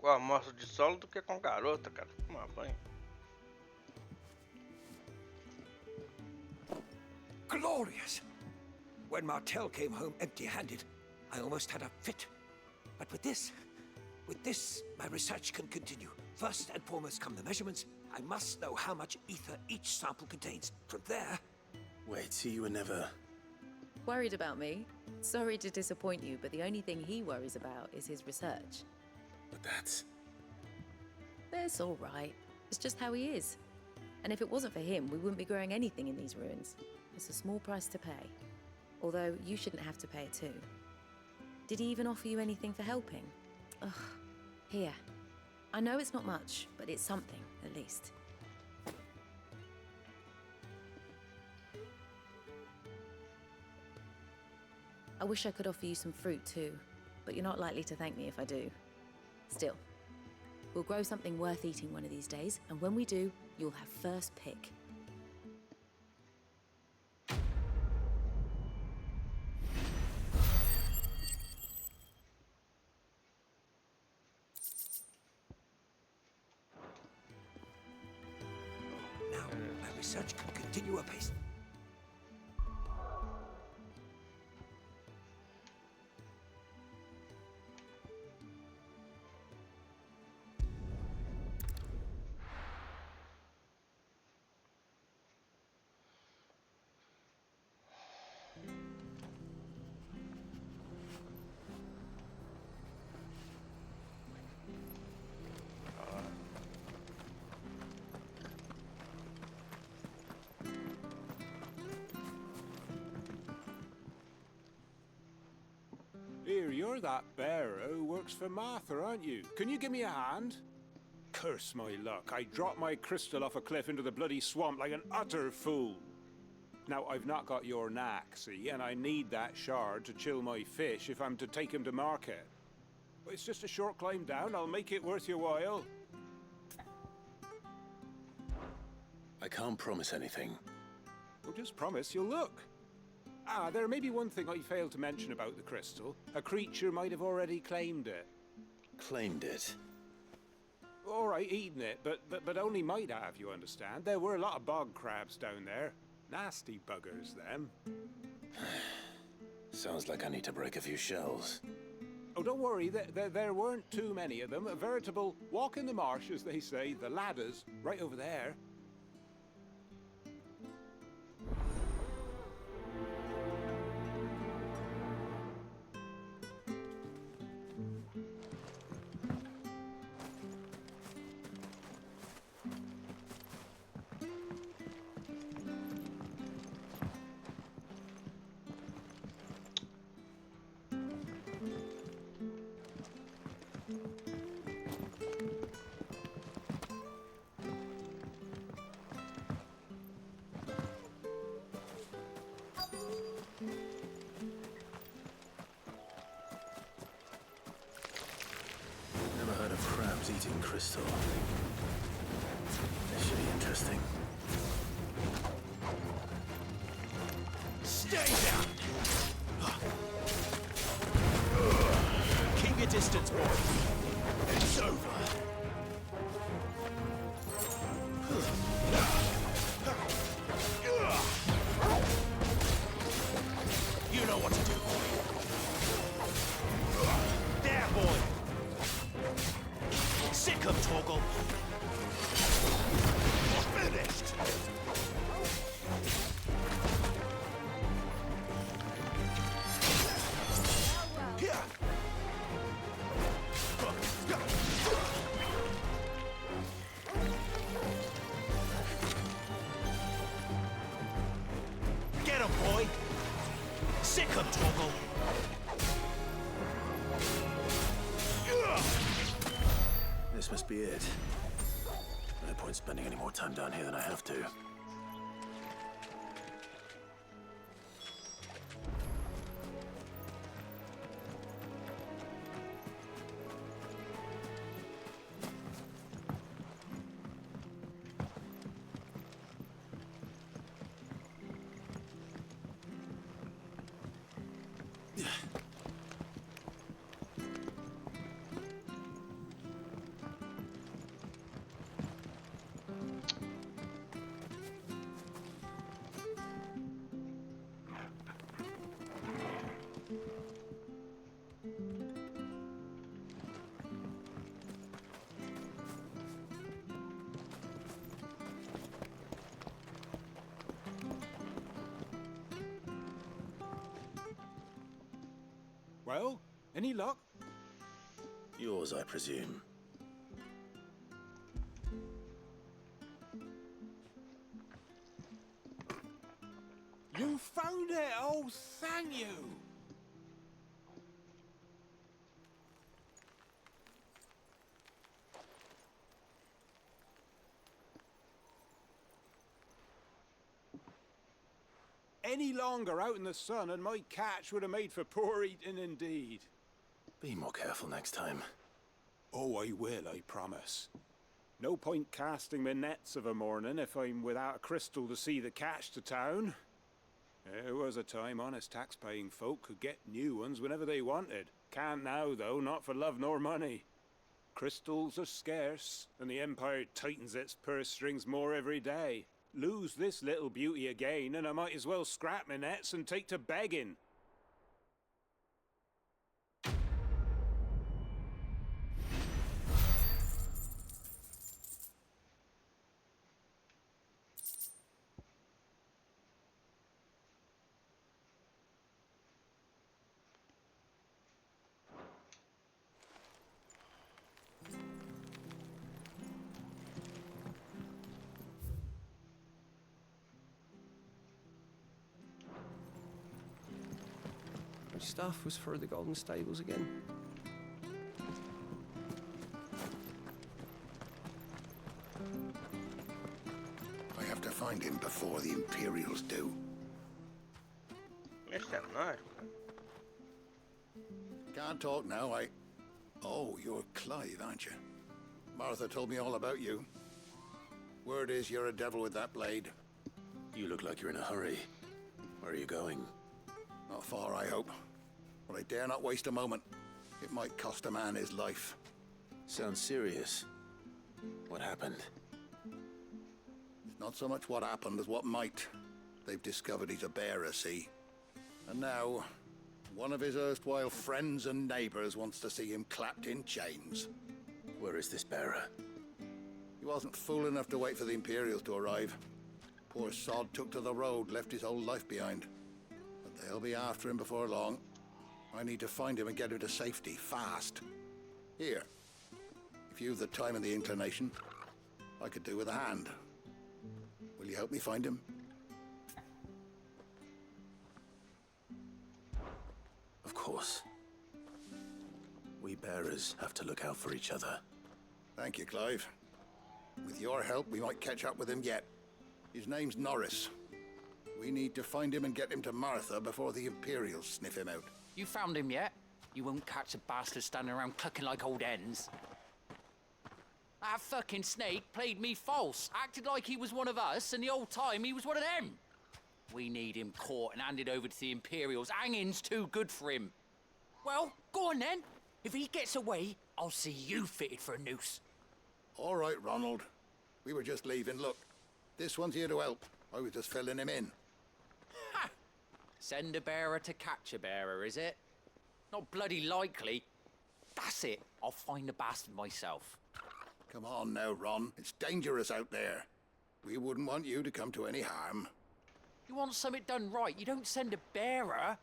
a amostra de solo do que com garota, cara. Toma banho. Glorious! When Martel came home empty-handed, I almost had a fit. But with this, my research can continue. First and foremost come the measurements. I must know how much ether each sample contains. From there... Wait, so you were never... Worried about me? Sorry to disappoint you, but the only thing he worries about is his research. But that's... That's all right. It's just how he is. And if it wasn't for him, we wouldn't be growing anything in these ruins. It's a small price to pay. Although, you shouldn't have to pay it too. Did he even offer you anything for helping? Ugh. Here. I know it's not much, but it's something, at least. I wish I could offer you some fruit too, but you're not likely to thank me if I do. Still, we'll grow something worth eating one of these days, and when we do, you'll have first pick. Research can continue apace. Here, you're that bearer who works for Martha, aren't you? Can you give me a hand? Curse my luck. I dropped my crystal off a cliff into the bloody swamp like an utter fool. Now, I've not got your knack, see, and I need that shard to chill my fish if I'm to take him to market. But it's just a short climb down. I'll make it worth your while. I can't promise anything. Well, just promise you'll look. Ah, there may be one thing I failed to mention about the crystal. A creature might have already claimed it. Claimed it? All right, eaten it, but only might have, you understand. There were a lot of bog crabs down there. Nasty buggers, them. Sounds like I need to break a few shells. Oh, don't worry, there weren't too many of them. A veritable walk in the marsh, as they say. The ladders, right over there. Eating crystal. This should be interesting. Stay down! Keep your distance, boy. It's over. You know what to do, boy. There, boy. Sick of Torgal. Finished. Get him, boy. Sick of Torgal. This must be it. No point spending any more time down here than I have to. Well, any luck? Yours, I presume. You found it! Oh, thank you! Any longer out in the sun and my catch would have made for poor eating indeed. Be more careful next time. Oh, I will, I promise. No point casting my nets of a morning if I'm without a crystal to see the catch to town. There was a time honest tax-paying folk could get new ones whenever they wanted. Can't now, though, not for love nor money. Crystals are scarce, and the Empire tightens its purse strings more every day. Lose this little beauty again, and I might as well scrap my nets and take to begging. Which stuff was for the Golden Stables again? I have to find him before the Imperials do. Yes, that nice. Can't talk now, Oh, you're Clive, aren't you? Martha told me all about you. Word is you're a devil with that blade. You look like you're in a hurry. Where are you going? Not far, I hope. But I dare not waste a moment. It might cost a man his life. Sounds serious. What happened? It's not so much what happened as what might. They've discovered he's a bearer, see? And now, one of his erstwhile friends and neighbors wants to see him clapped in chains. Where is this bearer? He wasn't fool enough to wait for the Imperials to arrive. Poor sod took to the road, left his whole life behind. But they'll be after him before long. I need to find him and get him to safety, fast. Here, if you've the time and the inclination, I could do with a hand. Will you help me find him? Of course. We bearers have to look out for each other. Thank you, Clive. With your help, we might catch up with him yet. His name's Norris. We need to find him and get him to Martha before the Imperials sniff him out. You found him yet? You won't catch a bastard standing around clucking like old hens. That fucking snake played me false, acted like he was one of us, and the whole time he was one of them. We need him caught and handed over to the Imperials. Hanging's too good for him. Well, go on then. If he gets away, I'll see you fitted for a noose. All right, Ronald. We were just leaving. Look, this one's here to help. I was just filling him in. Ha! Send a bearer to catch a bearer, is it? Not bloody likely. That's it. I'll find the bastard myself. Come on now, Ron. It's dangerous out there. We wouldn't want you to come to any harm. You want something done right, you don't send a bearer.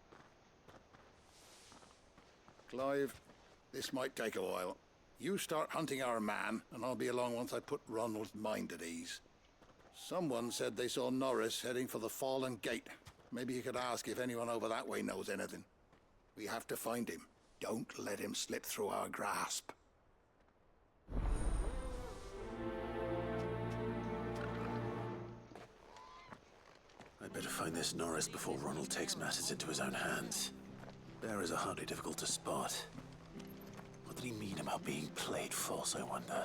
Clive, this might take a while. You start hunting our man, and I'll be along once I put Ronald's mind at ease. Someone said they saw Norris heading for the Fallen Gate. Maybe you could ask if anyone over that way knows anything. We have to find him. Don't let him slip through our grasp. I'd better find this Norris before Ronald takes matters into his own hands. Bearers are hardly difficult to spot. What did he mean about being played false, I wonder?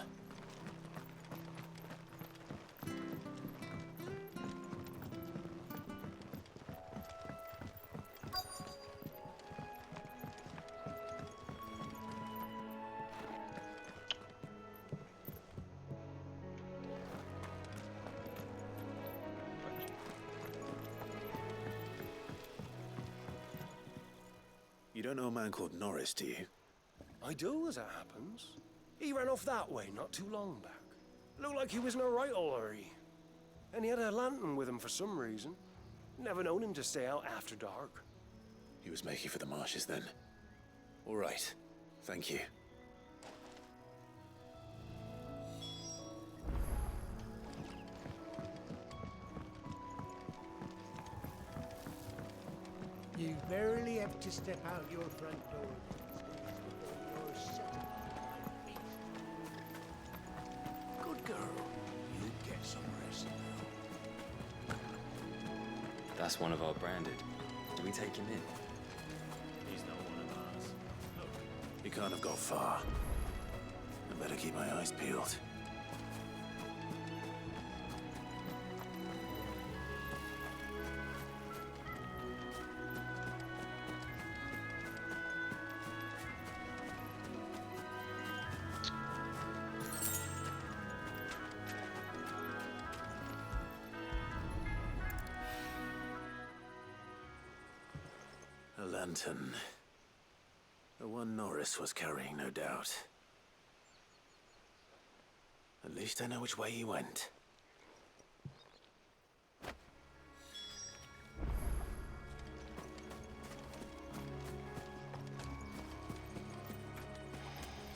You don't know a man called Norris, do you? I do, as it happens. He ran off that way not too long back. Looked like he was in a right old hurry. And he had a lantern with him for some reason. Never known him to stay out after dark. He was making for the marshes then. All right. Thank you. You barely have to step out your front door before you're set upon by beast. Good girl. You get some rest now. That's one of our branded. Do we take him in? He's not one of ours. Look, he can't have got far. I better keep my eyes peeled. A lantern. The one Norris was carrying, no doubt. At least I know which way he went.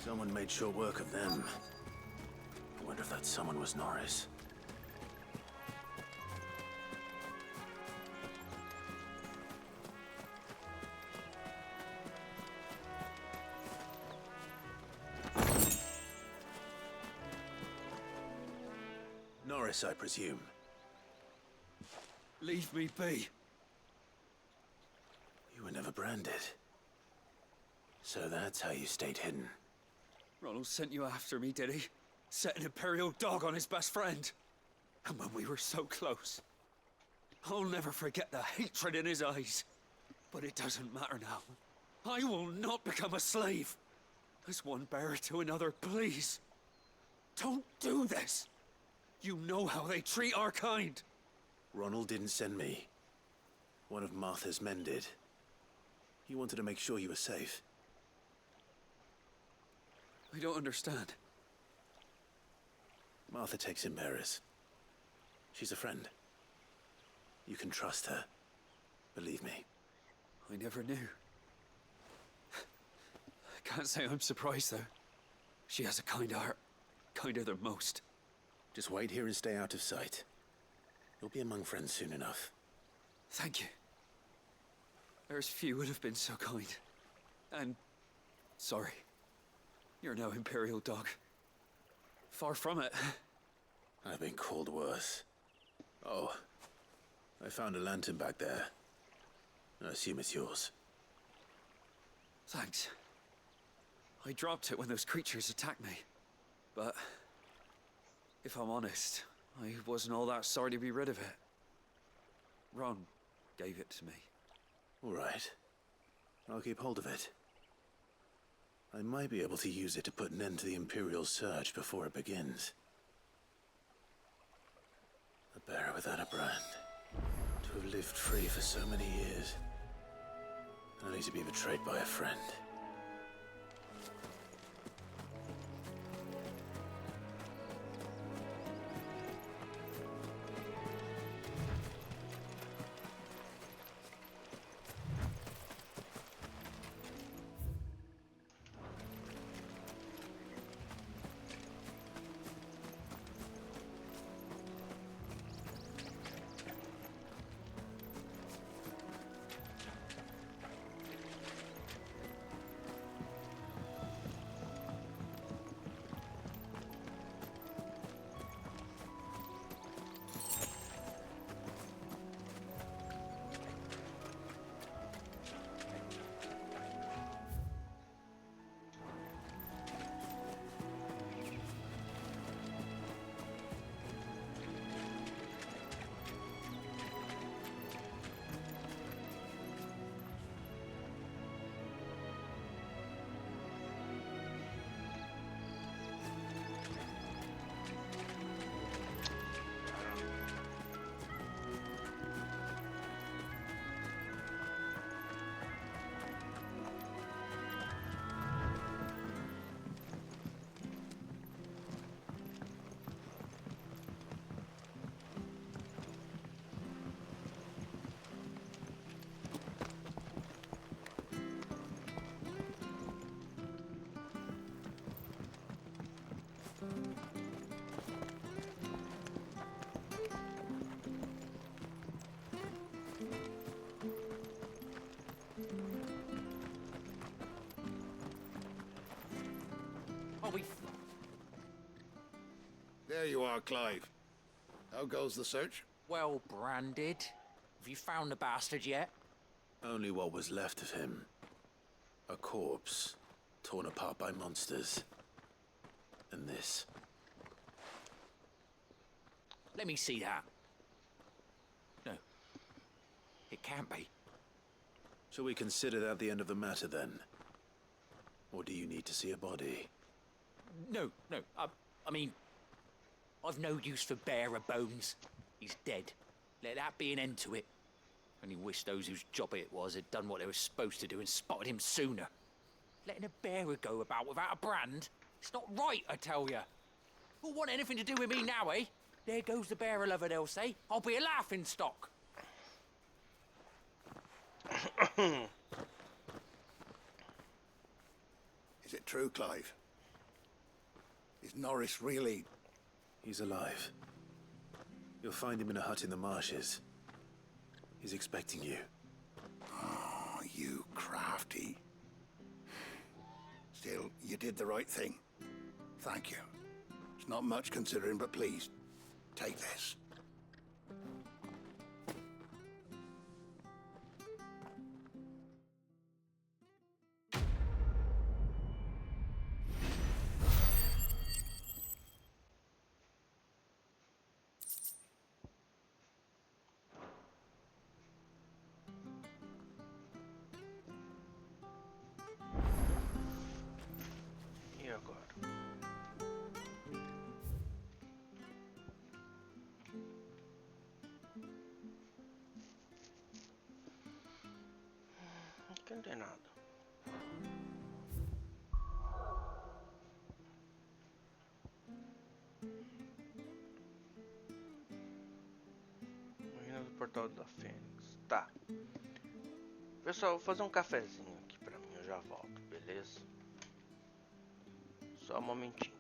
Someone made short work of them. I wonder if that someone was Norris. Norris, I presume. Leave me be. You were never branded. So that's how you stayed hidden. Ronald sent you after me, did he? Set an Imperial dog on his best friend. And when we were so close. I'll never forget the hatred in his eyes. But it doesn't matter now. I will not become a slave. As one bearer to another, please. Don't do this. You know how they treat our kind. Ronald didn't send me. One of Martha's men did. He wanted to make sure you were safe. I don't understand. Martha takes in bearers. She's a friend. You can trust her. Believe me. I never knew. I can't say I'm surprised, though. She has a kind heart. Kinder than most. Just wait here and stay out of sight. You'll be among friends soon enough. Thank you. There's few would have been so kind. And... sorry. You're no Imperial dog. Far from it. I've been called worse. Oh. I found a lantern back there. I assume it's yours. Thanks. I dropped it when those creatures attacked me. But... if I'm honest, I wasn't all that sorry to be rid of it. Ron gave it to me. All right. I'll keep hold of it. I might be able to use it to put an end to the Imperial surge before it begins. A bearer without a brand. To have lived free for so many years. Only to be betrayed by a friend. There you are, Clive. How goes the search? Well branded. Have you found the bastard yet? Only what was left of him. A corpse, torn apart by monsters. And this. Let me see that. No. It can't be. Shall we consider that the end of the matter, then? Or do you need to see a body? No. I mean... I've no use for bearer bones. He's dead. Let that be an end to it. Only wish those whose job it was had done what they were supposed to do and spotted him sooner. Letting a bearer go about without a brand? It's not right, I tell you. Who'll want anything to do with me now, eh? There goes the bearer lover, they'll say. I'll be a laughing stock. Is it true, Clive? Is Norris really... He's alive. You'll find him in a hut in the marshes. He's expecting you. Oh, you crafty. Still, you did the right thing. Thank you. It's not much considering, but please, take this. entendendo nada. Ruína do Portal da Fênix. Tá. Pessoal, vou fazer um cafezinho aqui pra mim, eu já volto, beleza? Só um momentinho.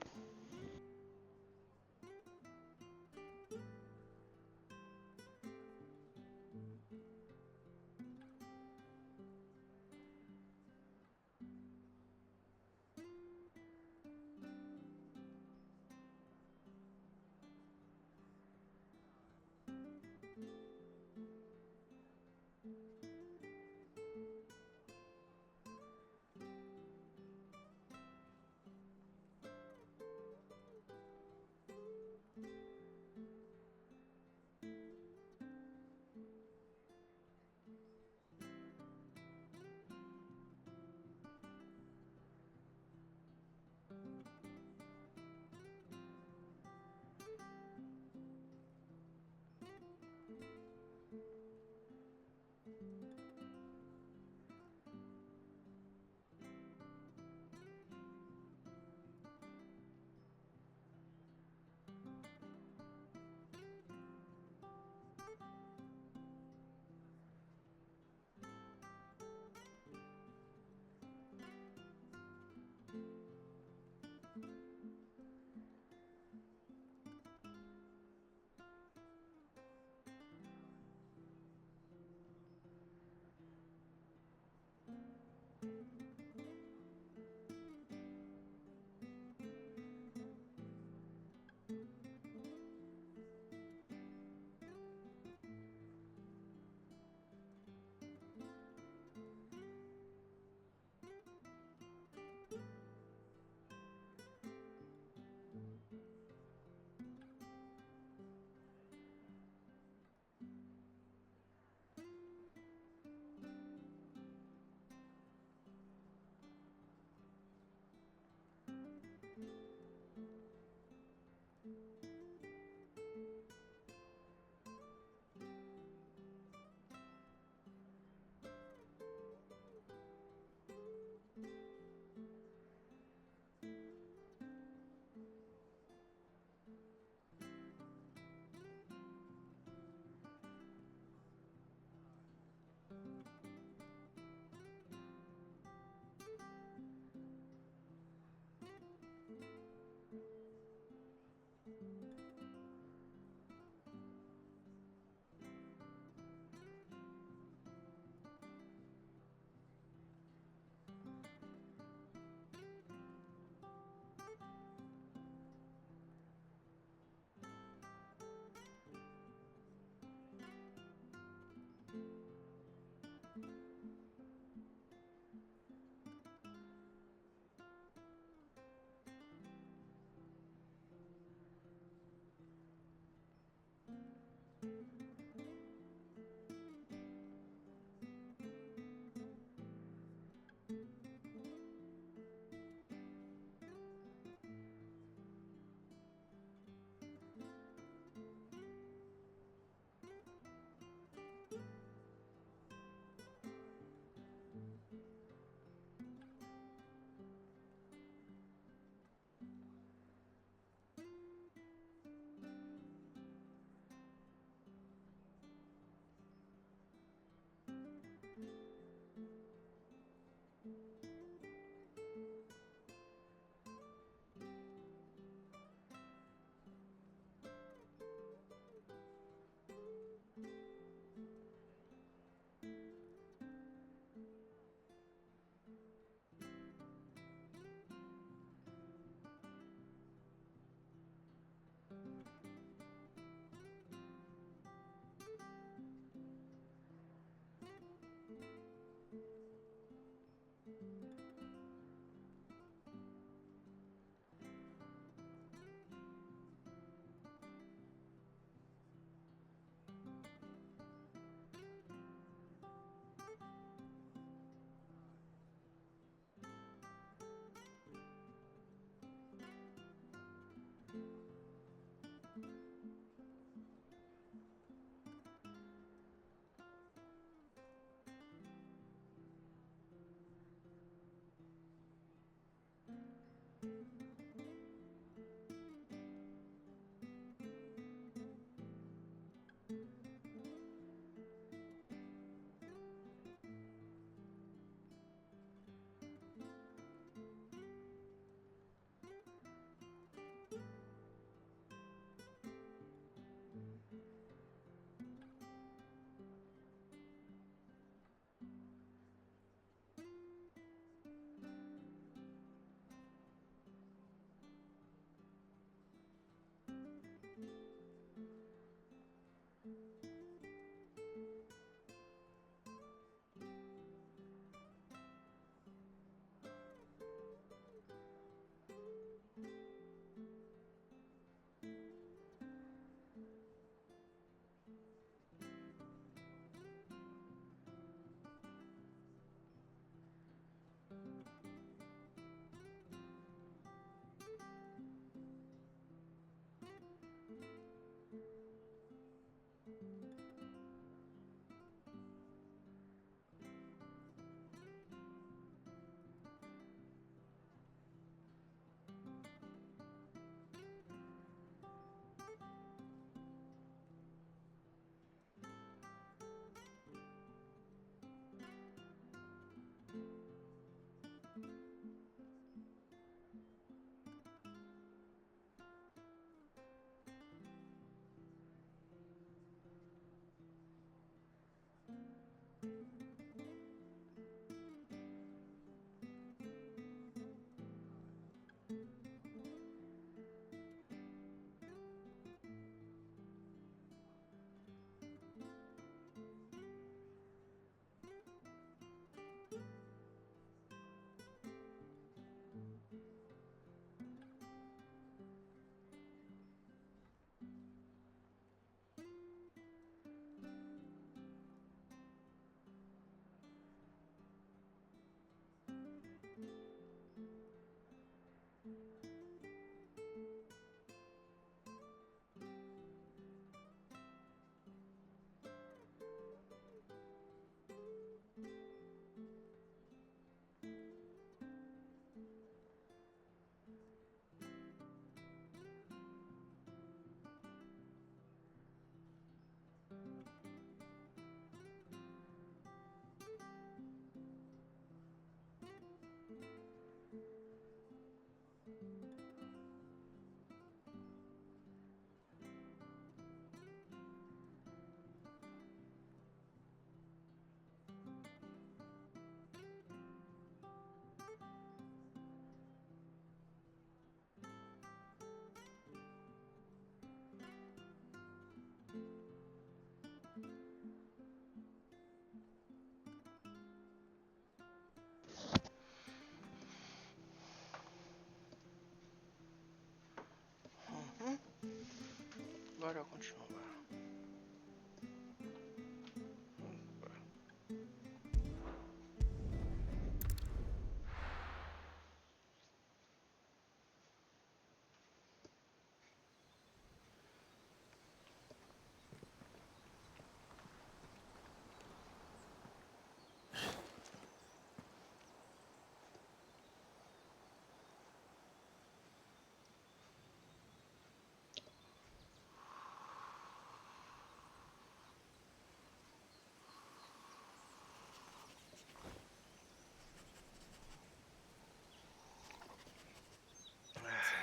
Agora eu continuo.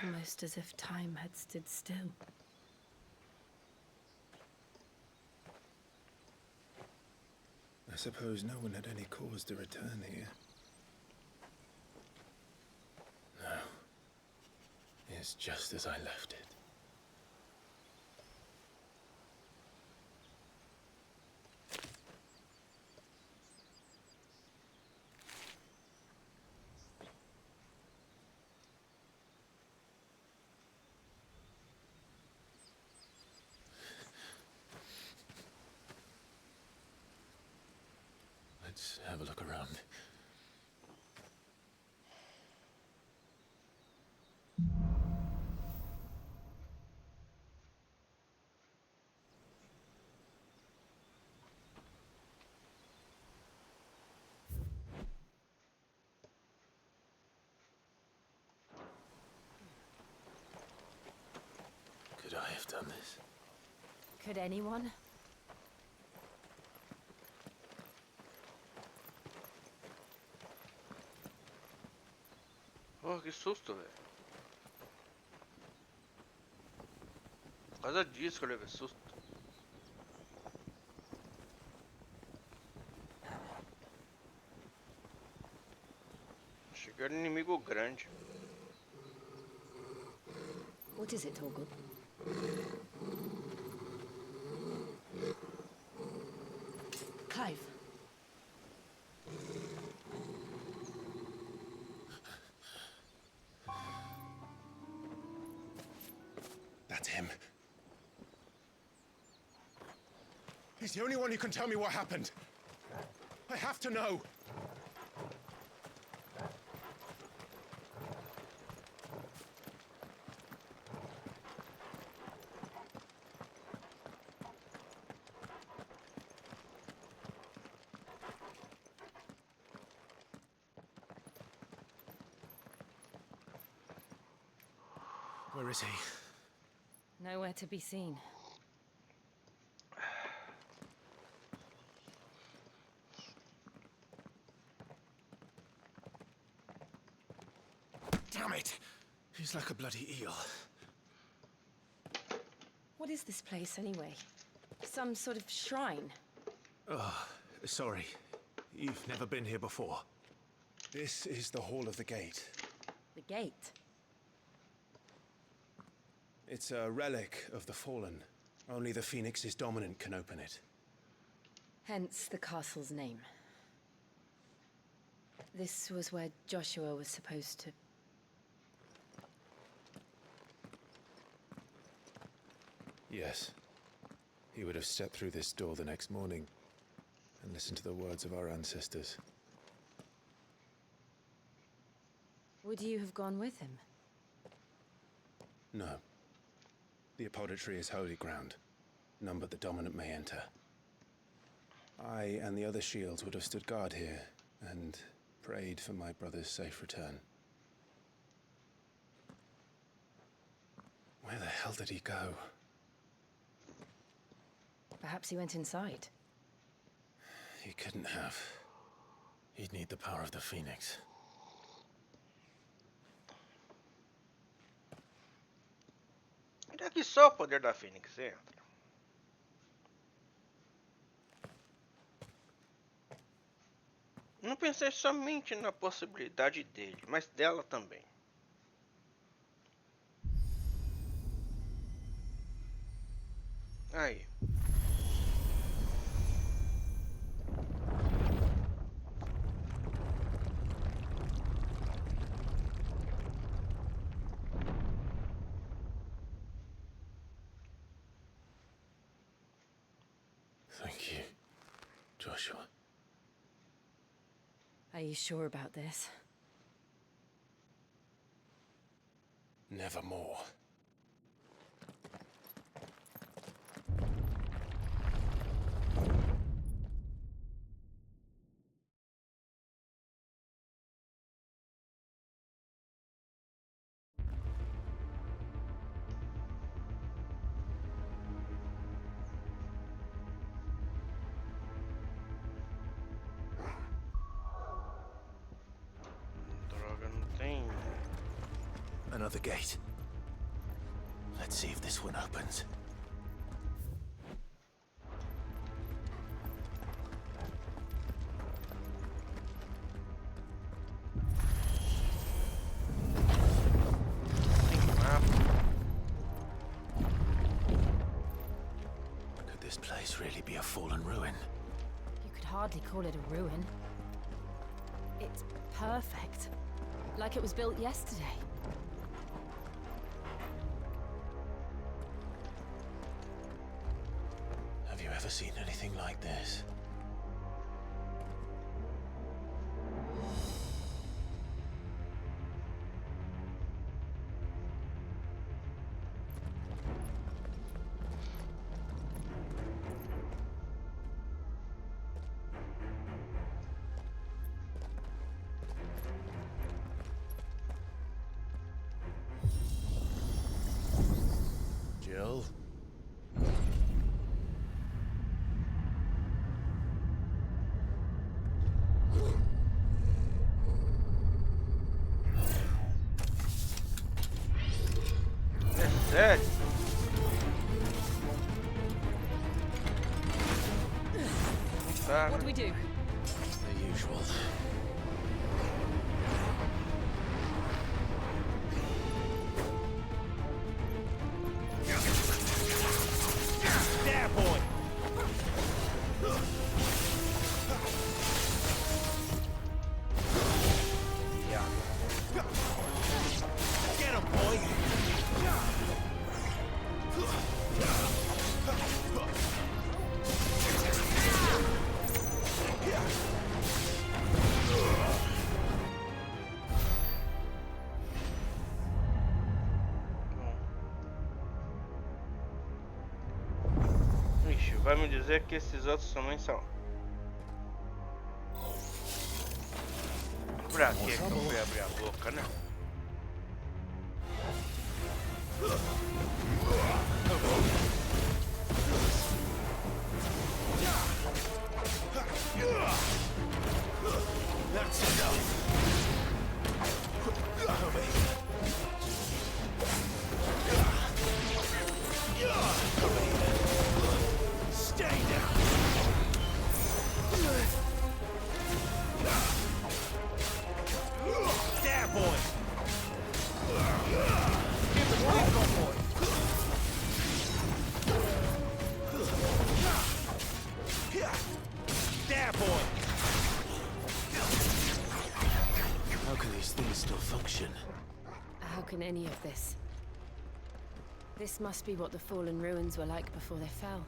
Almost as if time had stood still. I suppose no one had any cause to return here. No. It's just as I left it. Let's have a look around. have done this. Could anyone? Oh, que susto, velho. Por causa disso que eu levei susto. Chegando inimigo grande. What is it, Torgal? Clive. That's him. He's the only one who can tell me what happened. I have to know. Where is he? Nowhere to be seen. Damn it! He's like a bloody eel. What is this place, anyway? Some sort of shrine? Oh, sorry. You've never been here before. This is the Hall of the Gate. The gate? It's a relic of the Fallen. Only the Phoenix's dominant can open it. Hence the castle's name. This was where Joshua was supposed to... Yes. He would have stepped through this door the next morning and listened to the words of our ancestors. Would you have gone with him? No. The apodatory is holy ground. None but the dominant may enter. I and the other shields would have stood guard here and prayed for my brother's safe return. Where the hell did he go? Perhaps he went inside. He couldn't have. He'd need the power of the Phoenix. Onde é que só o poder da Fênix entra? Não pensei somente na possibilidade dele, mas dela também. Aí. Thank you, Joshua. Are you sure about this? Nevermore. Another gate. Let's see if this one opens. Could this place really be a fallen ruin? You could hardly call it a ruin. It's perfect. Like it was built yesterday. Have you ever seen anything like this? Jill? Sério? Tá. What do we do? The usual. There, boy! Yeah. Get him, boy! Ixi, vai me dizer que esses outros também são. Pra que eu fui abrir a boca, né? That's enough! Stay down! There, boy! Give the quick go, boy! There, boy! How can these things still function? How can any of this? This must be what the fallen ruins were like before they fell.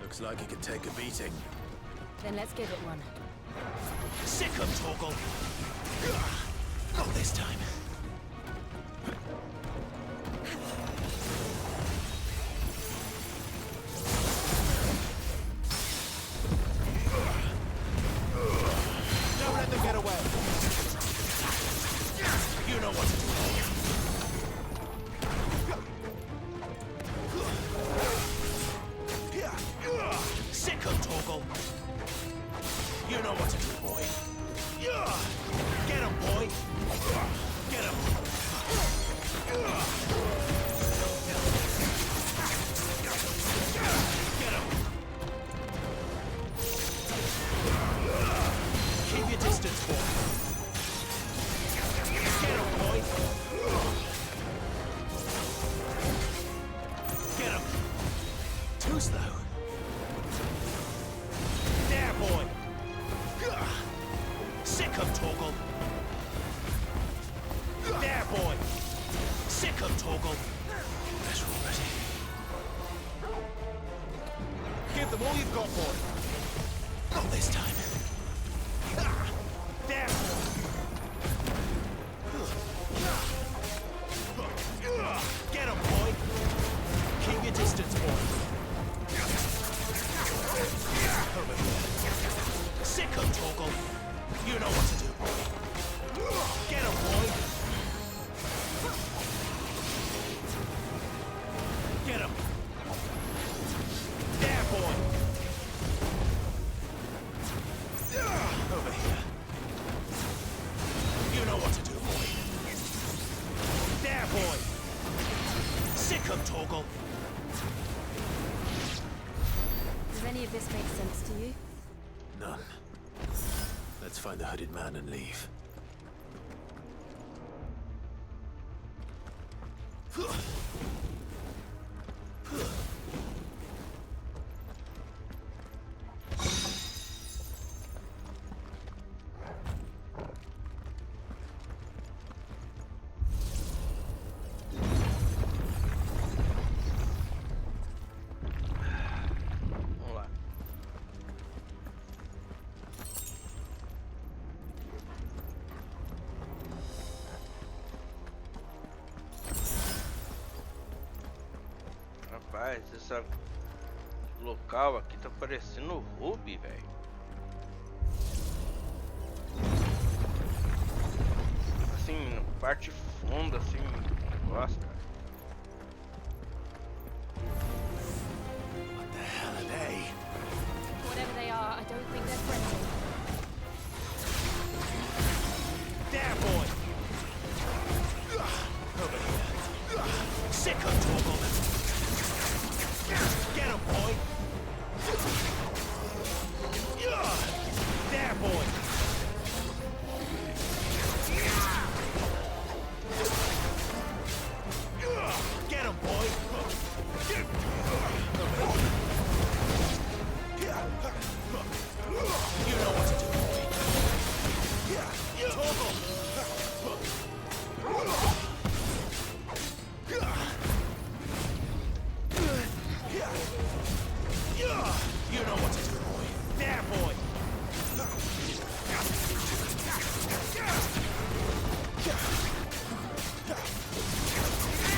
Looks like it could take a beating. Then let's give it one. Sick of Torgal! Not this time. Don't let them get away. You know what to do. Sick of Torgal! You know what to do, boy. Get him, boy! Get Over here. Sick of Torgal. You know what to do, boy. Get him, boy. Get him. There, boy. Over here. You know what to do, boy. There, boy. Sick of Torgal. Does any of this make sense to you? None. Let's find the hooded man and leave. Rapaz, esse local aqui tá parecendo Ruby, velho. Assim, parte funda, assim, negócio, cara. What the hell are they? Whatever they are, I don't think they're friendly. There, boy. Over here. Sick of Torgal. Get him, boy! There, boy! Get him, boy! You know what to do, boy! Torgal! You know what to do, boy. There, boy.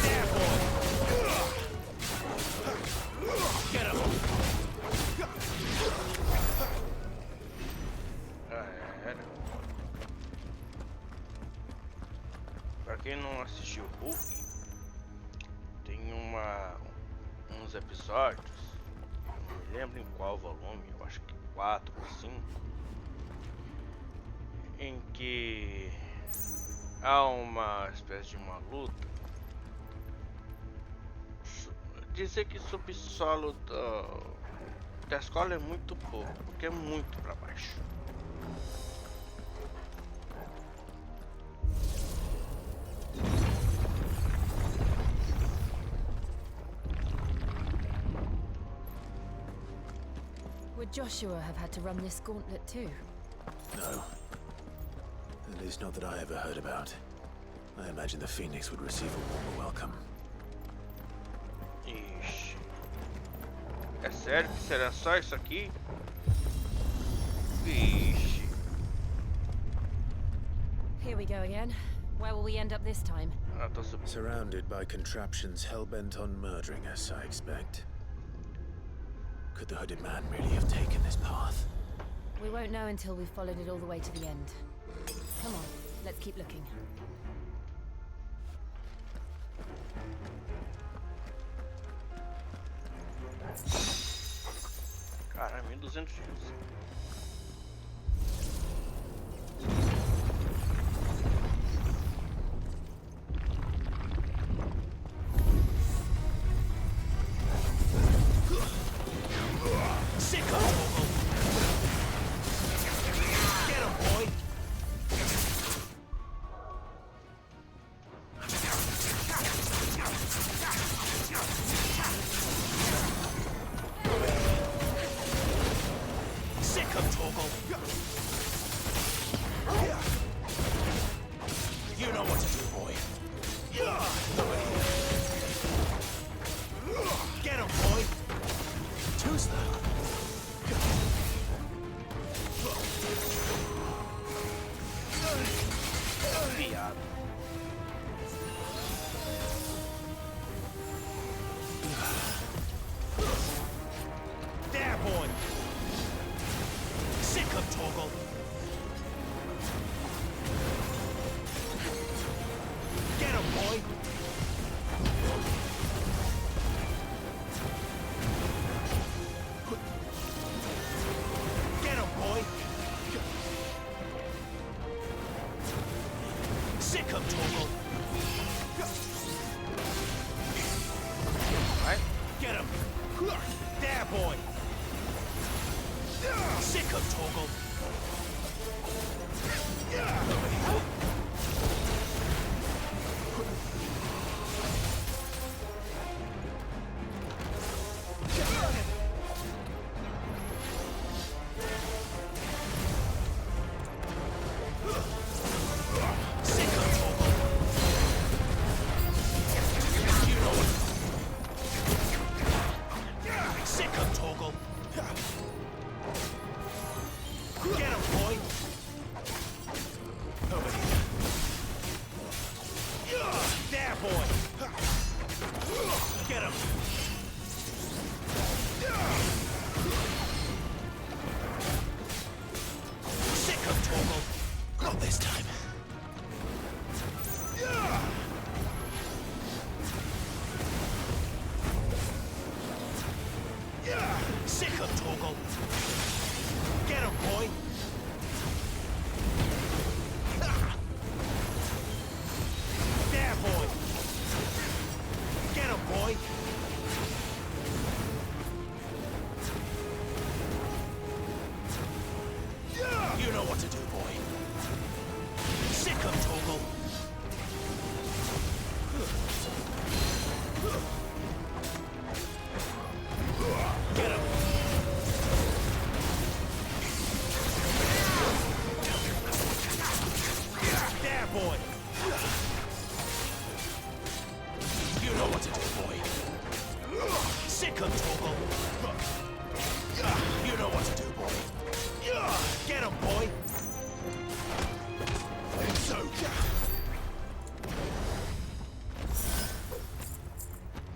There, boy. Get him. Pra quem não assistiu Hulk, tem uns episódios, não me lembro em qual volume, eu acho que 4 ou 5, em que há uma espécie de uma luta. Dizer que o subsolo da escola é muito pouco, porque é muito para baixo. Would Joshua have had to run this gauntlet too? No. At least not that I ever heard about. I imagine the Phoenix would receive a warmer welcome. Ixi. É sério que será só isso aqui? Vixe. Here we go again. Where will we end up this time? Surrounded by contraptions hell-bent on murdering us, I expect. Could the hooded man really have taken this path? We won't know until we've followed it all the way to the end. Come on, let's keep looking. Caralho, 1200 fios. There, boy! Sick of Torgal.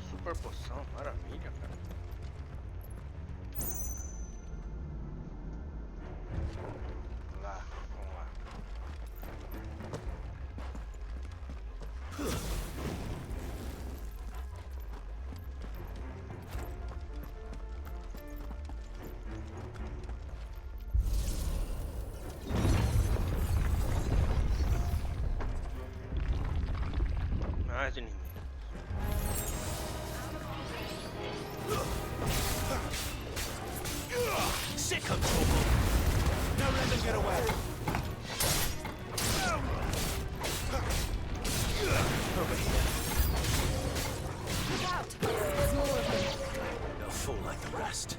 Super poção, maravilha, cara. Vamos lá. Mais inimigos. Sick of Torgal. Don't let them get away. Over here. Look out! There's more of them. They'll fall like the rest.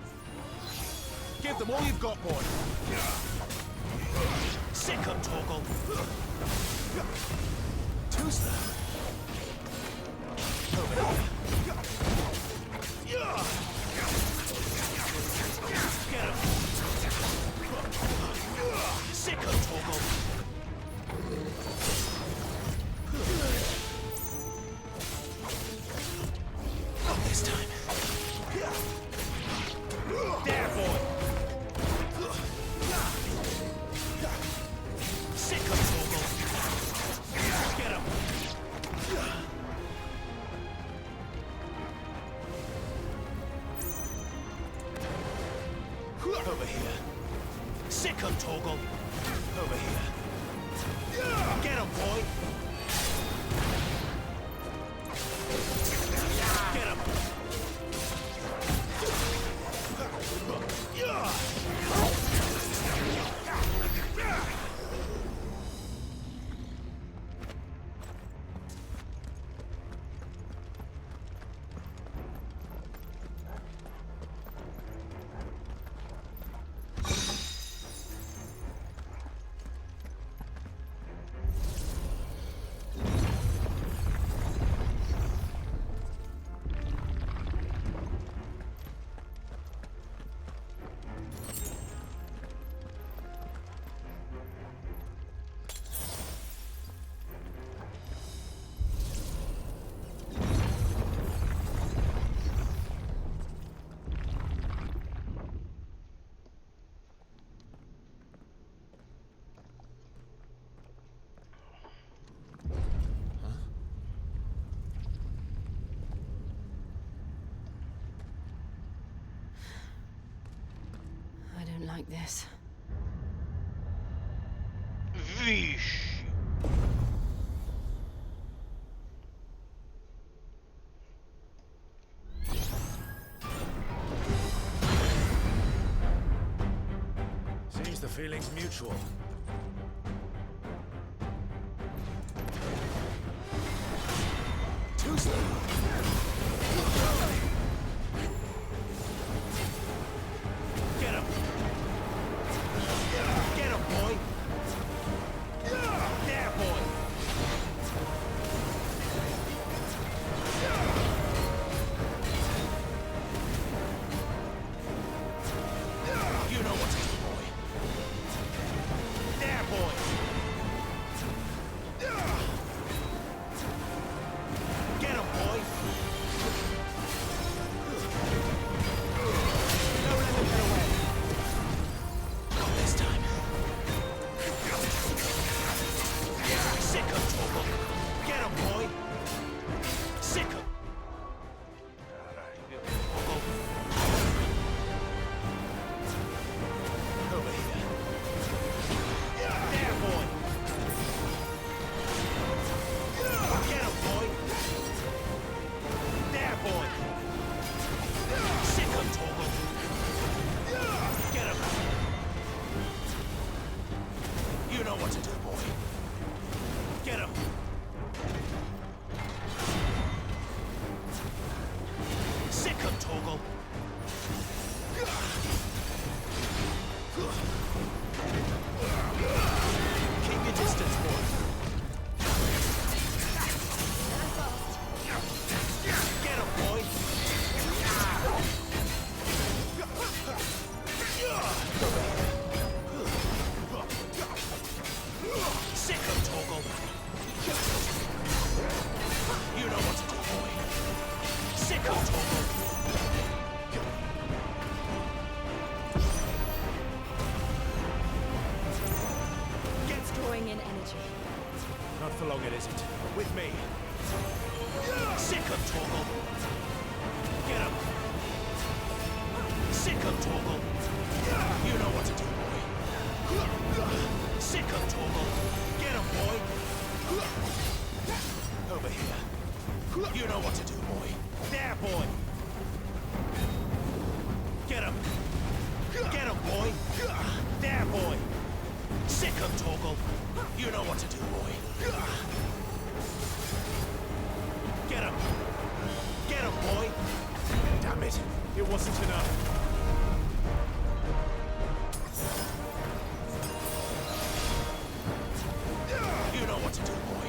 Give them all you've got, boy. Sick of Torgal. Who's that? Over here. Get him! Sick of Torgal! Not this time. There, boy! Sick of Torgal! Get him! Over here. Sick of Torgal. Over here. Get him, boy. Get him. Like this. Vixe. feeling's mutual. Too slow. Get him! Get him, boy! There, boy! You know what to do, boy. There, boy! Get him, boy! Don't let him get away. Not this time. Sick him, Torgal. Get him, boy. Sick him. Over here. There, boy. Get him, boy. There, boy. Sick him, Torgal. Get him. You know what to do, boy. Get him. Sick him, Torgal. Keep your distance, boy. Get him, boy. Sick him, Torgal. You know what to do, boy. Sick him, Torgal. Drawing in energy. Not for long, it isn't. With me. Sick him, Torgal. Get him. Sick him, Torgal. You know what to do, boy. Sick him, Torgal. Get him, boy. Over here. You know what to do, boy. There, boy. Get him. Get him, boy. There, boy. Sick him, Torgal. You know what to do, boy. Get him. Get him, boy. Damn it. It wasn't enough. You know what to do, boy.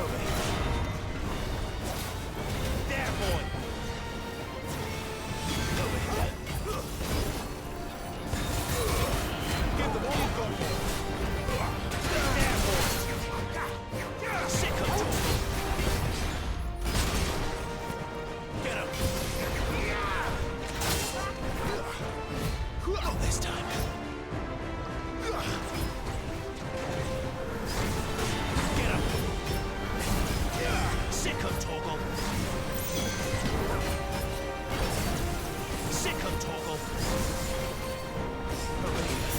Over here. There, boy. Over here. Give them all you've got, boy. There, boy. Sick him, Torgal. Get him. Not this time. Get him. Sick him, Torgal. Sick him, Torgal. Over here.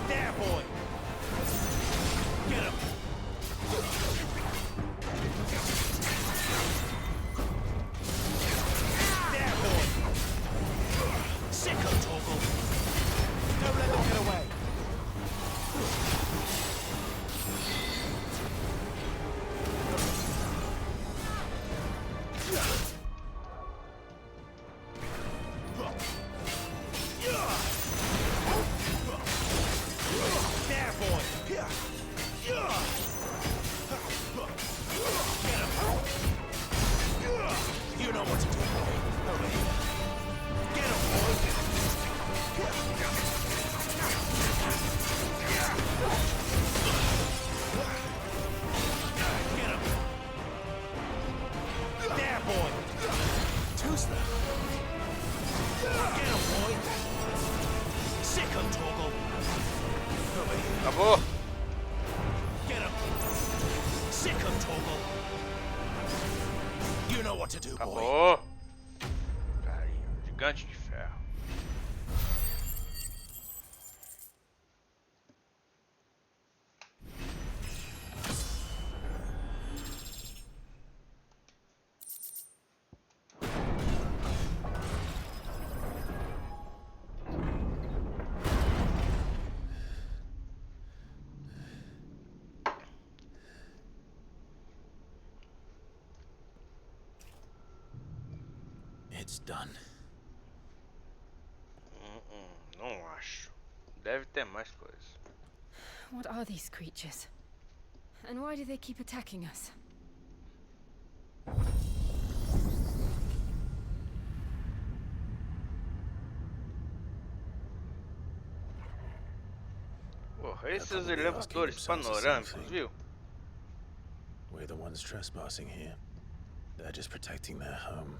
There, boy. Get him. There, boy. Sick him, Torgal. Don't let them get away. There, boy. Get him. You know what to do, boy. Over here. Get him, boy. Get him. There, boy. Too slow. Get him, boy. Sick him, Torgal. Over here. Acabou. Get him. Sick him, Torgal. You know what to do, boy. Acabou. Carinho. Gigante de Ferro. it's done. Não acho. Deve ter mais coisas. What are these creatures? And why do they keep attacking us? Porra, esses elevadores panorâmicos, viu? We're the ones trespassing here. They're just protecting their home.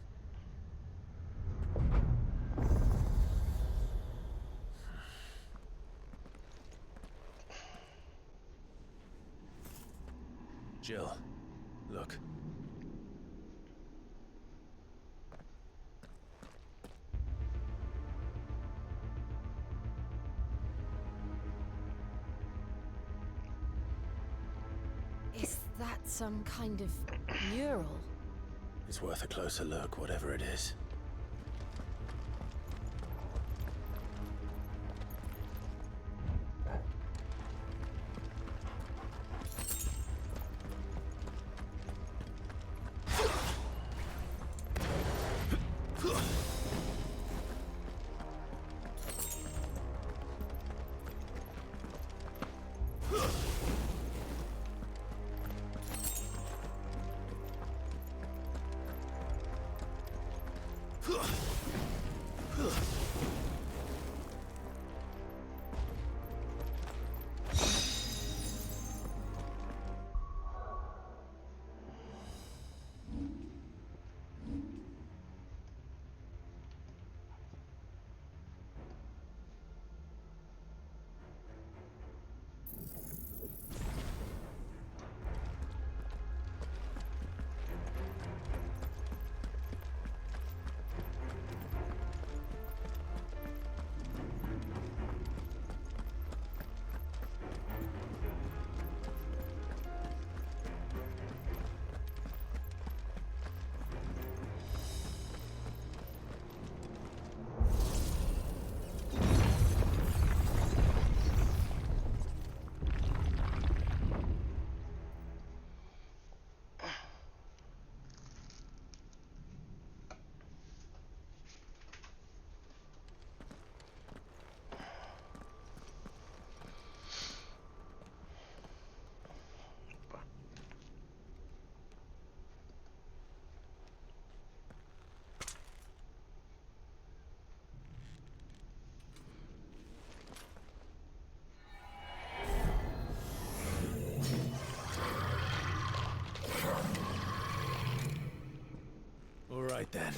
Jill, look. Is that some kind of mural? It's worth a closer look, whatever it is. All right then.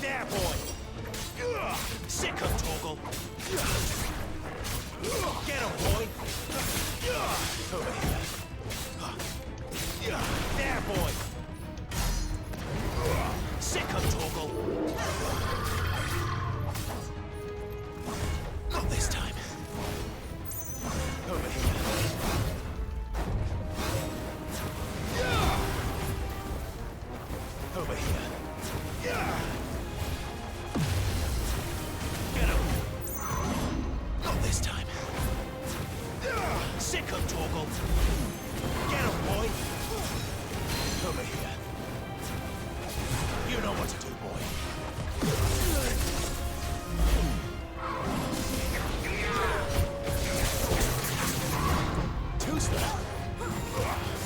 There, boy! Sick of Toggle! Get him, boy! Over here. There, boy! Sick of Toggle! Not this time. Over here. Over here. Get him! Not this time. Sick of Toggle! Get him, boy! Over here. You know what to do, boy. Too slow.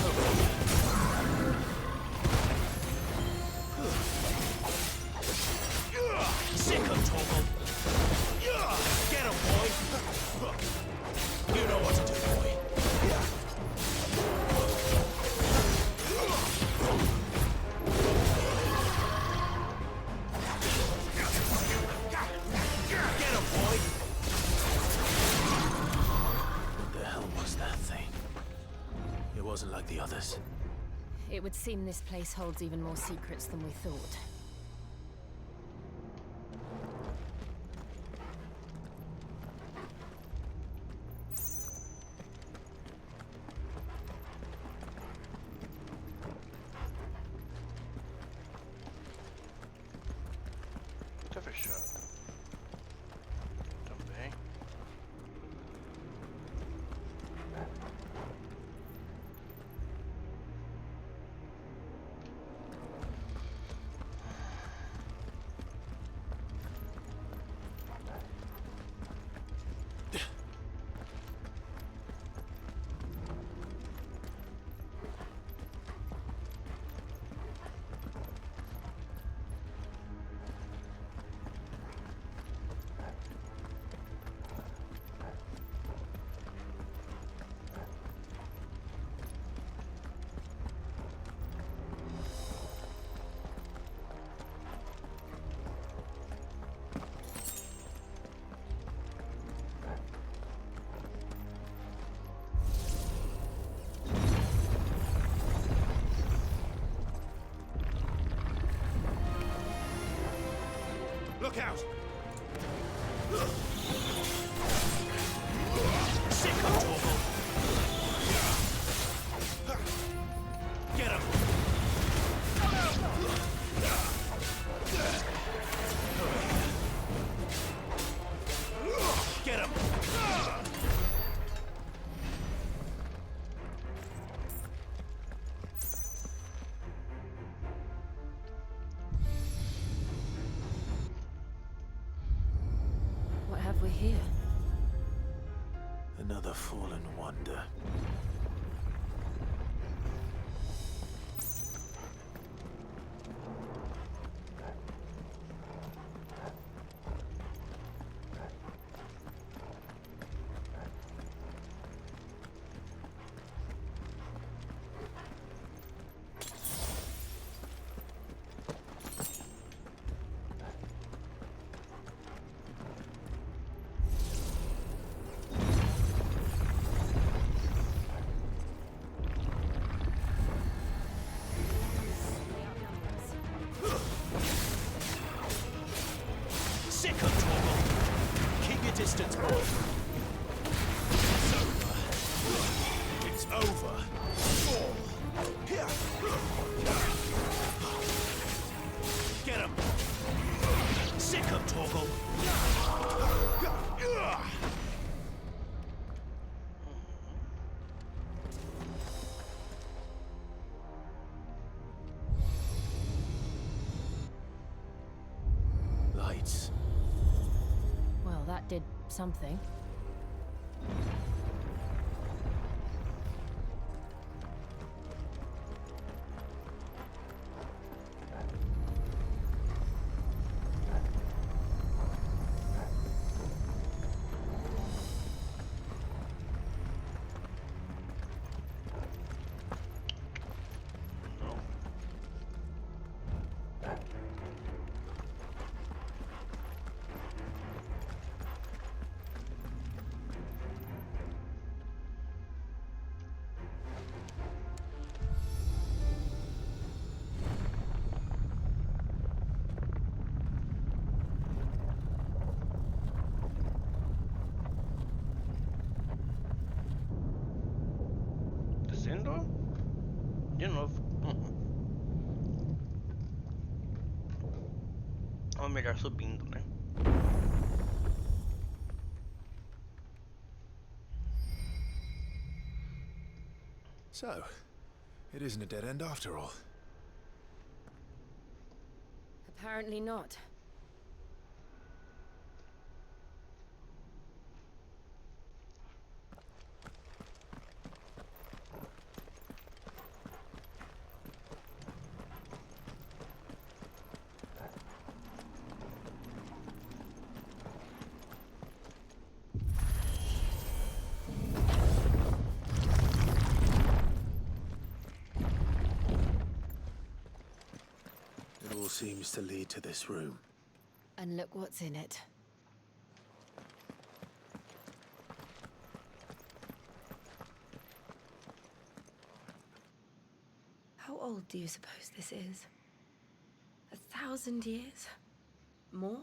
Over here. Sick of Toggle. Get him, boy. You know what to do, boy. Get him, boy. What the hell was that thing? It wasn't like the others. It would seem this place holds even more secrets than we thought. chave. Também. Look out! Sick of Torval! Get him! Get him! What have we here? Another fallen wonder. Sick of Torval! Keep your distance, boy! It's over! Get him! Sick of Torval! Lights. Well, that did something. Descendo? De novo. Ou melhor, subindo, né? So, it isn't a dead end after all. Apparently not. It all seems to lead to this room. And look what's in it. How old do you suppose this is? 1,000 years? More?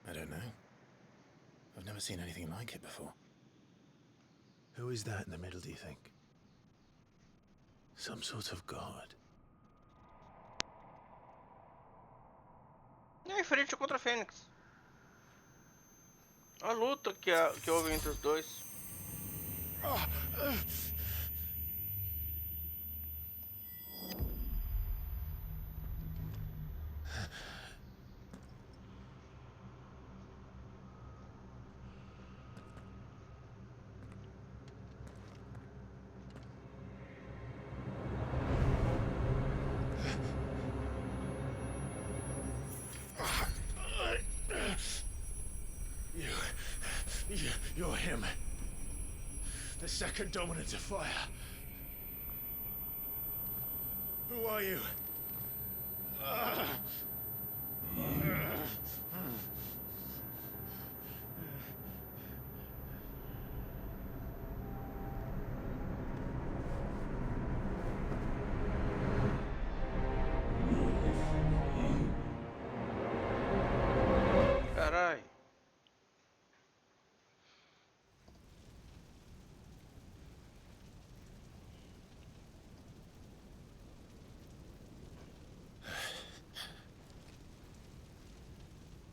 I don't know. I've never seen anything like it before. Who is that in the middle, do you think? Some sort of god? Ifrit contra Fênix. A luta que houve entre os dois. You're him. The second dominant of fire. Who are you? Carai.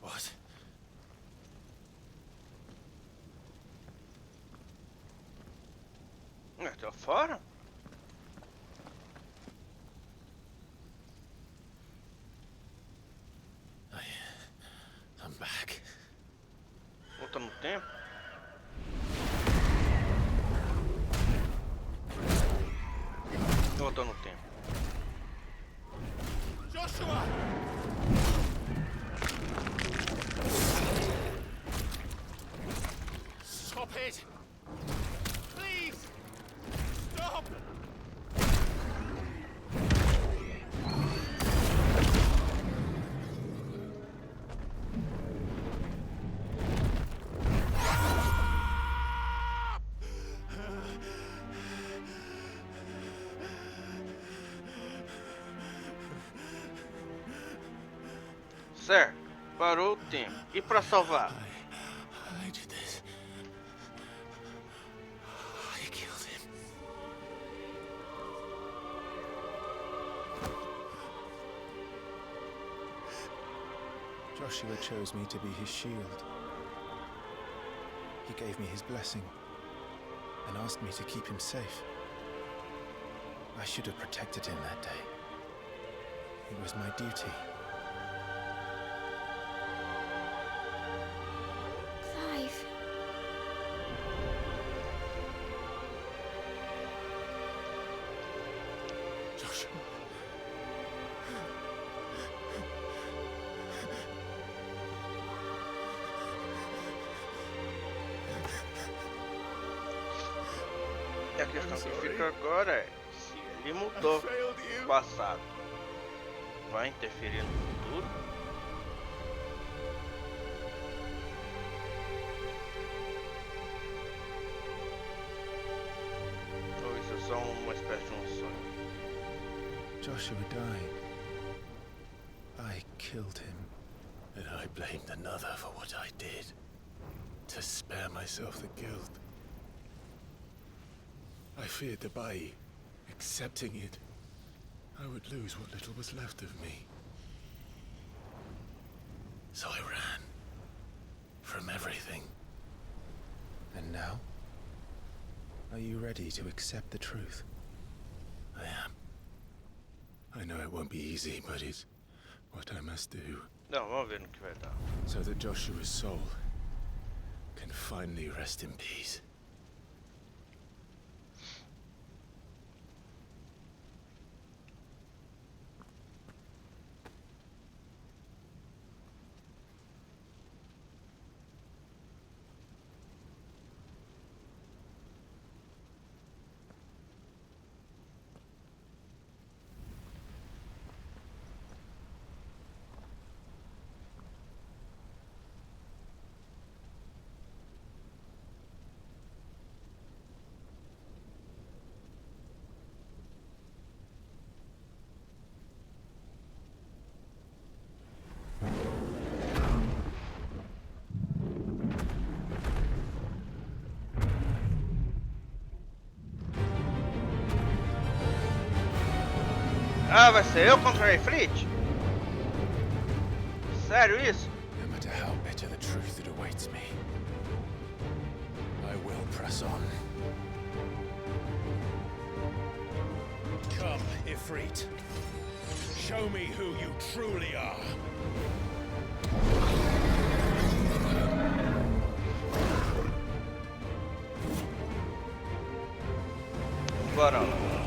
What? Tô fora? I'm back. Volta no tempo? Voltou no tempo. Joshua! Stop it! Please! Stop! Certo, parou o tempo. E pra salvar? I did this. I killed him. Joshua chose me to be his shield. He gave me his blessing and asked me to keep him safe. I should have protected him that day. It was my duty. Clive. Joshua. E a questão que fica agora é se ele mudou o passado, vai interferir no futuro? Ou isso é só uma espécie de um sonho? Joshua died. I killed him. And I blamed another for what I did. To spare myself the guilt. I feared that by accepting it, I would lose what little was left of me. So I ran. From everything. And now? Are you ready to accept the truth? I am. I know it won't be easy, but it's what I must do. Não, vamos ver no que vai dar. So that Joshua's soul can finally rest in peace. Ah, vai ser eu contra a Ifrit? Sério isso? No matter how bitter the truth that awaits me, I will press on. Come, Ifrit. Show me who you truly are. Bora lá.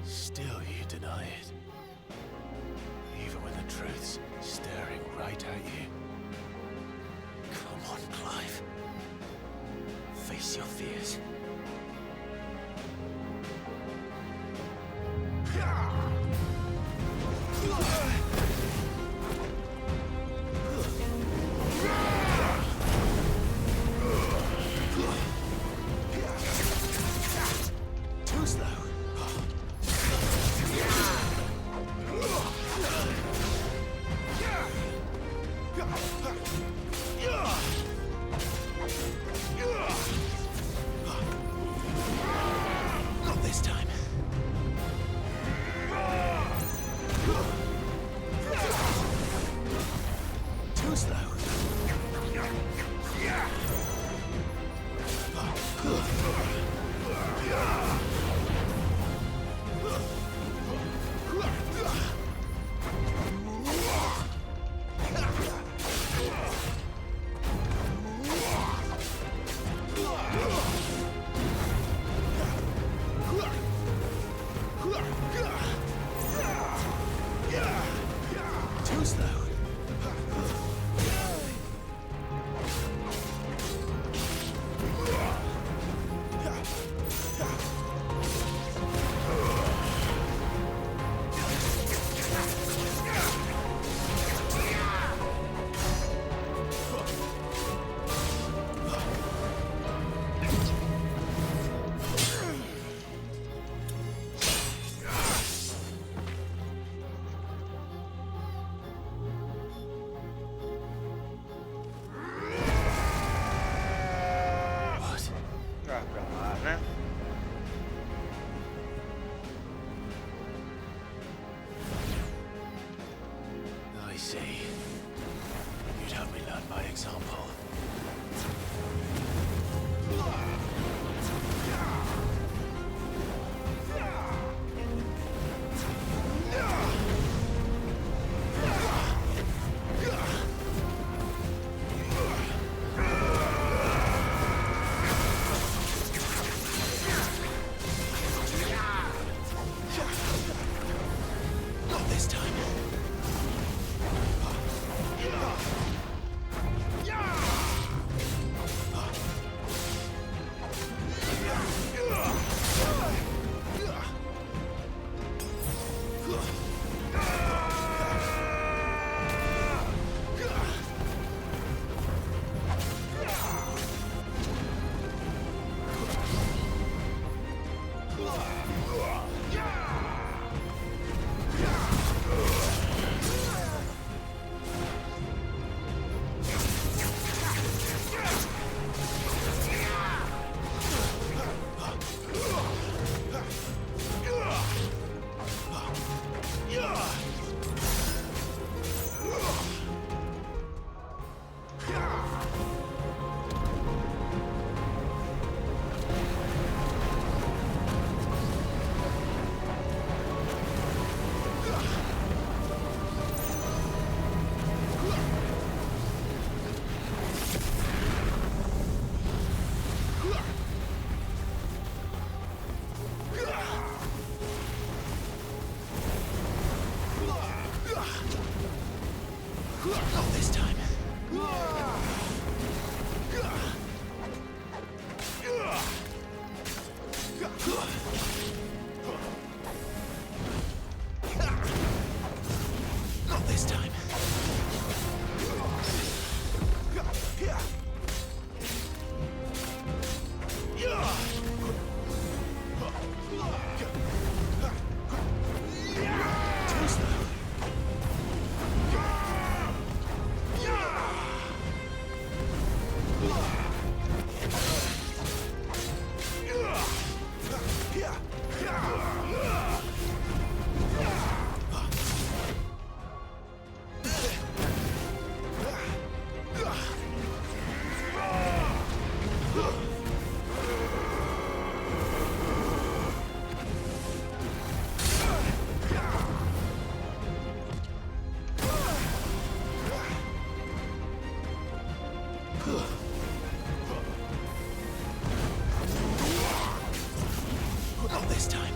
Still you deny it. Even when the truth's staring right at you. Come on, Clive. Face your fears. Not this time. Not this time. Not this time.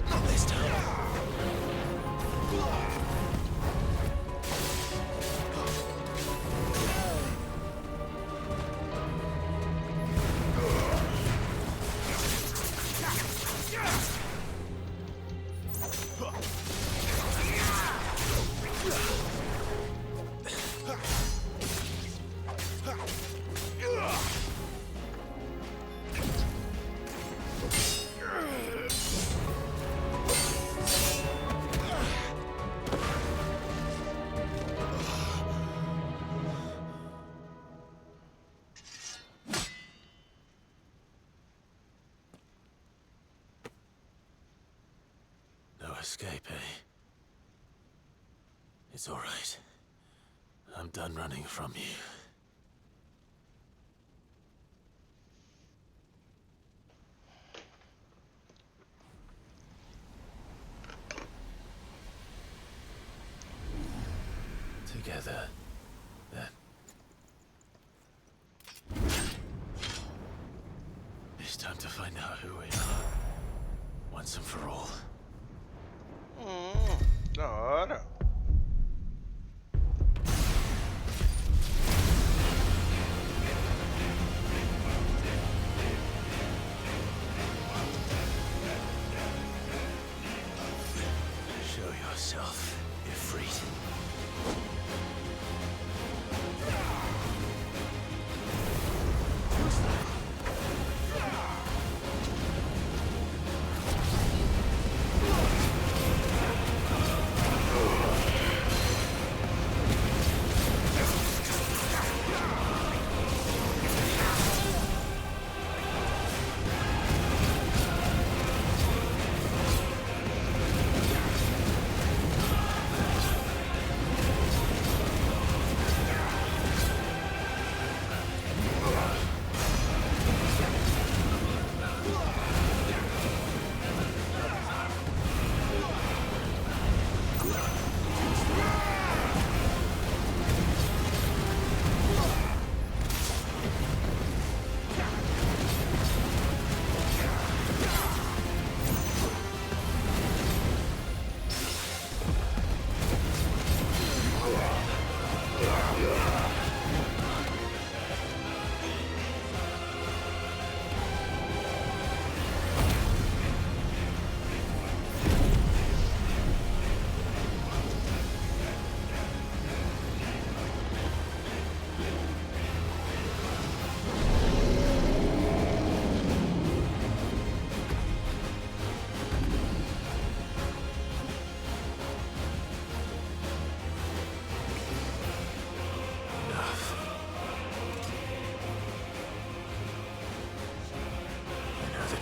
Not this time. No escape, eh? It's all right. I'm done running from you. Together, then. It's time to find out who we are. Once and for all. Da hora. Show yourself, Ifrit.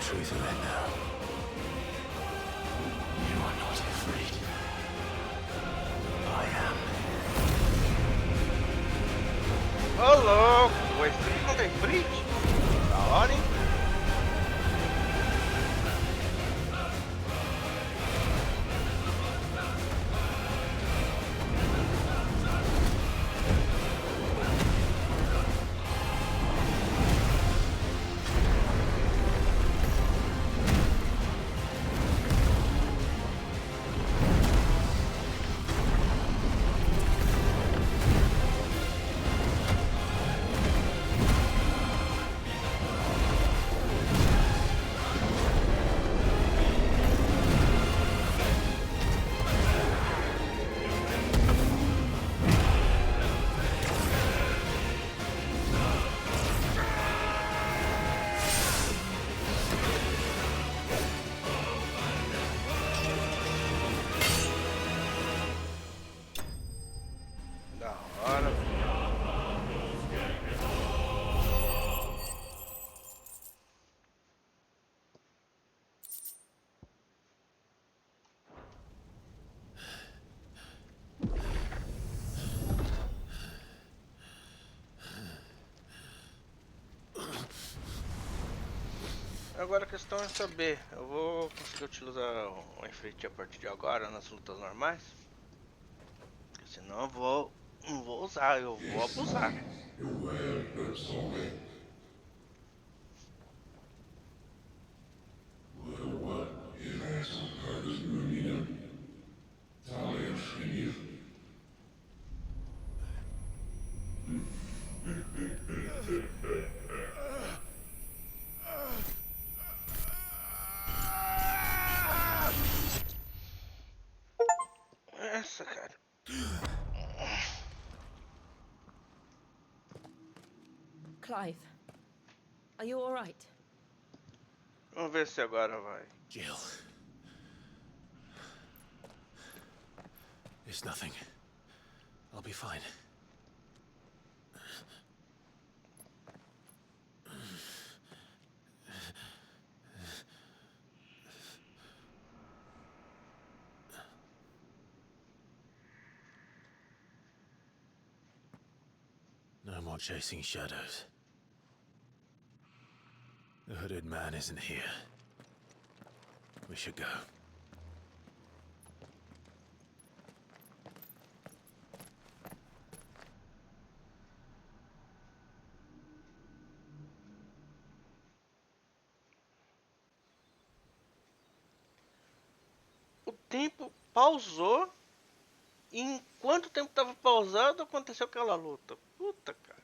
truth of it now. You are not Ifrit. I am. Ô louco, o Ifrit não tem Ifrit? Da hora, hein? Agora a questão é saber, eu vou conseguir utilizar o Ifrit a partir de agora nas lutas normais? Porque senão eu não vou usar, eu vou abusar. Essa, cara. Clive, are you all right? Vamos ver se agora vai. Jill. It's nothing. I'll be fine. No more chasing shadows. The hooded man isn't here. We should go. O tempo pausou e enquanto o tempo estava pausado aconteceu aquela luta. Puta, cara.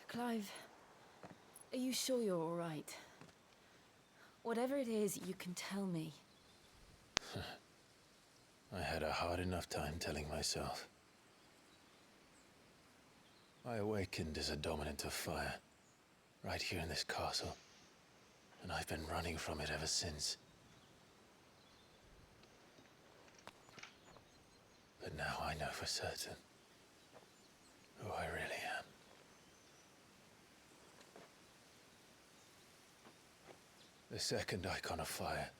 Clive, are you sure you're all right? Whatever it is, you can tell me. I had a hard enough time telling myself. I awakened as a dominant of fire, right here in this castle, and I've been running from it ever since. But now I know for certain who I really am. The second icon of fire,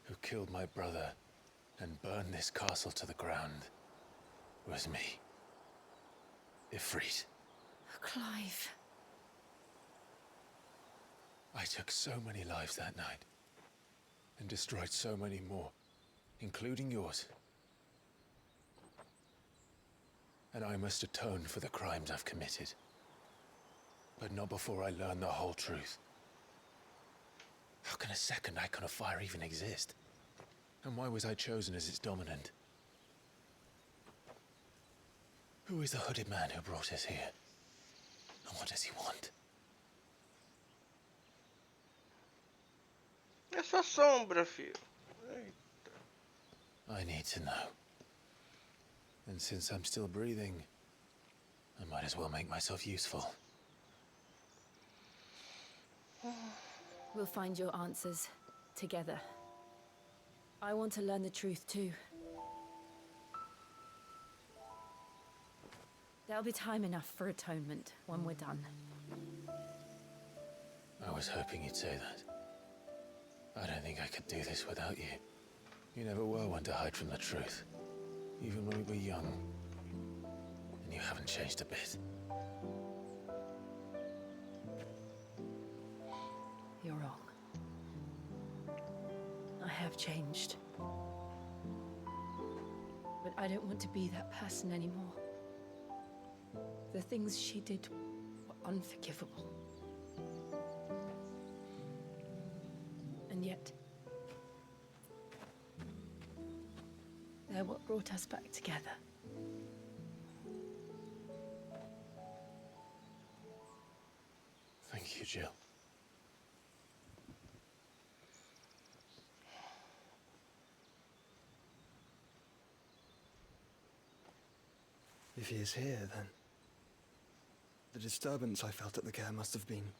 who killed my brother and burned this castle to the ground, was me. Ifrit. Clive. I took so many lives that night, and destroyed so many more, including yours. And I must atone for the crimes I've committed. But not before I learn the whole truth. How can a second icon of fire even exist? And why was I chosen as its dominant? Who is the hooded man who brought us here? And what does he want? É só sombra, filho. Eita. I need to know. And since I'm still breathing, I might as well make myself useful. We'll find your answers. together. I want to learn the truth too. There'll be time enough for atonement when we're done. I was hoping you'd say that. I don't think I could do this without you. You never were one to hide from the truth, even when we were young. And you haven't changed a bit. You're wrong. I have changed. But I don't want to be that person anymore. The things she did were unforgivable. And yet, they're what brought us back together. Thank you, Jill. If he is here, then the disturbance I felt at the care must have been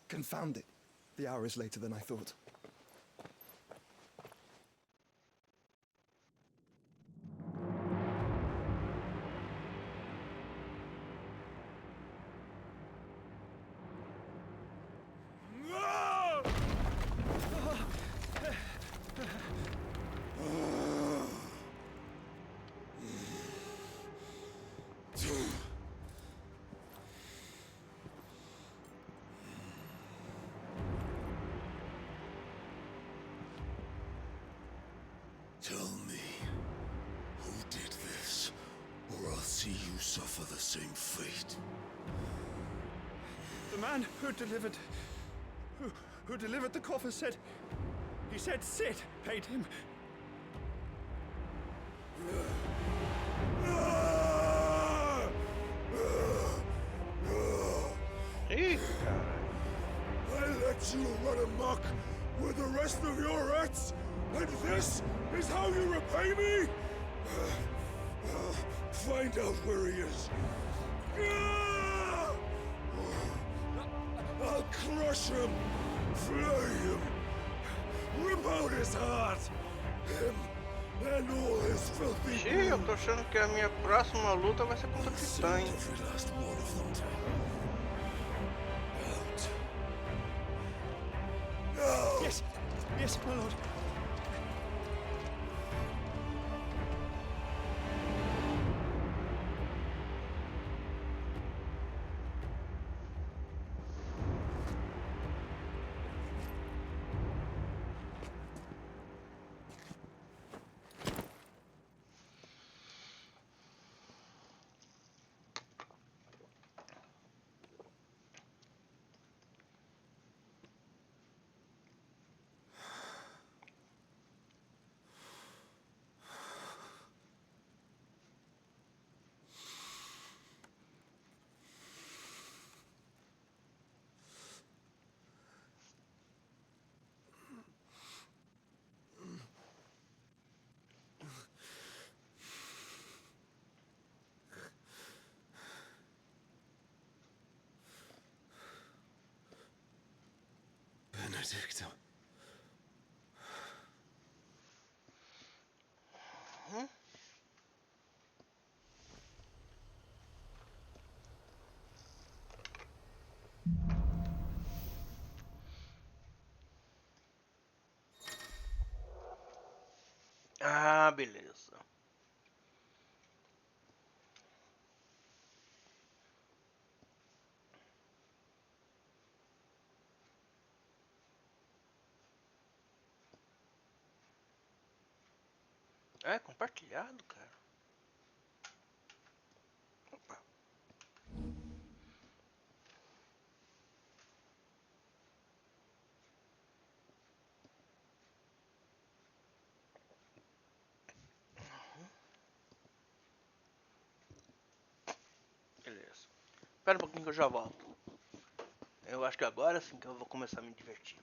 confounded. The hour is later than I thought. Tell me, who did this, or I'll see you suffer the same fate. The man who delivered the coffer said, he said Sid paid him. I let you run amok with the rest of your rats, and this is how you repay me? Find out where he is. I'll crush him, flay him, rip out his heart, him and all his filthy. Xiii, eu tô achando que a minha próxima luta vai ser contra o Titã, hein? Yes, yes, my lord. Benedicto. Ah, beleza. É compartilhado, cara. Opa. Beleza. Espera um pouquinho que eu já volto. Eu acho que agora sim que eu vou começar a me divertir.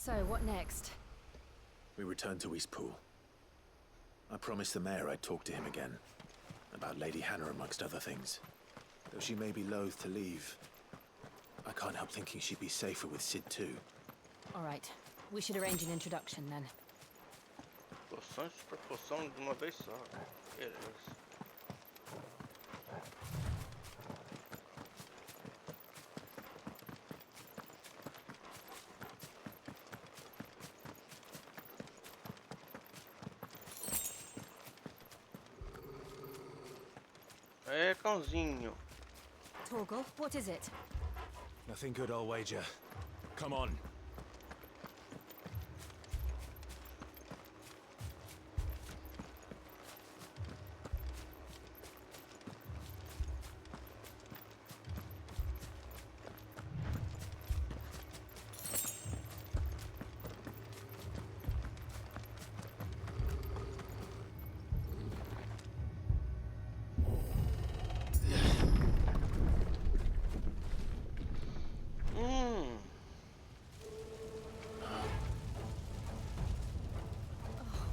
So, what next? We return to Eastpool. I promised the mayor I'd talk to him again. About Lady Hannah, amongst other things. Though she may be loath to leave, I can't help thinking she'd be safer with Sid too. All right. We should arrange an introduction then. Poções de proporção de uma vez só. Beleza. É, cãozinho. Torgal, what is it? Nothing good, I'll wager. Come on.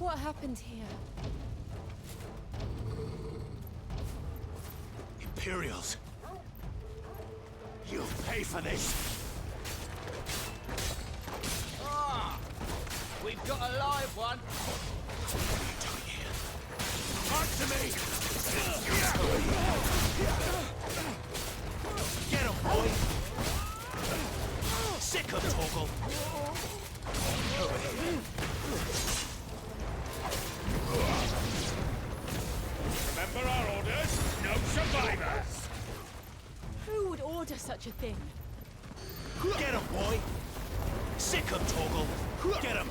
What happened here? Imperials. You'll pay for this. Ah! We've got a live one. What are you doing here? Talk to me! Get him, boy! Sick of Torgal! Over here. Remember our orders? No survivors! Who would order such a thing? Get him, boy! Sick of Torgal! Get him!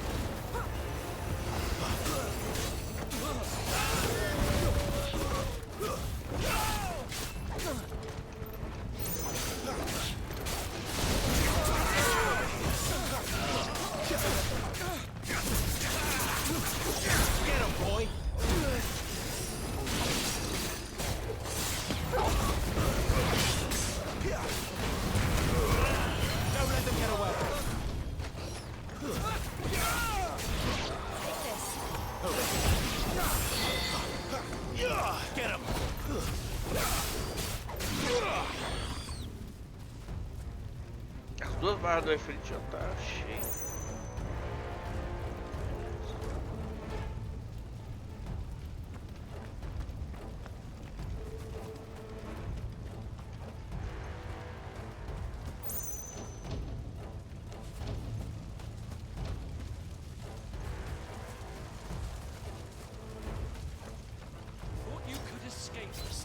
Get him, boy! Don't let them get away! Take this. Get him! As duas barras do Ifrit já tá cheio.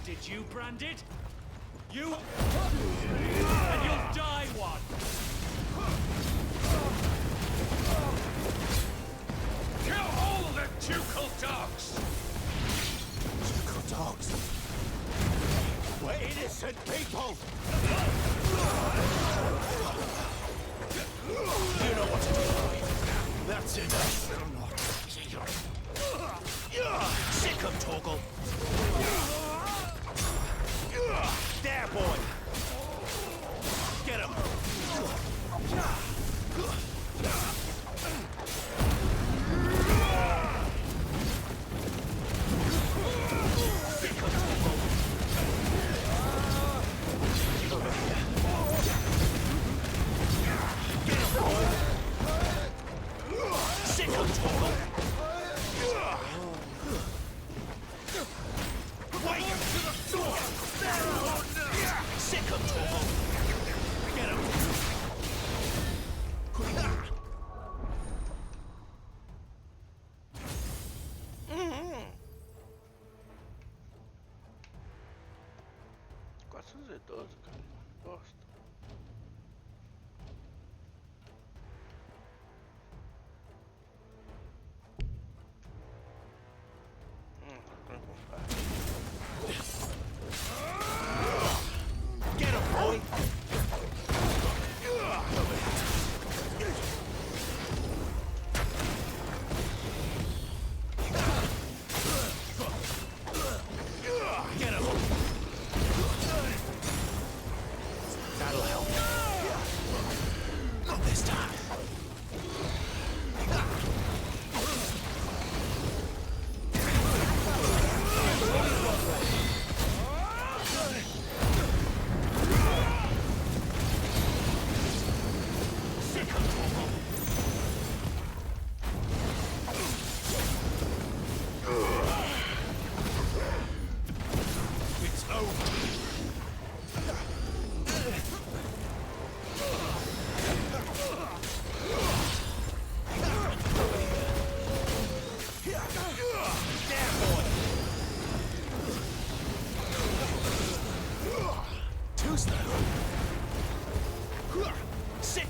Did you, Branded? You... and you'll die one! Kill all the ducal dogs! Ducal dogs? We're innocent people! You know what to do. That's enough. Sick of Torgal. There, boy! Get him! Sick of Torgal! Wait! Sick of Torgal! Get him! Idoso, cara. Gosto. Get him, boy! Get him! That'll help. Not this time.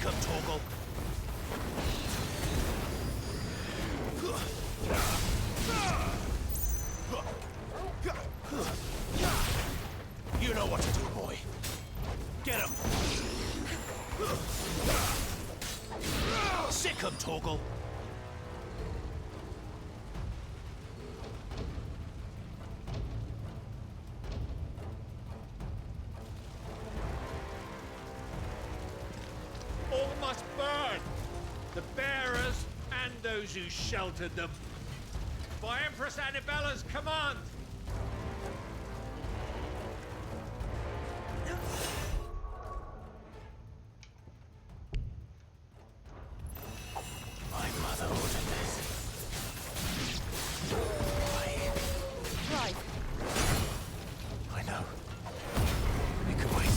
Sick 'em, Torgal! You know what to do, boy. Get him! Sick 'em, Torgal! All must burn! The bearers and those who sheltered them. By Empress Annibella's command! My mother ordered this. Right. I know. It could wait.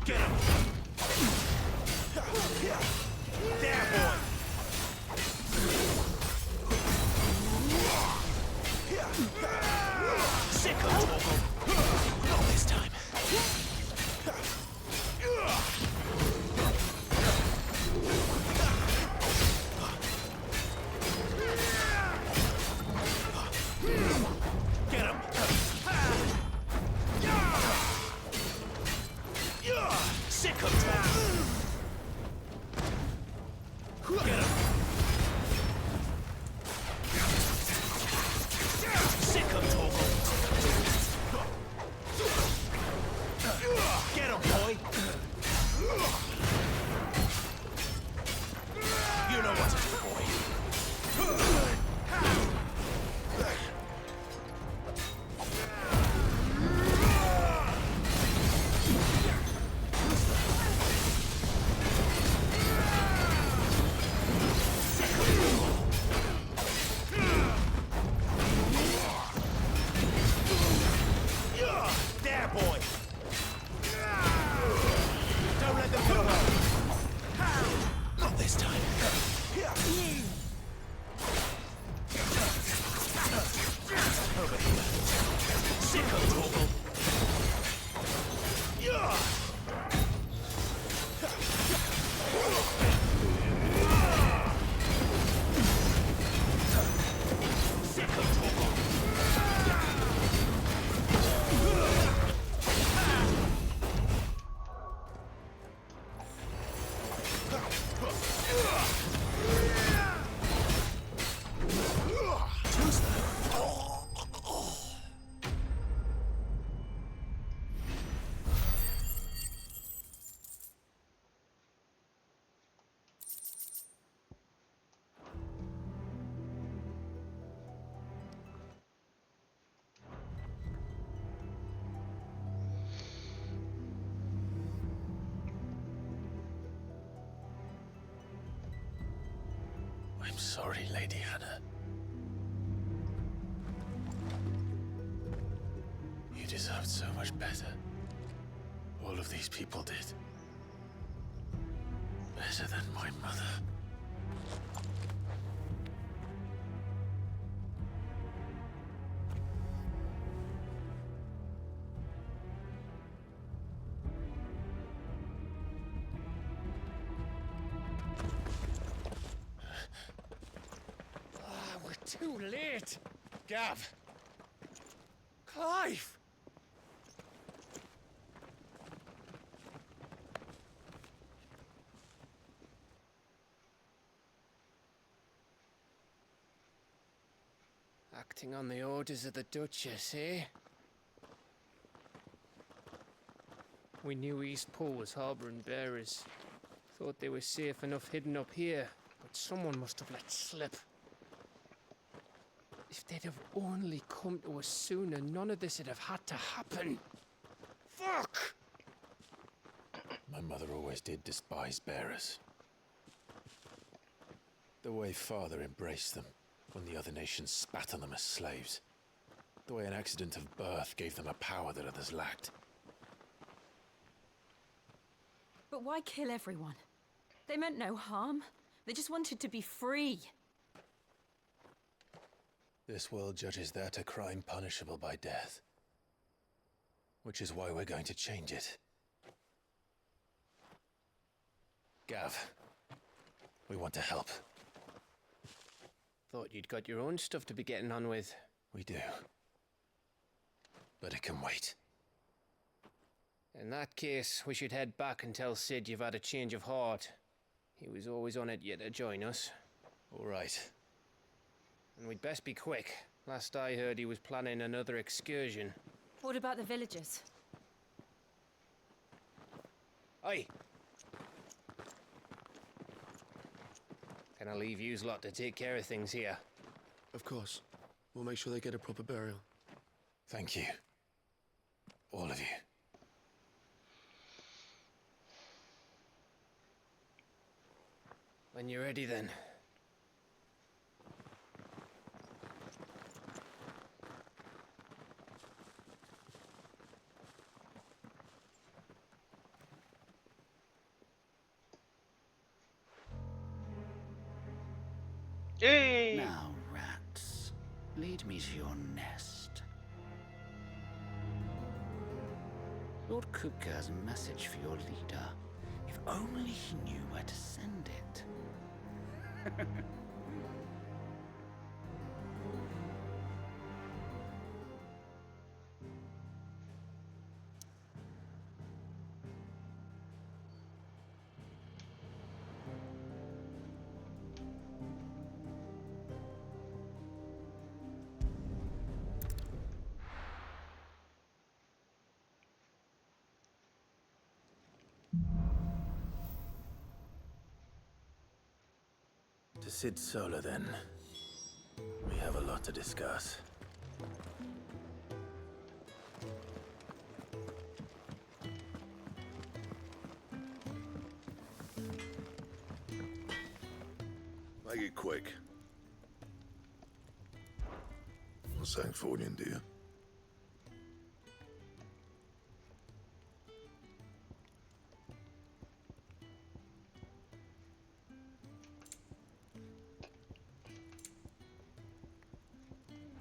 Get him! There, boy! Sick of Torgal! Not this time. Get him! Sick of Torgal! Get him! Sick of Torgal! Get him, boy! You know what to do, boy. There, boy! Don't let them get away! Not this time. Over here. Sick of Torgal. Sick of Torgal. I'm sorry, Lady Hannah. You deserved so much better. All of these people did. Better than my mother. Too late! Gav! Clive! Acting on the orders of the Duchess, eh? We knew East Pole was harbouring bearers. Thought they were safe enough hidden up here, but someone must have let slip. If they'd have only come to us sooner, none of this would have had to happen. Fuck! My mother always did despise bearers. The way Father embraced them when the other nations spat on them as slaves. The way an accident of birth gave them a power that others lacked. But why kill everyone? They meant no harm. They just wanted to be free. This world judges that a crime punishable by death. which is why we're going to change it. Gav, we want to help. Thought you'd got your own stuff to be getting on with. We do. But it can wait. In that case, we should head back and tell Sid you've had a change of heart. He was always on it yet to join us. All right. And we'd best be quick. Last I heard, he was planning another excursion. What about the villagers? Aye. Can I leave yous lot to take care of things here? Of course. We'll make sure they get a proper burial. Thank you. All of you. When you're ready, then. Hey! Now, rats, lead me to your nest. Lord Kupka has a message for your leader. If only he knew where to send it. To Sid Solar, then. We have a lot to discuss. Make it quick. What's that for you, dear?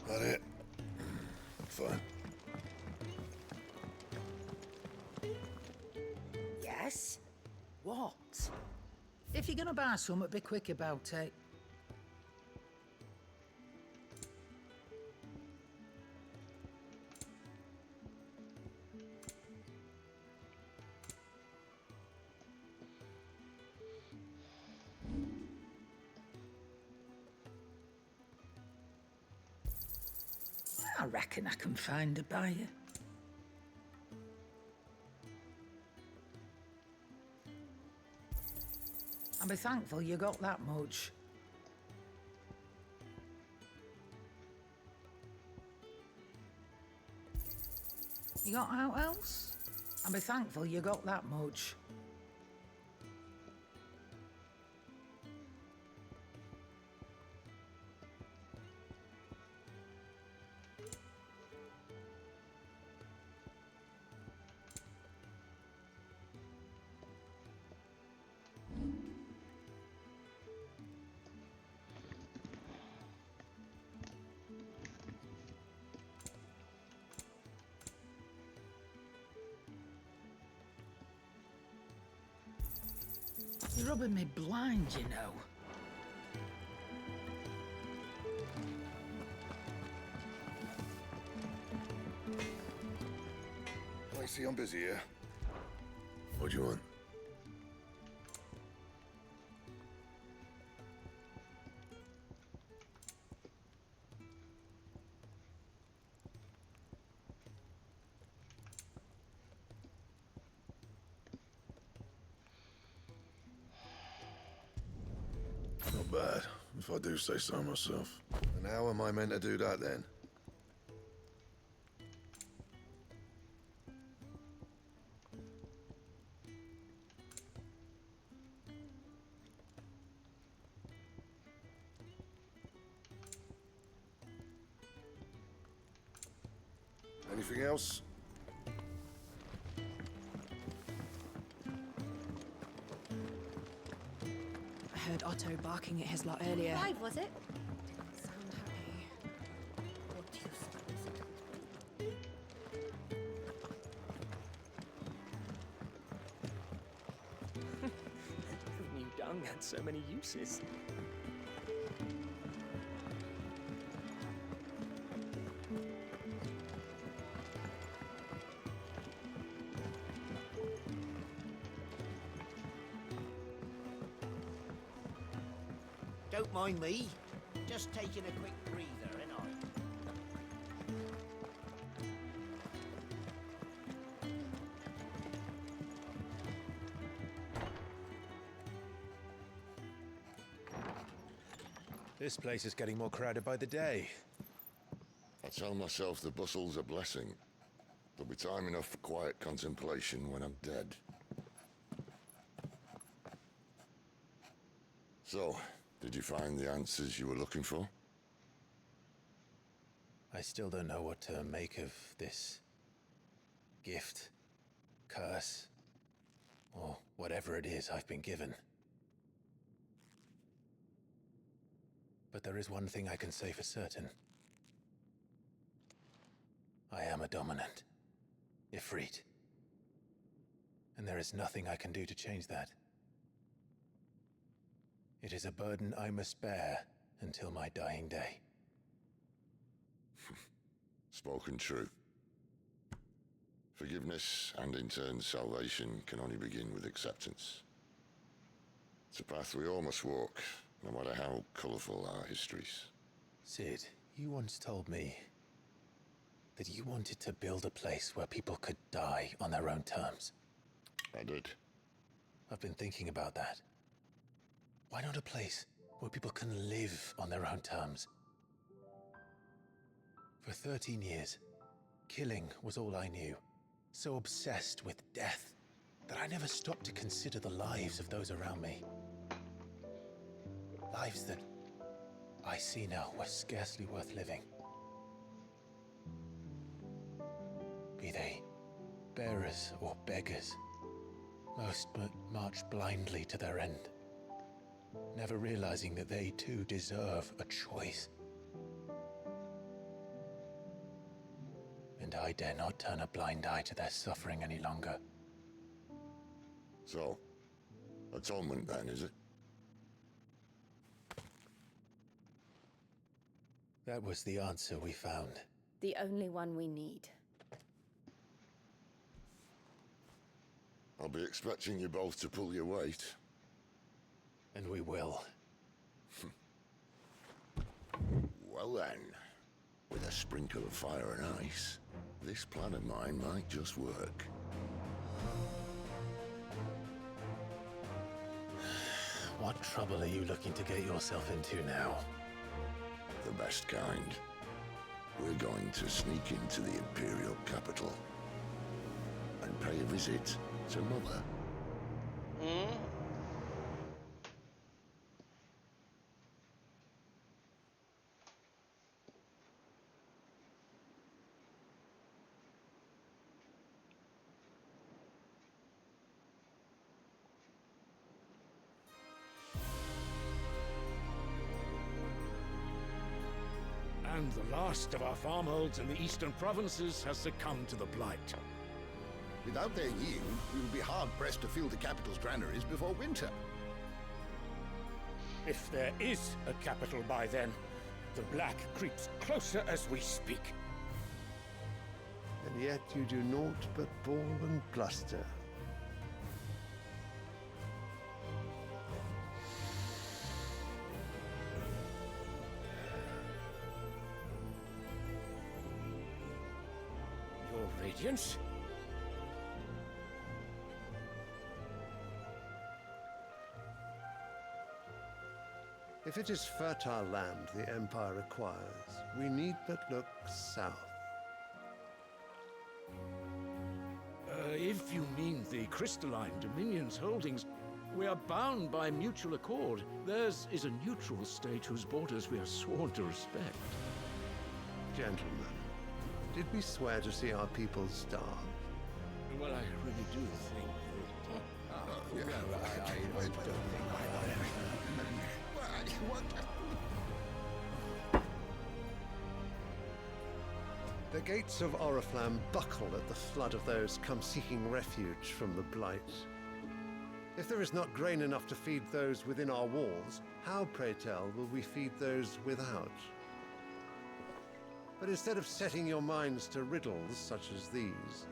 That it? Fine. Yes? What? If you're gonna buy something, be quick about it. I reckon I can find a buyer. I'll be thankful you got that much. You got out else? I'll be thankful you got that much. You're rubbing me blind, you know. I see I'm busy here. What do you want? Not bad, if I do say so myself. And how am I meant to do that then? Anything else? I heard Otto barking at his lot earlier. 5, was it? Sound happy. What do you suppose? tongue had so many uses. Don't mind me. Just taking a quick breather, ain't I? This place is getting more crowded by the day. I tell myself the bustle's a blessing. There'll be time enough for quiet contemplation when I'm dead. So, did you find the answers you were looking for? I still don't know what to make of this gift, curse, or whatever it is I've been given. But there is one thing I can say for certain. I am a dominant, Ifrit. And there is nothing I can do to change that. It is a burden I must bear until my dying day. Spoken true. Forgiveness, and in turn salvation, can only begin with acceptance. It's a path we all must walk, no matter how colourful our histories. Sid, you once told me that you wanted to build a place where people could die on their own terms. I did. I've been thinking about that. Why not a place where people can live on their own terms? For 13 years, killing was all I knew. So obsessed with death that I never stopped to consider the lives of those around me. Lives that I see now were scarcely worth living. Be they bearers or beggars, most but march blindly to their end, never realizing that they too deserve a choice. And I dare not turn a blind eye to their suffering any longer. So, atonement then, is it? That was the answer we found. The only one we need. I'll be expecting you both to pull your weight. And we will. Well then, with a sprinkle of fire and ice, this plan of mine might just work. What trouble are you looking to get yourself into now? The best kind. We're going to sneak into the Imperial capital and pay a visit to Mother. And the last of our farmholds in the eastern provinces has succumbed to the blight. Without their yield, we will be hard-pressed to fill the capital's granaries before winter. If there is a capital by then, the black creeps closer as we speak. And yet you do naught but bawl and bluster. Your Radiance? If it is fertile land the Empire requires, we need but look south. If you mean the crystalline Dominion's holdings, we are bound by mutual accord. Theirs is a neutral state whose borders we are sworn to respect. Gentlemen, did we swear to see our people starve? Well, I really do think that... I don't think The gates of Oriflamme buckle at the flood of those come seeking refuge from the blight. If there is not grain enough to feed those within our walls, how, pray tell, will we feed those without? But instead of setting your minds to riddles such as these,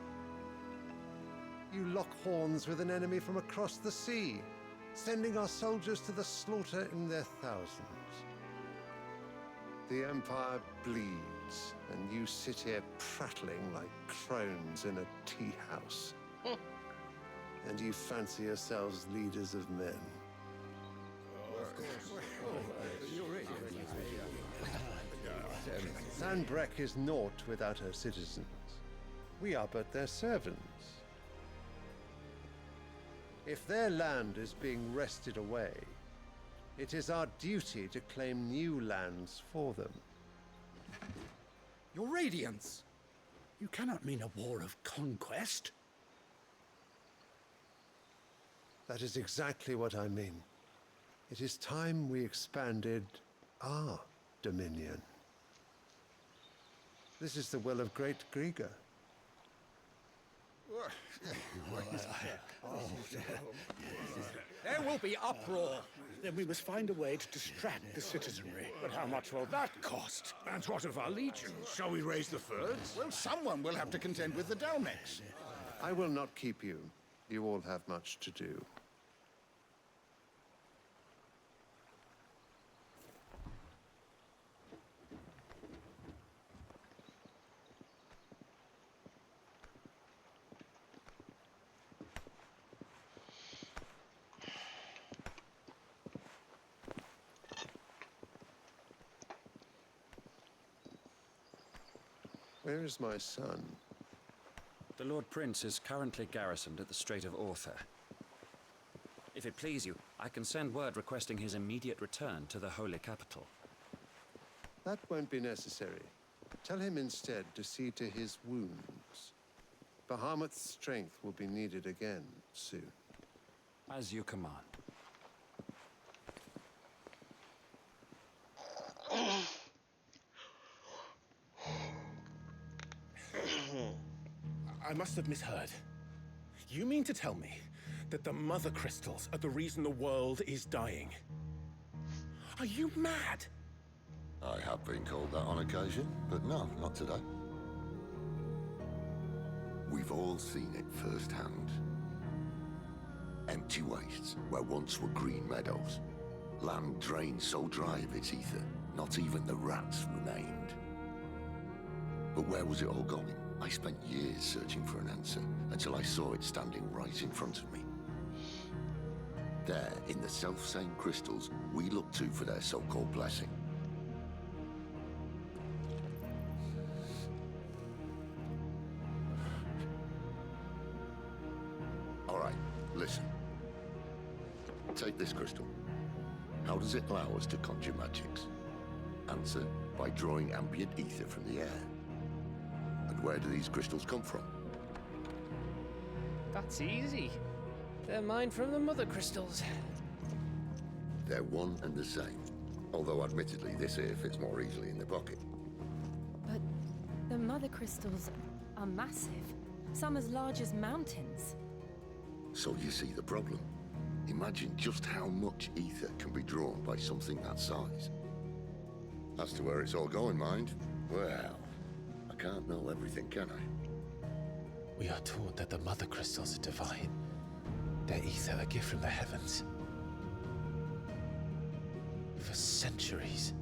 you lock horns with an enemy from across the sea, sending our soldiers to the slaughter in their thousands. The Empire bleeds, and you sit here prattling like crones in a tea house. And you fancy yourselves leaders of men. Sandbreck is naught without her citizens. We are but their servants. If their land is being wrested away, it is our duty to claim new lands for them. Your Radiance! You cannot mean a war of conquest. That is exactly what I mean. It is time we expanded our dominion. This is the will of great Grieger. There will be uproar. Then we must find a way to distract the citizenry. But how much will that cost? And what of our legions? Shall we raise the furs? Well, someone will have to contend with the Dalmex. I will not keep you. You all have much to do. Where is my son? The Lord Prince is currently garrisoned at the Strait of Arthur. If it please you, I can send word requesting his immediate return to the Holy Capital. That won't be necessary. Tell him instead to see to his wounds. Bahamut's strength will be needed again soon. As you command. I must have misheard. You mean to tell me that the mother crystals are the reason the world is dying? Are you mad? I have been called that on occasion, but no, not today. We've all seen it firsthand. Empty wastes where once were green meadows. Land drained so dry of its ether, not even the rats remained. But where was it all going? I spent years searching for an answer, until I saw it standing right in front of me. There, in the self-same crystals, we look to for their so-called blessing. All right, listen. Take this crystal. How does it allow us to conjure magics? Answer, by drawing ambient ether from the air. And where do these crystals come from? That's easy. They're mined from the mother crystals. They're one and the same. Although admittedly, this here fits more easily in the pocket. But the mother crystals are massive. Some as large as mountains. So you see the problem. Imagine just how much ether can be drawn by something that size. As to where it's all going, mind, well, I can't know everything, can I? We are taught that the mother crystals are divine. Their ether a gift from the heavens. For centuries,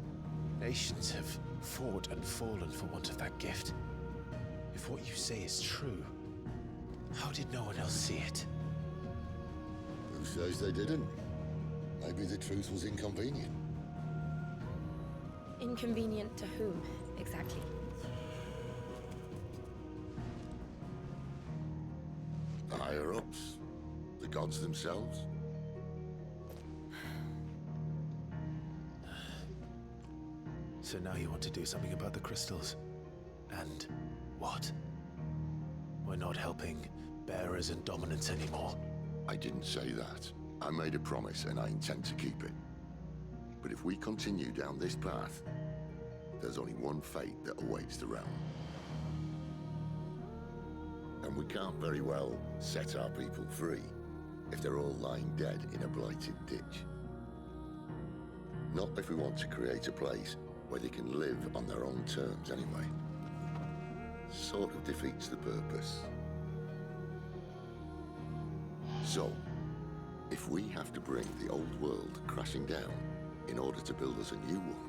nations have fought and fallen for want of that gift. If what you say is true, how did no one else see it? Who says they didn't? Maybe the truth was inconvenient. Inconvenient to whom, exactly? The higher-ups? The gods themselves? So now you want to do something about the crystals? And what? We're not helping bearers and dominants anymore. I didn't say that. I made a promise and I intend to keep it. But if we continue down this path, there's only one fate that awaits the realm. And we can't very well set our people free if they're all lying dead in a blighted ditch. Not if we want to create a place where they can live on their own terms anyway. Sort of defeats the purpose. So, if we have to bring the old world crashing down in order to build us a new one,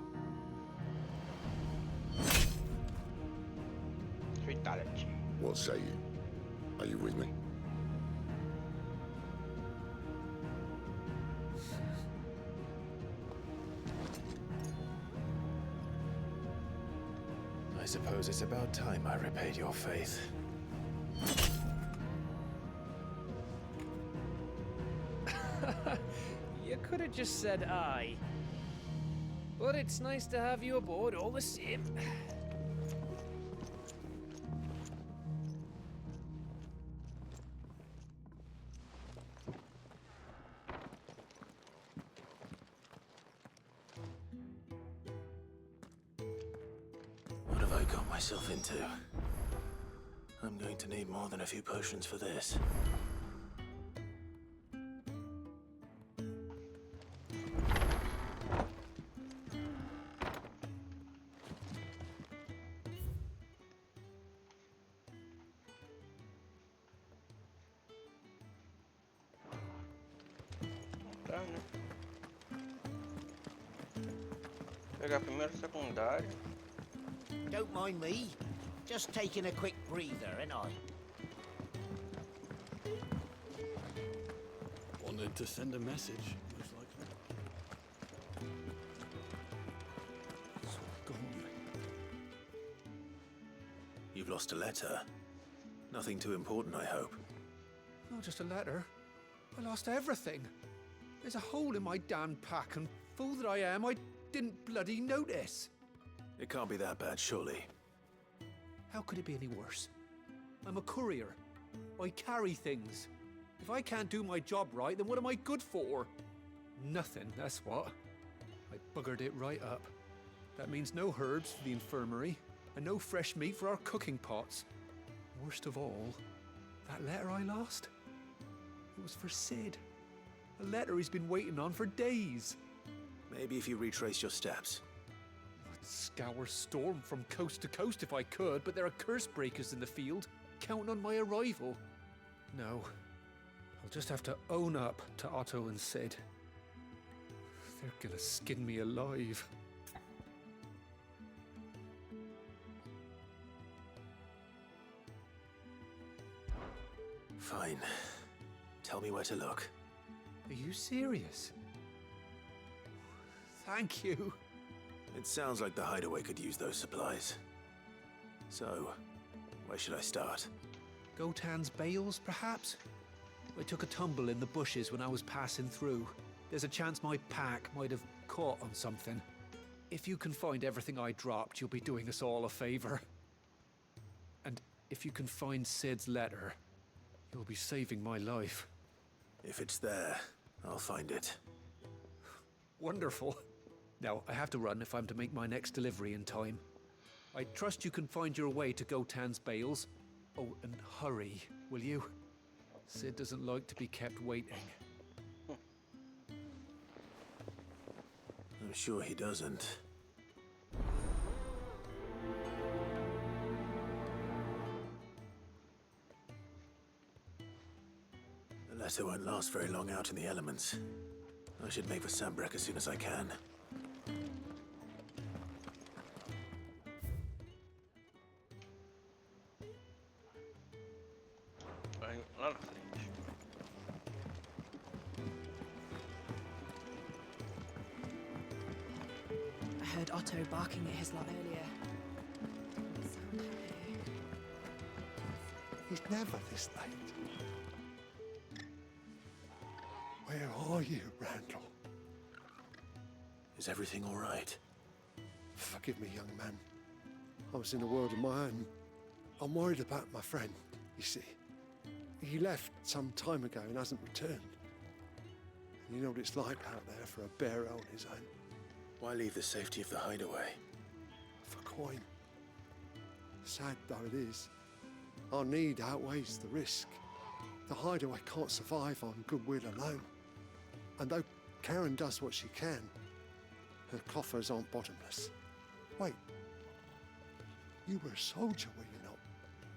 what say you? Are you with me? I suppose it's about time I repaid your faith. You could have just said aye. But it's nice to have you aboard all the same. What have I got myself into? I'm going to need more than a few potions for this. Tá, né? Pegar primeiro o secundário. Don't mind me. Just taking a quick breather, ain't I? Wanted to send a message, most likely. It's all gone. You've lost a letter. Nothing too important, I hope. Not just a letter. I lost everything. There's a hole in my damn pack, and fool that I am, I didn't bloody notice. It can't be that bad, surely. How could it be any worse? I'm a courier. I carry things. If I can't do my job right, then what am I good for? Nothing, that's what. I buggered it right up. That means no herbs for the infirmary, and no fresh meat for our cooking pots. Worst of all, that letter I lost? It was for Sid. A letter he's been waiting on for days. Maybe if you retrace your steps. I'd scour Storm from coast to coast if I could, but there are curse breakers in the field, counting on my arrival. No, I'll just have to own up to Otto and Sid. They're gonna skin me alive. Fine. Tell me where to look. Are you serious? Thank you. It sounds like the hideaway could use those supplies. So, where should I start? Gotan's bales, perhaps? I took a tumble in the bushes when I was passing through. There's a chance my pack might have caught on something. If you can find everything I dropped, you'll be doing us all a favor. And if you can find Sid's letter, you'll be saving my life. If it's there, I'll find it. Wonderful. Now, I have to run if I'm to make my next delivery in time. I trust you can find your way to Gotan's bales. Oh, and hurry, will you? Sid doesn't like to be kept waiting. I'm sure he doesn't. The letter won't last very long out in the elements. I should make for Sambrek as soon as I can. Lá na frente. I heard Otto barking at his lot earlier. He's never this late. Where are you, Randall? Is everything all right? Forgive me, young man. I was in a world of my own. I'm worried about my friend, you see. He left some time ago and hasn't returned. And you know what it's like out there for a bearer on his own. Why leave the safety of the hideaway? For coin. Sad though it is, our need outweighs the risk. The hideaway can't survive on goodwill alone. And though Karen does what she can, her coffers aren't bottomless. Wait. You were a soldier, were you not?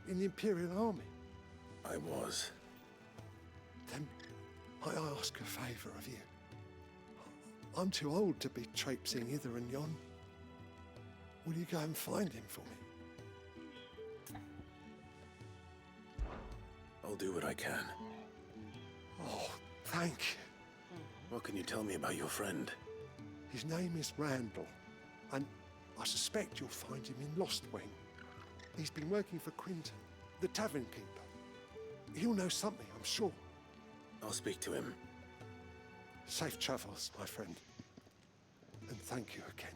In the Imperial Army? I was. Then I ask a favour of you. I'm too old to be traipsing hither and yon. Will you go and find him for me? I'll do what I can. Oh, thank you. What can you tell me about your friend? His name is Randall, and I suspect you'll find him in Lostwing. He's been working for Quinton, the tavern keeper. He'll know something, I'm sure. I'll speak to him. Safe travels, my friend. And thank you again.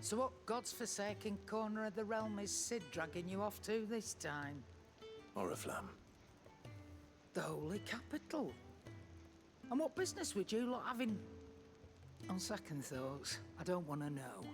So what God's forsaken corner of the realm is Sid dragging you off to this time? Oriflamme. The holy capital. And what business would you lot having? On second thoughts, I don't want to know.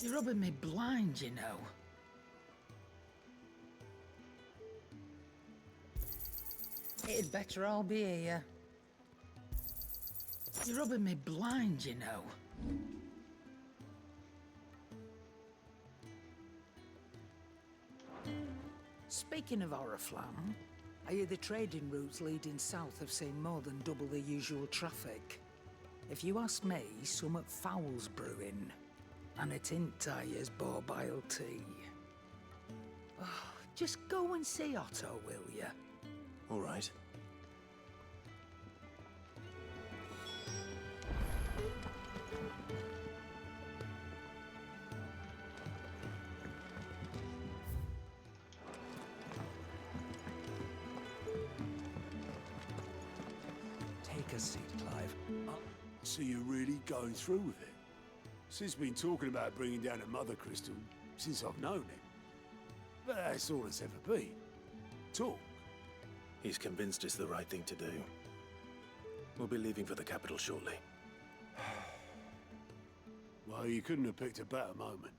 You're rubbing me blind, you know. It'd better all be here. You're rubbing me blind, you know. Speaking of Oriflamme, I hear the trading routes leading south have seen more than double the usual traffic. If you ask me, summat foul's brewing. And it ain't Tyre's borbile tea. Oh, just go and see Otto, will ya? All right. Take a seat, Clive. So you're really going through with it? Sid's been talking about bringing down a mother crystal since I've known him. But that's all it's ever been. Talk. He's convinced it's the right thing to do. We'll be leaving for the capital shortly. Well, you couldn't have picked a better moment.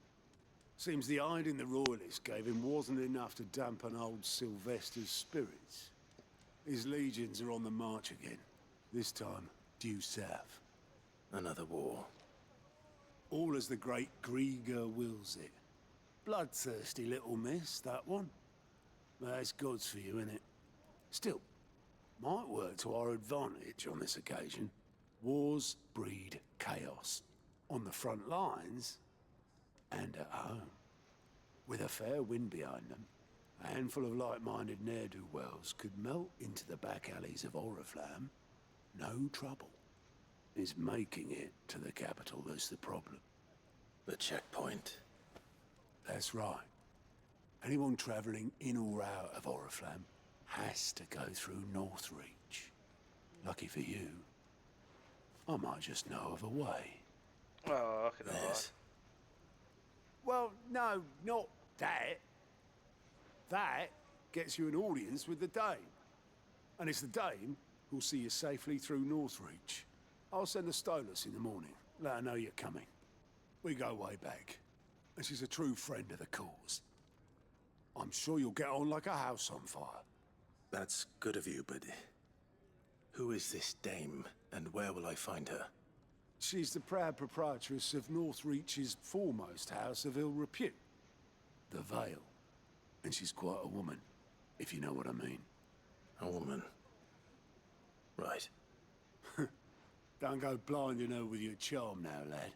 Seems the hiding the royalists gave him wasn't enough to dampen old Sylvester's spirits. His legions are on the march again. This time, due south. Another war. All as the great Grieger wills it. Bloodthirsty little miss, that one. That's God's for you, innit? Still, might work to our advantage on this occasion. Wars breed chaos. On the front lines, and at home. With a fair wind behind them, a handful of like-minded ne'er-do-wells could melt into the back alleys of Oriflamme. No trouble. It's making it to the capital that's the problem. The checkpoint. That's right. Anyone travelling in or out of Oriflamme has to go through Northreach. Lucky for you, I might just know of a way. Oh, look at that. Well, no, not that. That gets you an audience with the Dame. And it's the Dame who'll see you safely through Northreach. I'll send the Stolas in the morning. Let her know you're coming. We go way back. And she's a true friend of the cause. I'm sure you'll get on like a house on fire. That's good of you, but who is this dame, and where will I find her? She's the proud proprietress of Northreach's foremost house of ill repute, the Vale. And she's quite a woman, if you know what I mean. A woman. Right. Don't go blinding her with your charm now, lad.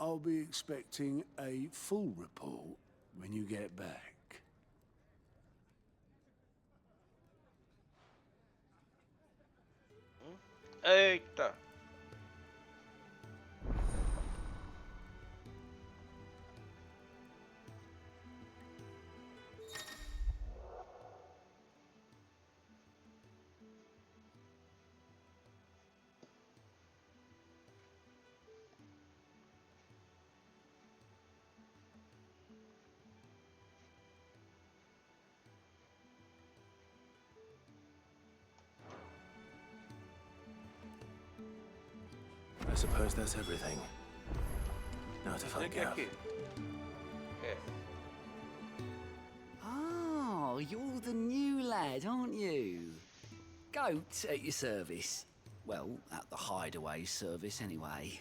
I'll be expecting a full report when you get back. Eita. I suppose that's everything. Now to find out. Oh, you're the new lad, aren't you? Goat at your service. Well, at the hideaway service, anyway.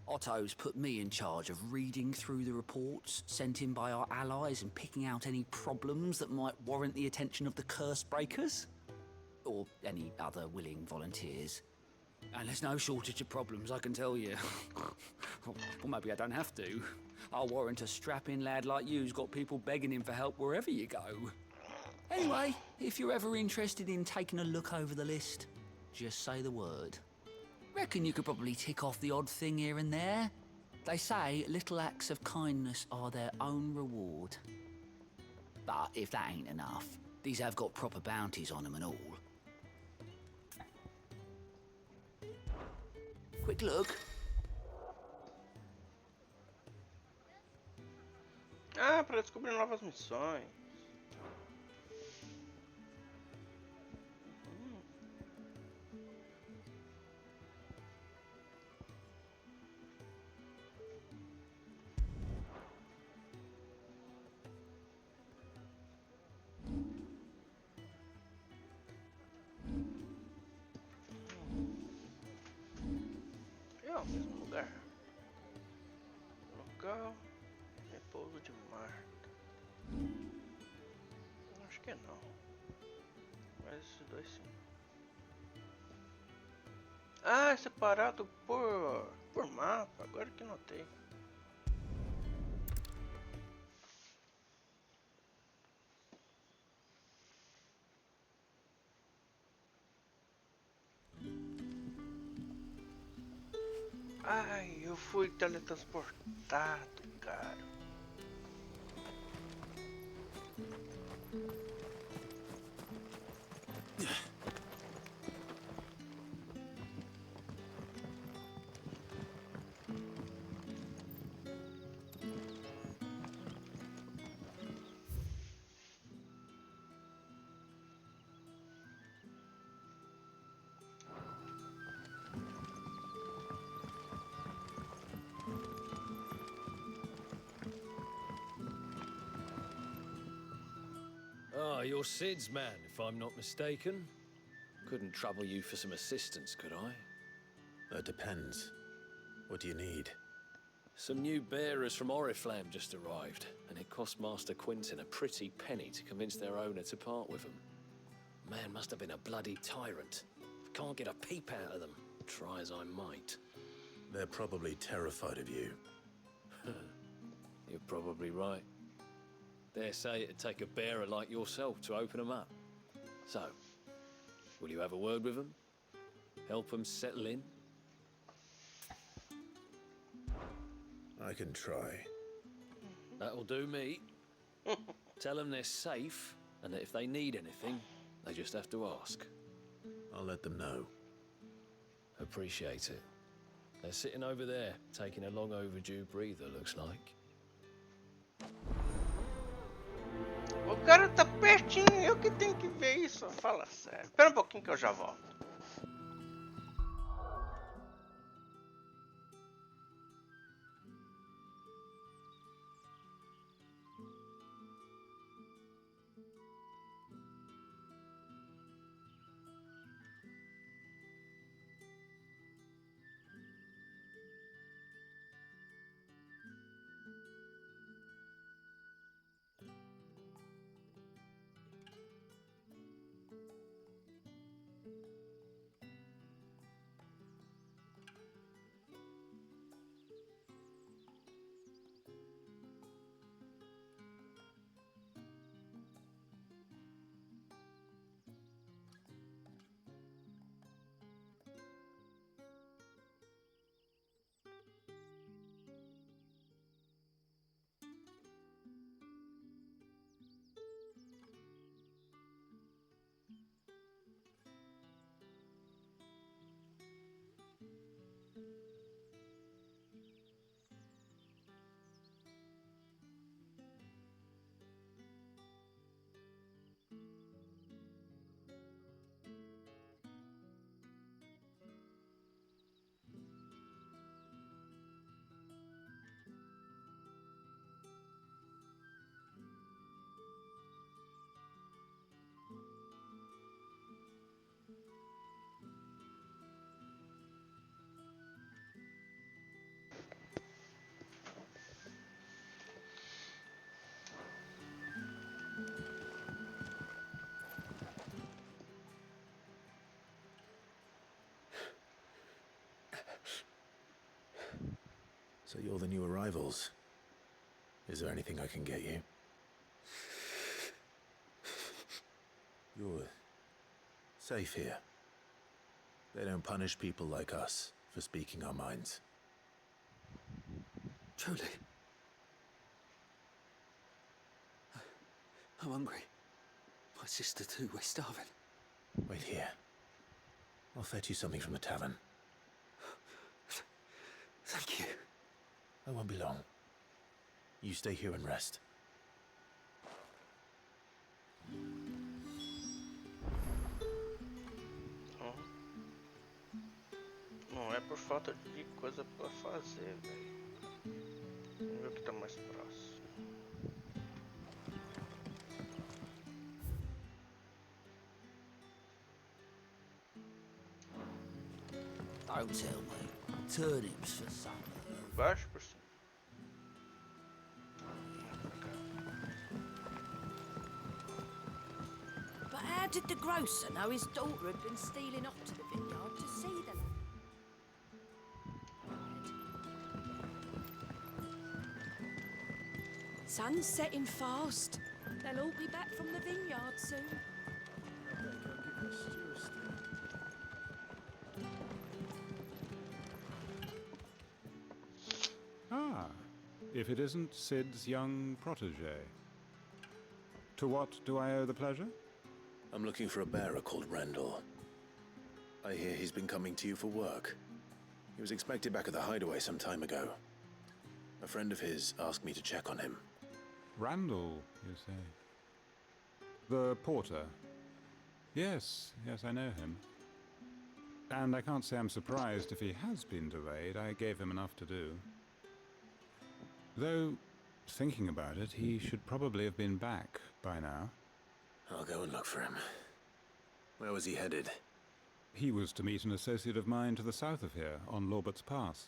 Otto's put me in charge of reading through the reports sent in by our allies and picking out any problems that might warrant the attention of the curse breakers. Or any other willing volunteers. And there's no shortage of problems, I can tell you. Well, maybe I don't have to. I'll warrant a strapping lad like you's got people begging him for help wherever you go. Anyway, if you're ever interested in taking a look over the list, just say the word. Reckon you could probably tick off the odd thing here and there. They say little acts of kindness are their own reward. But if that ain't enough, these have got proper bounties on them and all. Quick look. Ah, para descobrir novas missões. É o mesmo lugar. Local. Repouso de Marte. Acho que não. Mas esses dois sim. Ah, é separado por mapa. Agora que notei. Ai, eu fui teletransportado, cara. Ah, you're Sid's man, if I'm not mistaken. Couldn't trouble you for some assistance, could I? That depends. What do you need? Some new bearers from Oriflamme just arrived, and it cost Master Quinton a pretty penny to convince their owner to part with them. Man must have been a bloody tyrant. Can't get a peep out of them, try as I might. They're probably terrified of you. You're probably right. Dare say it'd take a bearer like yourself to open them up. So, will you have a word with them? Help them settle in? I can try. That'll do me. Tell them they're safe, and that if they need anything, they just have to ask. I'll let them know. Appreciate it. They're sitting over there, taking a long overdue breather, looks like. O cara tá pertinho, eu que tenho que ver isso. Fala sério. Espera um pouquinho que eu já volto. So you're the new arrivals. Is there anything I can get you? You're safe here. They don't punish people like us for speaking our minds. Truly. I'm hungry. My sister too, we're starving. Wait here. I'll fetch you something from the tavern. Thank you. I won't be long. You stay here and rest. Não é por falta de coisa pra fazer, velho. Vamos ver o que tá mais próximo. Don't tell me. Turnips for supper. Baixo por cima. But how did the grocer know his daughter had been stealing off to the vineyard to see them? Sun's setting fast. They'll all be back from the vineyard soon. Ah, if it isn't Sid's young protege. To what do I owe the pleasure? I'm looking for a bearer called Randall. I hear he's been coming to you for work. He was expected back at the hideaway some time ago. A friend of his asked me to check on him. Randall, you say? The porter? Yes, I know him. And I can't say I'm surprised if he has been delayed. I gave him enough to do. Though, thinking about it, he should probably have been back by now. I'll go and look for him. Where was he headed? He was to meet an associate of mine to the south of here, on Lorbert's Pass.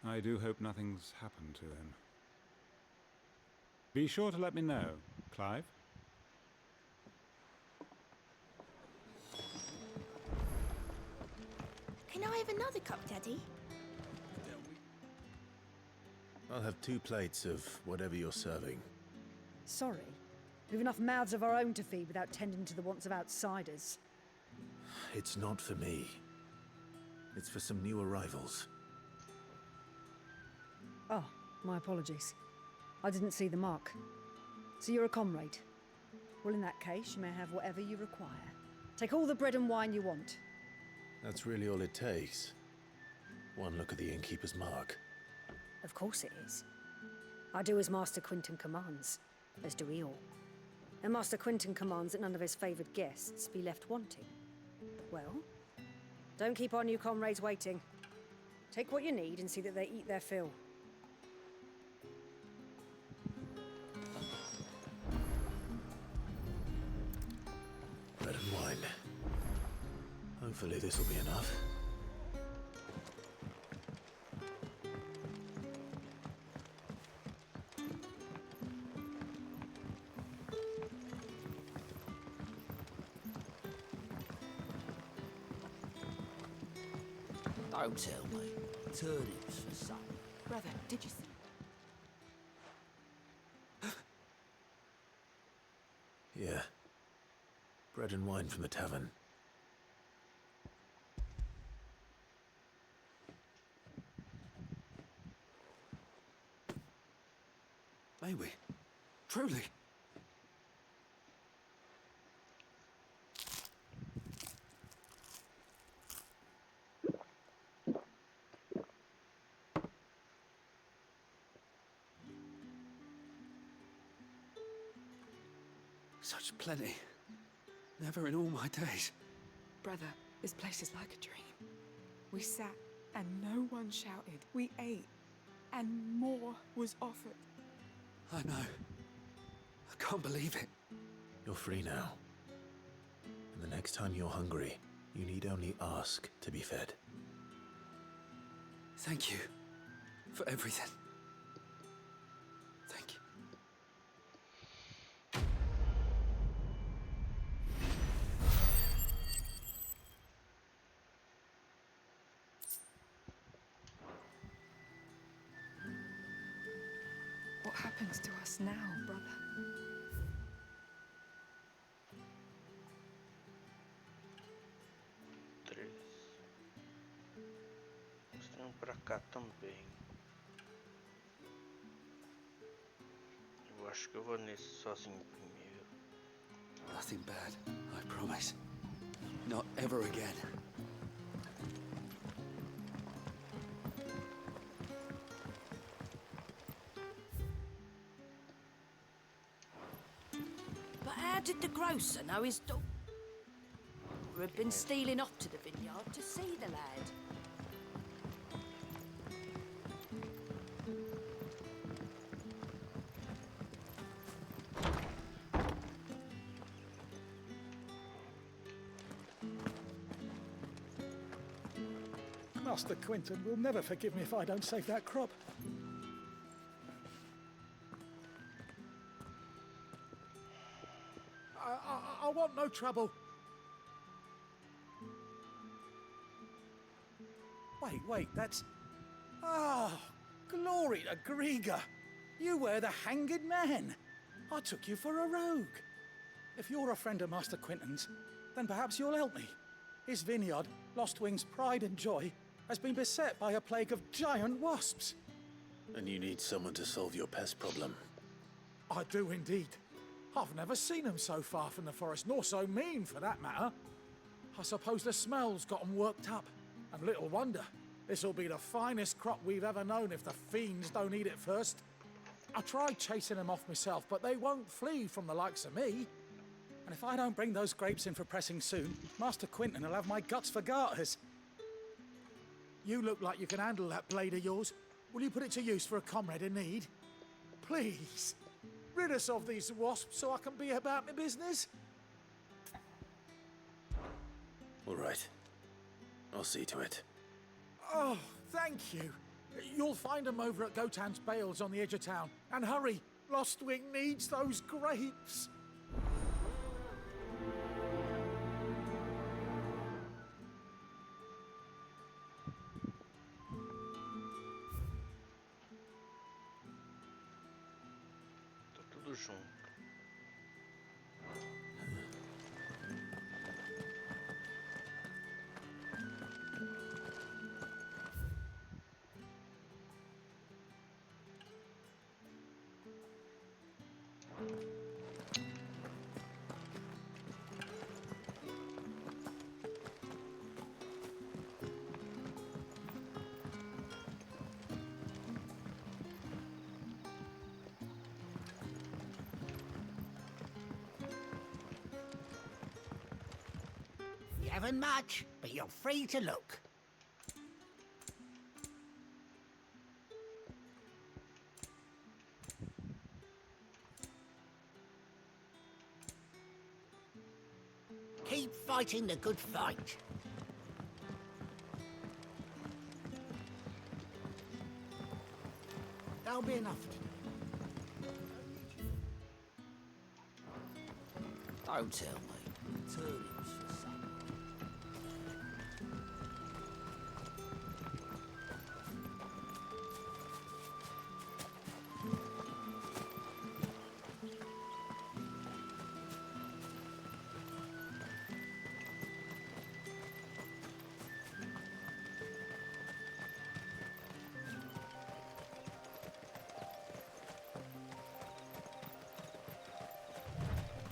I do hope nothing's happened to him. Be sure to let me know, Clive. Can I have another cup, Daddy? I'll have 2 plates of whatever you're serving. Sorry. We've enough mouths of our own to feed without tending to the wants of outsiders. It's not for me. It's for some new arrivals. Oh, my apologies. I didn't see the mark. So you're a comrade. Well, in that case, you may have whatever you require. Take all the bread and wine you want. That's really all it takes. One look at the innkeeper's mark. Of course it is. I do as Master Quinton commands, as do we all. And Master Quinton commands that none of his favoured guests be left wanting. Well, don't keep our new comrades waiting. Take what you need and see that they eat their fill. Bread and wine. Hopefully this will be enough. Don't tell me. Turnips for supper. Brother, did you see? Yeah. Bread and wine from the tavern. May we? Truly? Such plenty. Never in all my days. Brother, this place is like a dream. We sat and no one shouted. We ate and more was offered. I know. I can't believe it. You're free now. And the next time you're hungry, you need only ask to be fed. Thank you for everything. Thank you. happens to us now, brother? Tem pra cá também. Eu acho que eu vou nesse sozinho primeiro. Nothing bad, I promise. Not ever again. But how did the grocer know his daughter had been stealing off to the vineyard to see the lad? Master Quentin will never forgive me if I don't save that crop. I want no trouble. Wait, that's... Ah, glory to Griga. You were the hanged man. I took you for a rogue. If you're a friend of Master Quentin's, then perhaps you'll help me. His vineyard, Lostwing's pride and joy, has been beset by a plague of giant wasps. And you need someone to solve your pest problem. I do indeed. I've never seen them so far from the forest, nor so mean for that matter. I suppose the smell's got them worked up. And little wonder. This'll be the finest crop we've ever known if the fiends don't eat it first. I tried chasing them off myself, but they won't flee from the likes of me. And if I don't bring those grapes in for pressing soon, Master Quentin will have my guts for garters. You look like you can handle that blade of yours. Will you put it to use for a comrade in need? Please, rid us of these wasps so I can be about my business. All right. I'll see to it. Oh, thank you. You'll find them over at Gotan's bales on the edge of town. And hurry, Lostwing needs those grapes. Tá tudo junto. You haven't much, but you're free to look. Keep fighting the good fight. That'll be enough today. Don't tell me. Turnings for supper.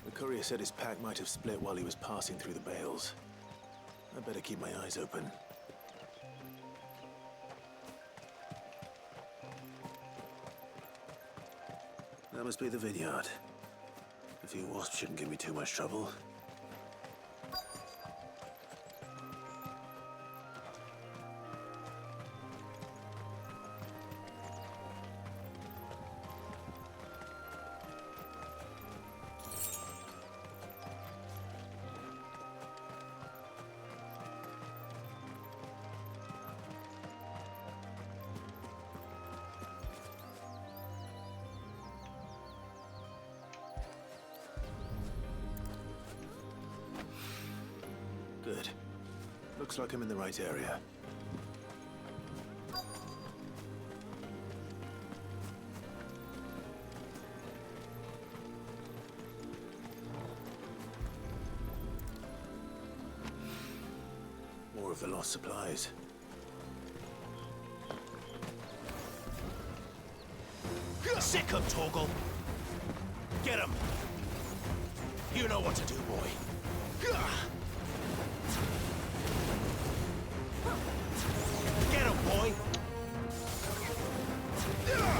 The courier said his pack might have split while he was passing through the bales. I better keep my eyes open. That must be the vineyard. A few wasps shouldn't give me too much trouble. Good. Looks like I'm in the right area. of the lost supplies. Sick him, Torgal! Get him! You know what to do, boy. Get him, boy!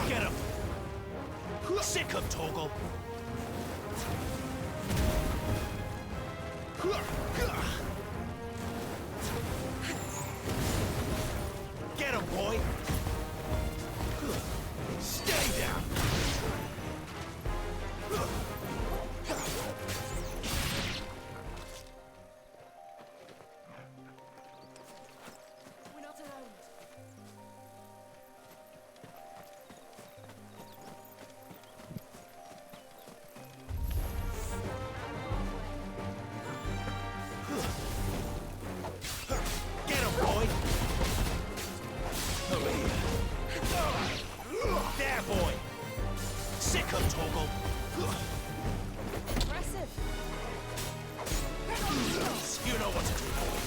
Get him! Sick him, Torgal! Get him, boy! Stay down! We're not alone. Get him, boy! Over here. There, boy! Sick him, Torgal! Impressive. You know what to do, boy.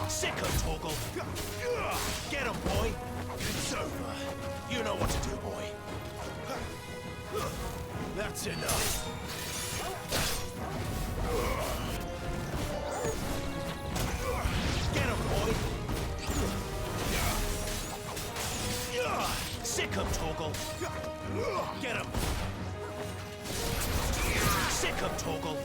Sick him, Torgal! Get him, boy! It's over. You know what to do, boy. That's enough. Get him, boy! Sick him, Torgal! Get him! Sick him, Torgal!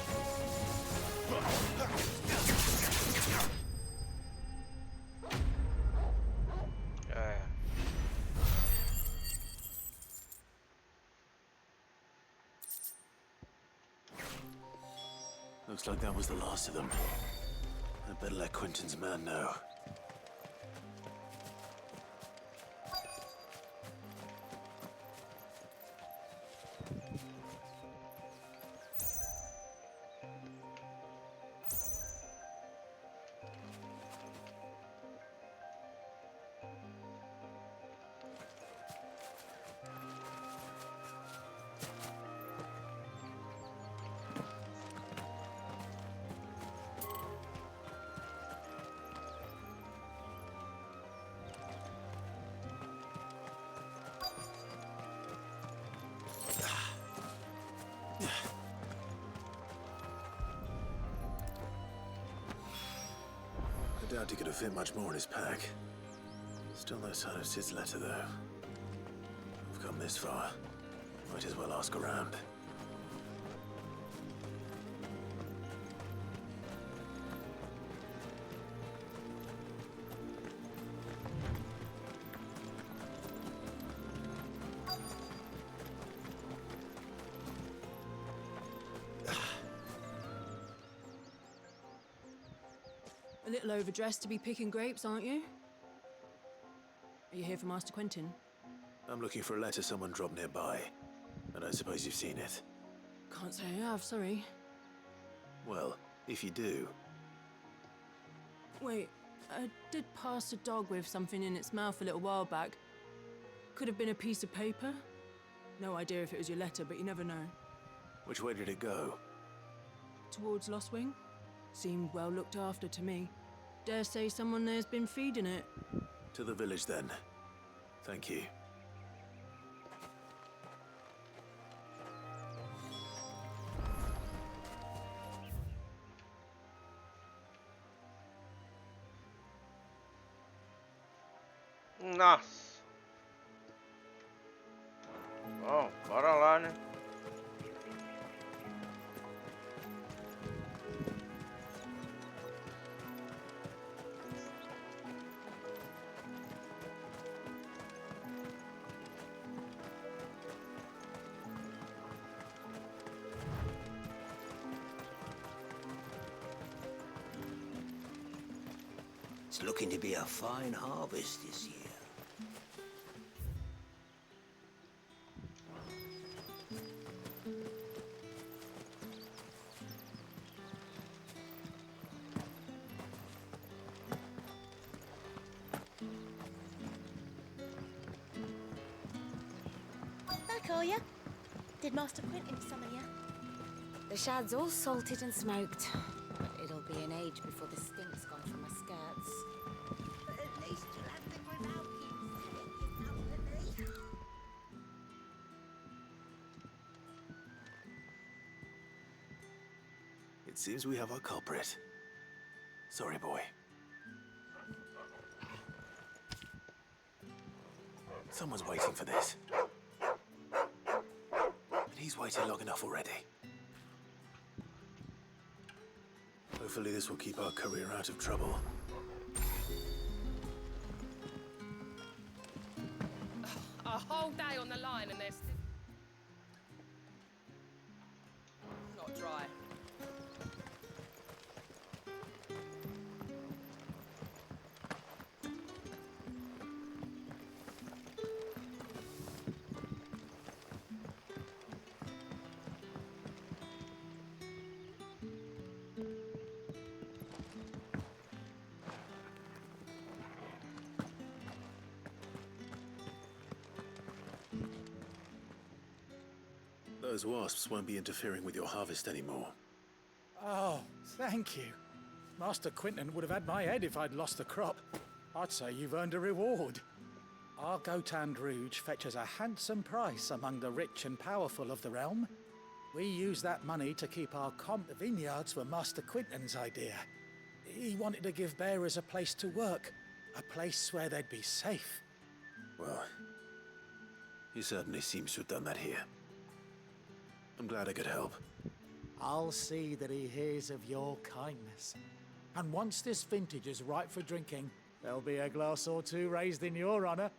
Looks like that was the last of them. I'd better let Quentin's man know. I doubt he could have fit much more in his pack. Still no sign of Sid's letter, though. We've come this far. Might as well ask around. A little overdressed to be picking grapes, aren't you? Are you here for Master Quentin? I'm looking for a letter someone dropped nearby. I don't suppose you've seen it. Can't say I have, sorry. Well, if you do... Wait, I did pass a dog with something in its mouth a little while back. Could have been a piece of paper. No idea if it was your letter, but you never know. Which way did it go? Towards Lost Wing? Seemed well looked after to me. Dare say someone there's been feeding it. To the village, then. Thank you. Nossa. Bom, bora lá, né? It's looking to be a fine harvest this year. Back, are ya? Did Master Quentin summon you? The shad's all salted and smoked. But it'll be an age before the stink's gone from my skirts. But at least you'll have the Grimalkins to keep you company. It seems we have our culprit. Sorry, boy. Someone's waiting for this. And he's waited long enough already. Hopefully this will keep our career out of trouble. A whole day on the line and they're still not dry. Those wasps won't be interfering with your harvest anymore. Oh, thank you. Master Quentin would have had my head if I'd lost the crop. I'd say you've earned a reward. Our Gotand Rouge fetches a handsome price among the rich and powerful of the realm. We use that money to keep our comp vineyards for Master Quentin's idea. He wanted to give bearers a place to work, a place where they'd be safe. Well, he certainly seems to have done that here. I'm glad I could help. I'll see that he hears of your kindness. And once this vintage is ripe for drinking, there'll be a glass or two raised in your honor.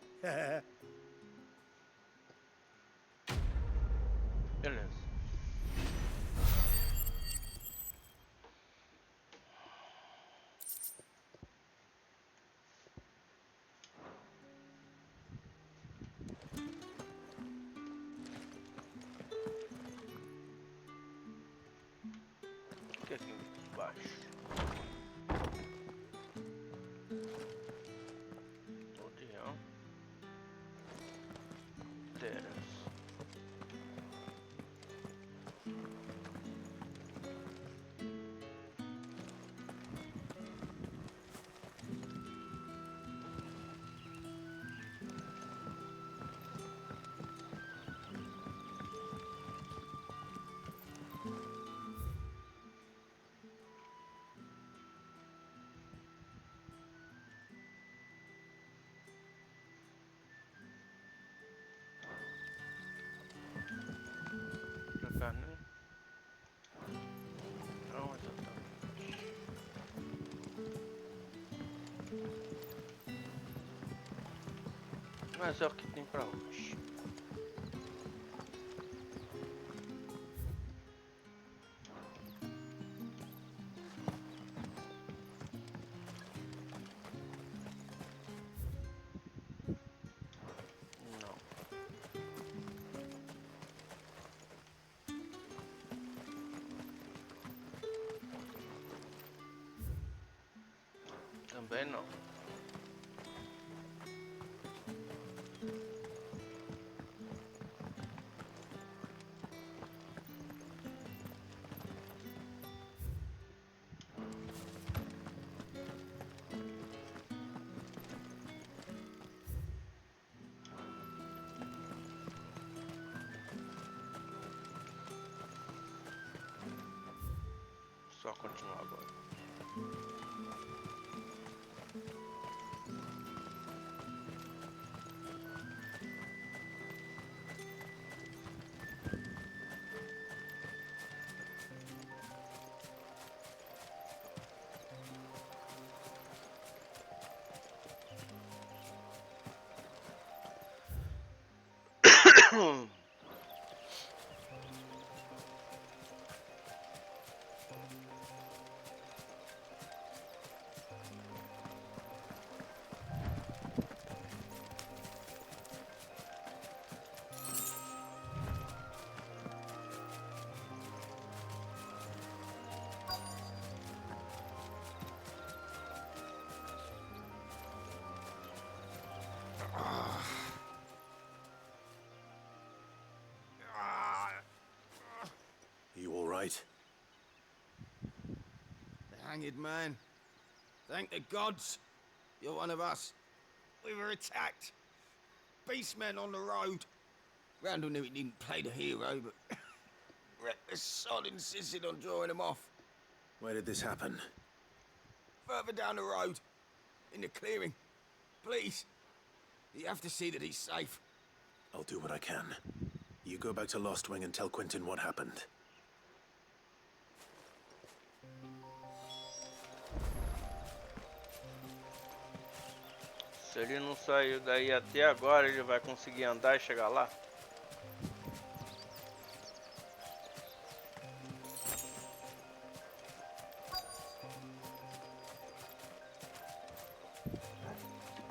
Beleza. O que é aqui embaixo? Odião. Teras. Pra cá, né? Não, exatamente. Mas é o que tem pra hoje. Não. Também não. Só continuar agora. right? The hanged man. Thank the gods. You're one of us. We were attacked. Beastmen on the road. Randall knew he didn't play the hero, but reckless sod insisted on drawing him off. Where did this happen? Further down the road. In the clearing. Please. You have to see that he's safe. I'll do what I can. You go back to Lost Wing and tell Quentin what happened. Se ele não saiu daí até agora, ele vai conseguir andar e chegar lá?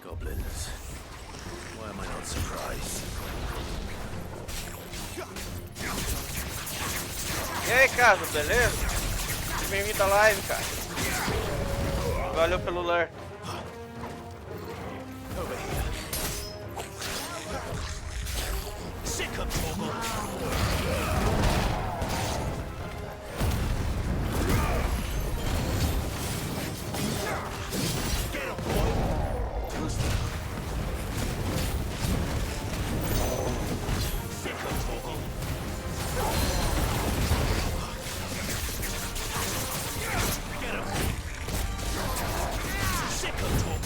Goblins. Why am I not surprised? E aí, Casa, beleza? Bem-vindo à live, cara. Valeu pelo lurk. Over here. Sick of trouble. Get him, boy. Sick of trouble. Get him. Sick of trouble.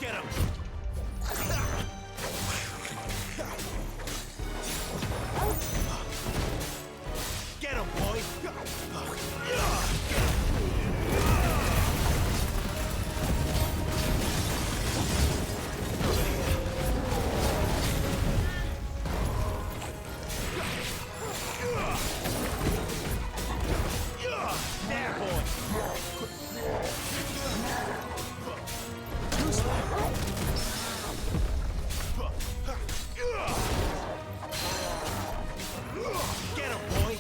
Get him! Get him, boy! There, boy! Get him, boy!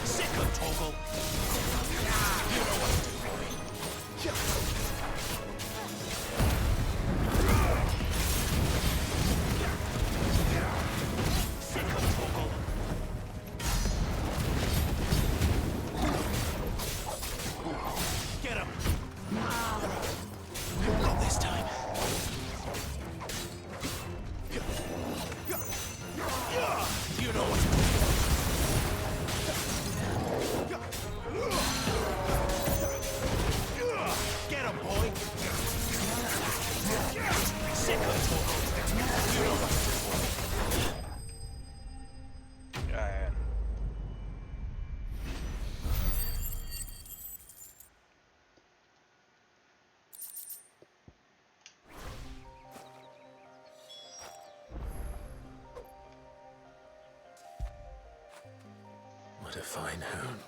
Sick of Toggle! You know what to do, boy! Sick of Toggle! Get him! Not this time. You know what to do. Get him, boy! Sick of Toggle! You know what to do. Já era. What a fine home.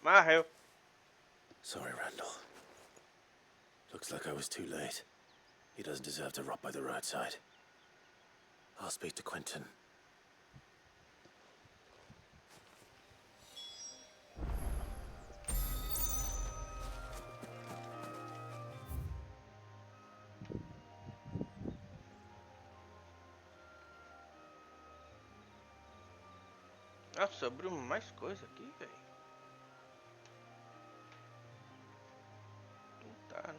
Morreu. Sorry, Randall. Looks like I was too late. He doesn't deserve to rot by the roadside. I'll speak to Quentin. Nossa, abriu mais coisa aqui, velho. Não tá, né?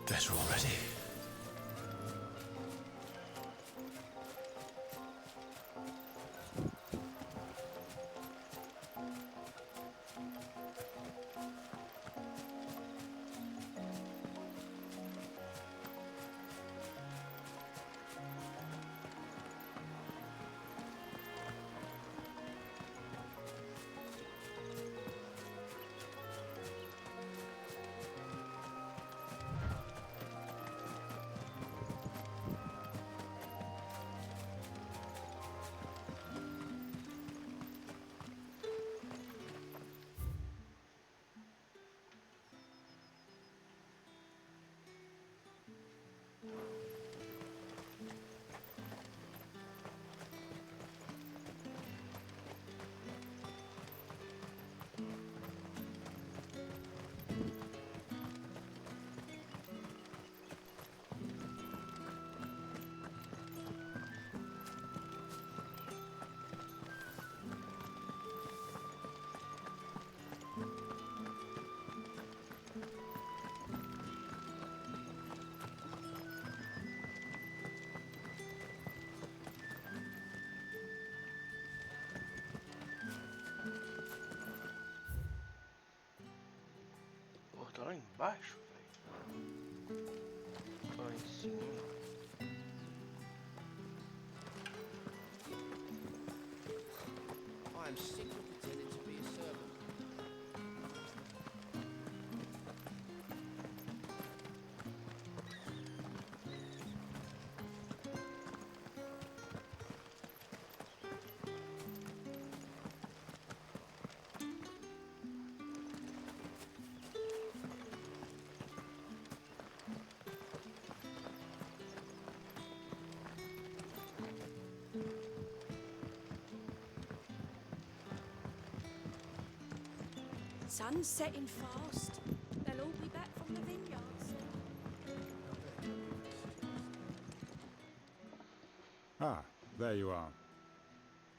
Better already. embaixo, velho. Lá em cima. I am sick of pretending to be a servant. Sun's setting fast. They'll all be back from the vineyards. Ah, there you are.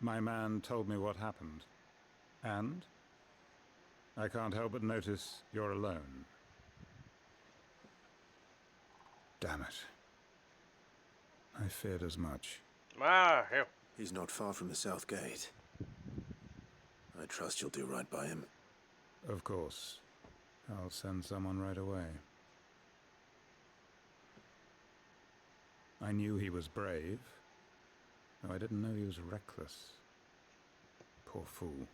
My man told me what happened. And? I can't help but notice you're alone. Damn it. I feared as much. Ah, here. He's not far from the south gate. I trust you'll do right by him. Of course. I'll send someone right away. I knew he was brave, though I didn't know he was reckless. Poor fool.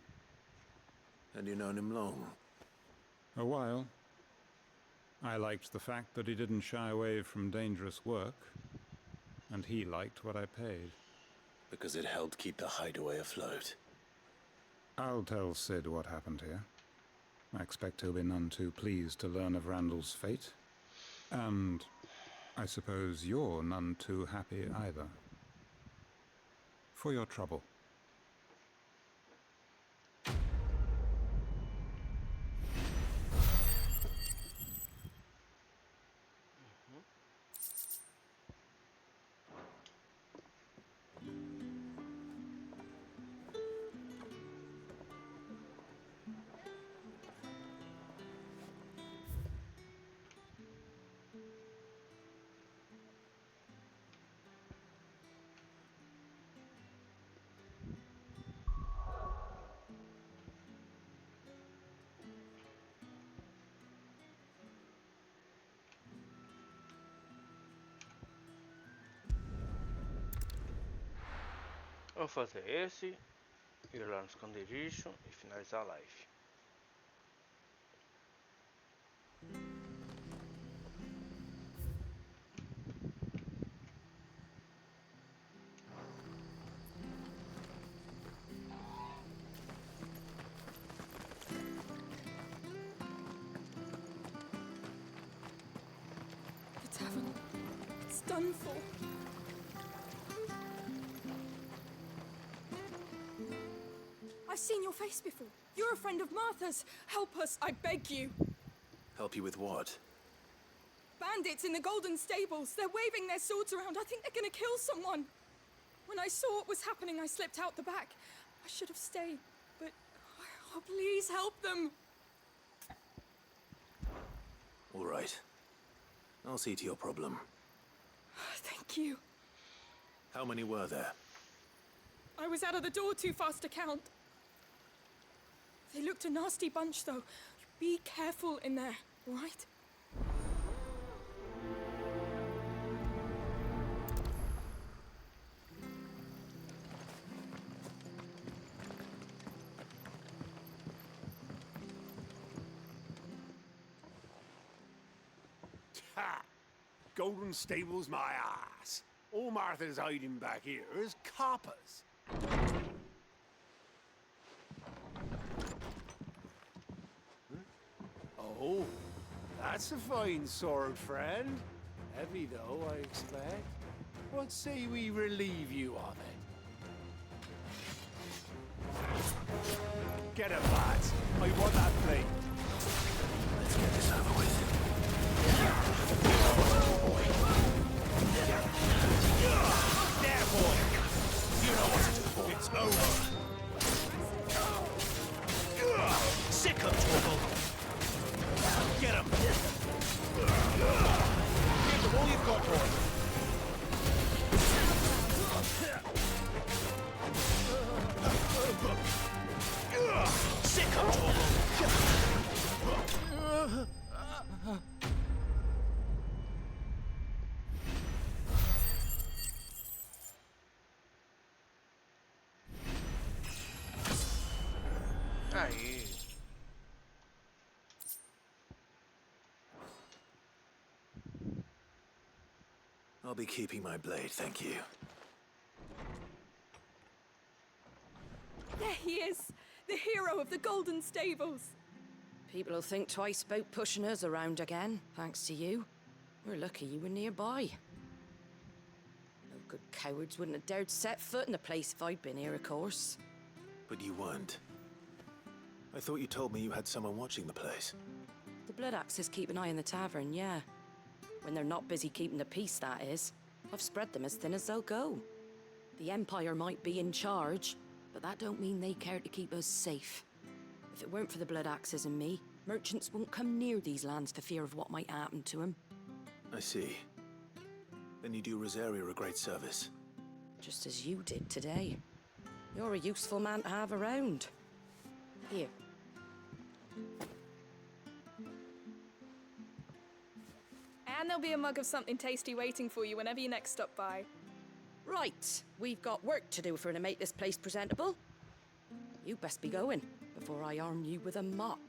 And you've known him long? A while. I liked the fact that he didn't shy away from dangerous work, and he liked what I paid. Because it helped keep the hideaway afloat. I'll tell Sid what happened here. I expect he'll be none too pleased to learn of Randall's fate. And I suppose you're none too happy either. For your trouble. Vamos fazer esse, ir lá no esconderijo e finalizar a live. The tavern. It's done for. I've seen your face before. You're a friend of Martha's. Help us, I beg you. Help you with what? Bandits in the Golden Stables. They're waving their swords around. I think they're gonna kill someone. When I saw what was happening, I slipped out the back. I should have stayed, but... Oh, please help them. All right. I'll see to your problem. Thank you. How many were there? I was out of the door too fast to count. They looked a nasty bunch, though. Be careful in there, all right? Ha! Golden Stables, my ass. All Martha's hiding back here is coppers. Oh, that's a fine sword, friend. Heavy, though, I expect. What say we relieve you of it? Get a bat. I want that plate. Let's get this over with. There, boy. You know what to do. It's over. Sick of trouble. Get him! Give them all you've got, boy! Sick of trouble! Aí. I'll be keeping my blade, thank you. There he is! The hero of the Golden Stables! People will think twice about pushing us around again, thanks to you. We're lucky you were nearby. No good cowards wouldn't have dared set foot in the place if I'd been here, of course. But you weren't. I thought you told me you had someone watching the place. The Blood Axes keep an eye on the tavern, yeah. When they're not busy keeping the peace, that is. I've spread them as thin as they'll go. The Empire might be in charge, but that don't mean they care to keep us safe. If it weren't for the Blood Axes and me, merchants wouldn't come near these lands for fear of what might happen to them. I see. Then you do Rosaria a great service. Just as you did today. You're a useful man to have around. Here. And there'll be a mug of something tasty waiting for you whenever you next stop by. Right, we've got work to do to make this place presentable. You best be going before I arm you with a mop.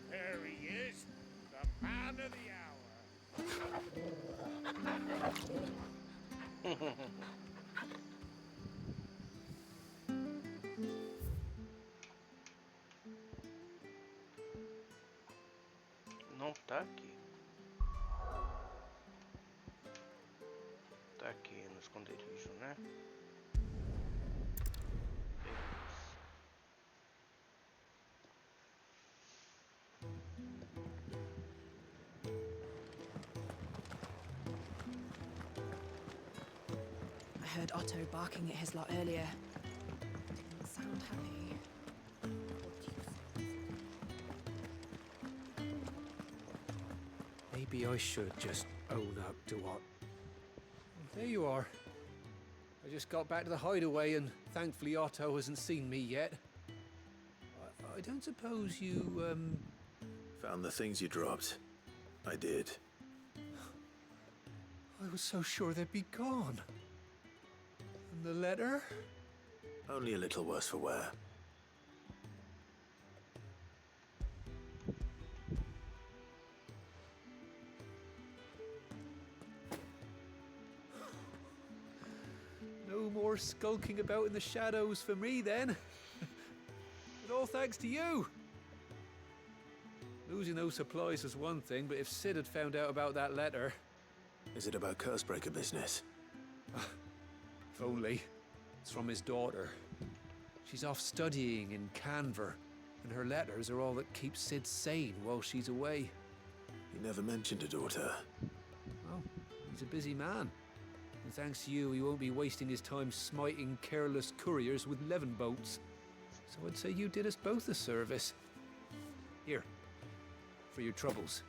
There he is, the man of the hour. Não tá aqui. Tá aqui no esconderijo, né? I heard Otto barking at his lot earlier. Didn't sound happy. Maybe I should just own up to what... There you are. I just got back to the hideaway and thankfully Otto hasn't seen me yet. I don't suppose you, Found the things you dropped. I did. I was so sure they'd be gone. And the letter? Only a little worse for wear. No more skulking about in the shadows for me then. But all thanks to you. Losing those supplies was one thing, but if Sid had found out about that letter... Is it about Cursebreaker business? If only. It's from his daughter. She's off studying in Canver, and her letters are all that keep Sid sane while she's away. He never mentioned a daughter. Well, he's a busy man. And thanks to you, he won't be wasting his time smiting careless couriers with levin boats. So I'd say you did us both a service. Here, for your troubles.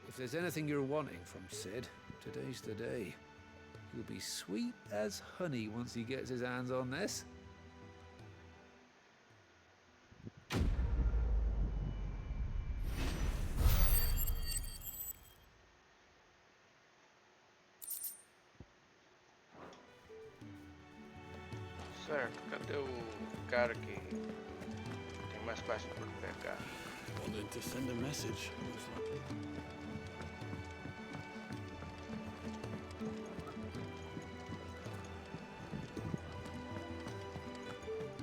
If there's anything you're wanting from Sid, today's the day. He'll be sweet as honey once he gets his hands on this. Certo, cadê o cara que tem mais fácil para pegar? Wanted to send a message.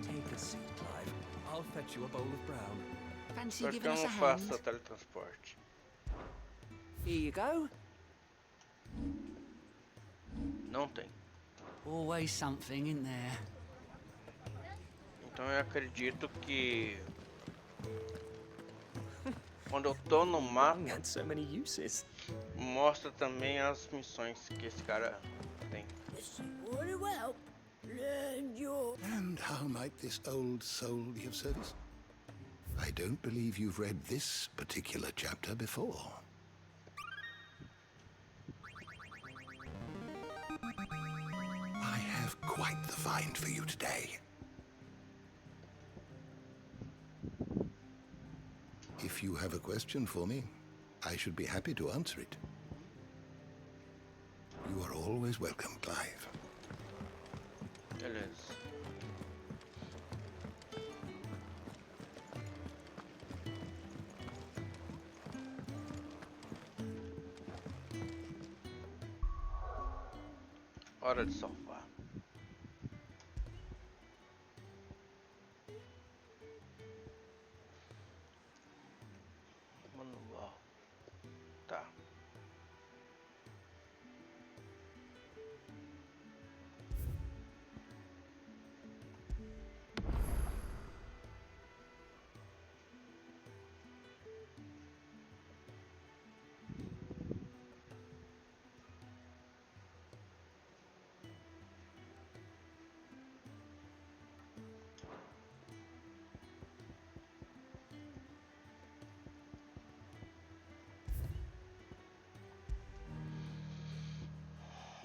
Take a seat, Clive. I'll fetch you a bowl of brown. Fancy Porque giving eu us a não hand? faço teletransporte. Here you go. Não tem. Always something in there. Então eu acredito que quando eu tô no mapa mostra também as missões que esse cara tem. And how might this old soul be of service? I don't believe you've read this particular chapter before. quite the find for you today. If you have a question for me, I should be happy to answer it. You are always welcome, Clive. Beleza. Hora de salvar. Manual. Tá.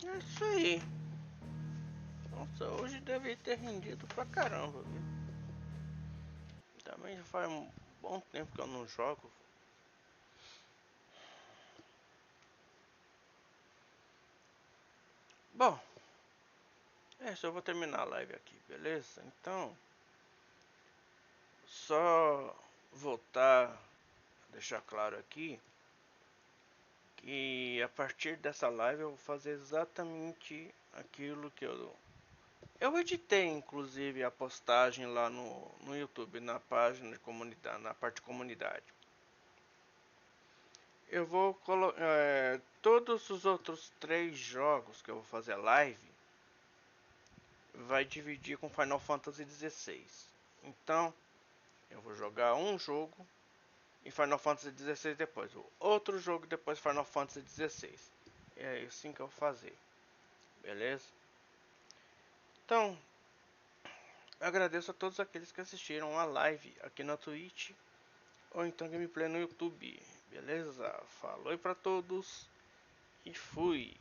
É isso aí. Nossa, hoje deve ter rendido pra caramba, viu? Também já faz um bom tempo que eu não jogo. Bom, eu vou terminar a live aqui, beleza? Então, só voltar a deixar claro aqui que a partir dessa live eu vou fazer exatamente aquilo que eu editei, inclusive a postagem lá no YouTube, na página de comunidade, na parte de comunidade. Eu vou colocar todos os outros 3 jogos que eu vou fazer live, vai dividir com Final Fantasy XVI. Então, eu vou jogar um jogo e Final Fantasy XVI depois, o outro jogo depois Final Fantasy XVI. É assim que eu vou fazer, beleza? Então, eu agradeço a todos aqueles que assistiram a live aqui na Twitch ou então gameplay no YouTube, beleza? Falou pra todos e fui!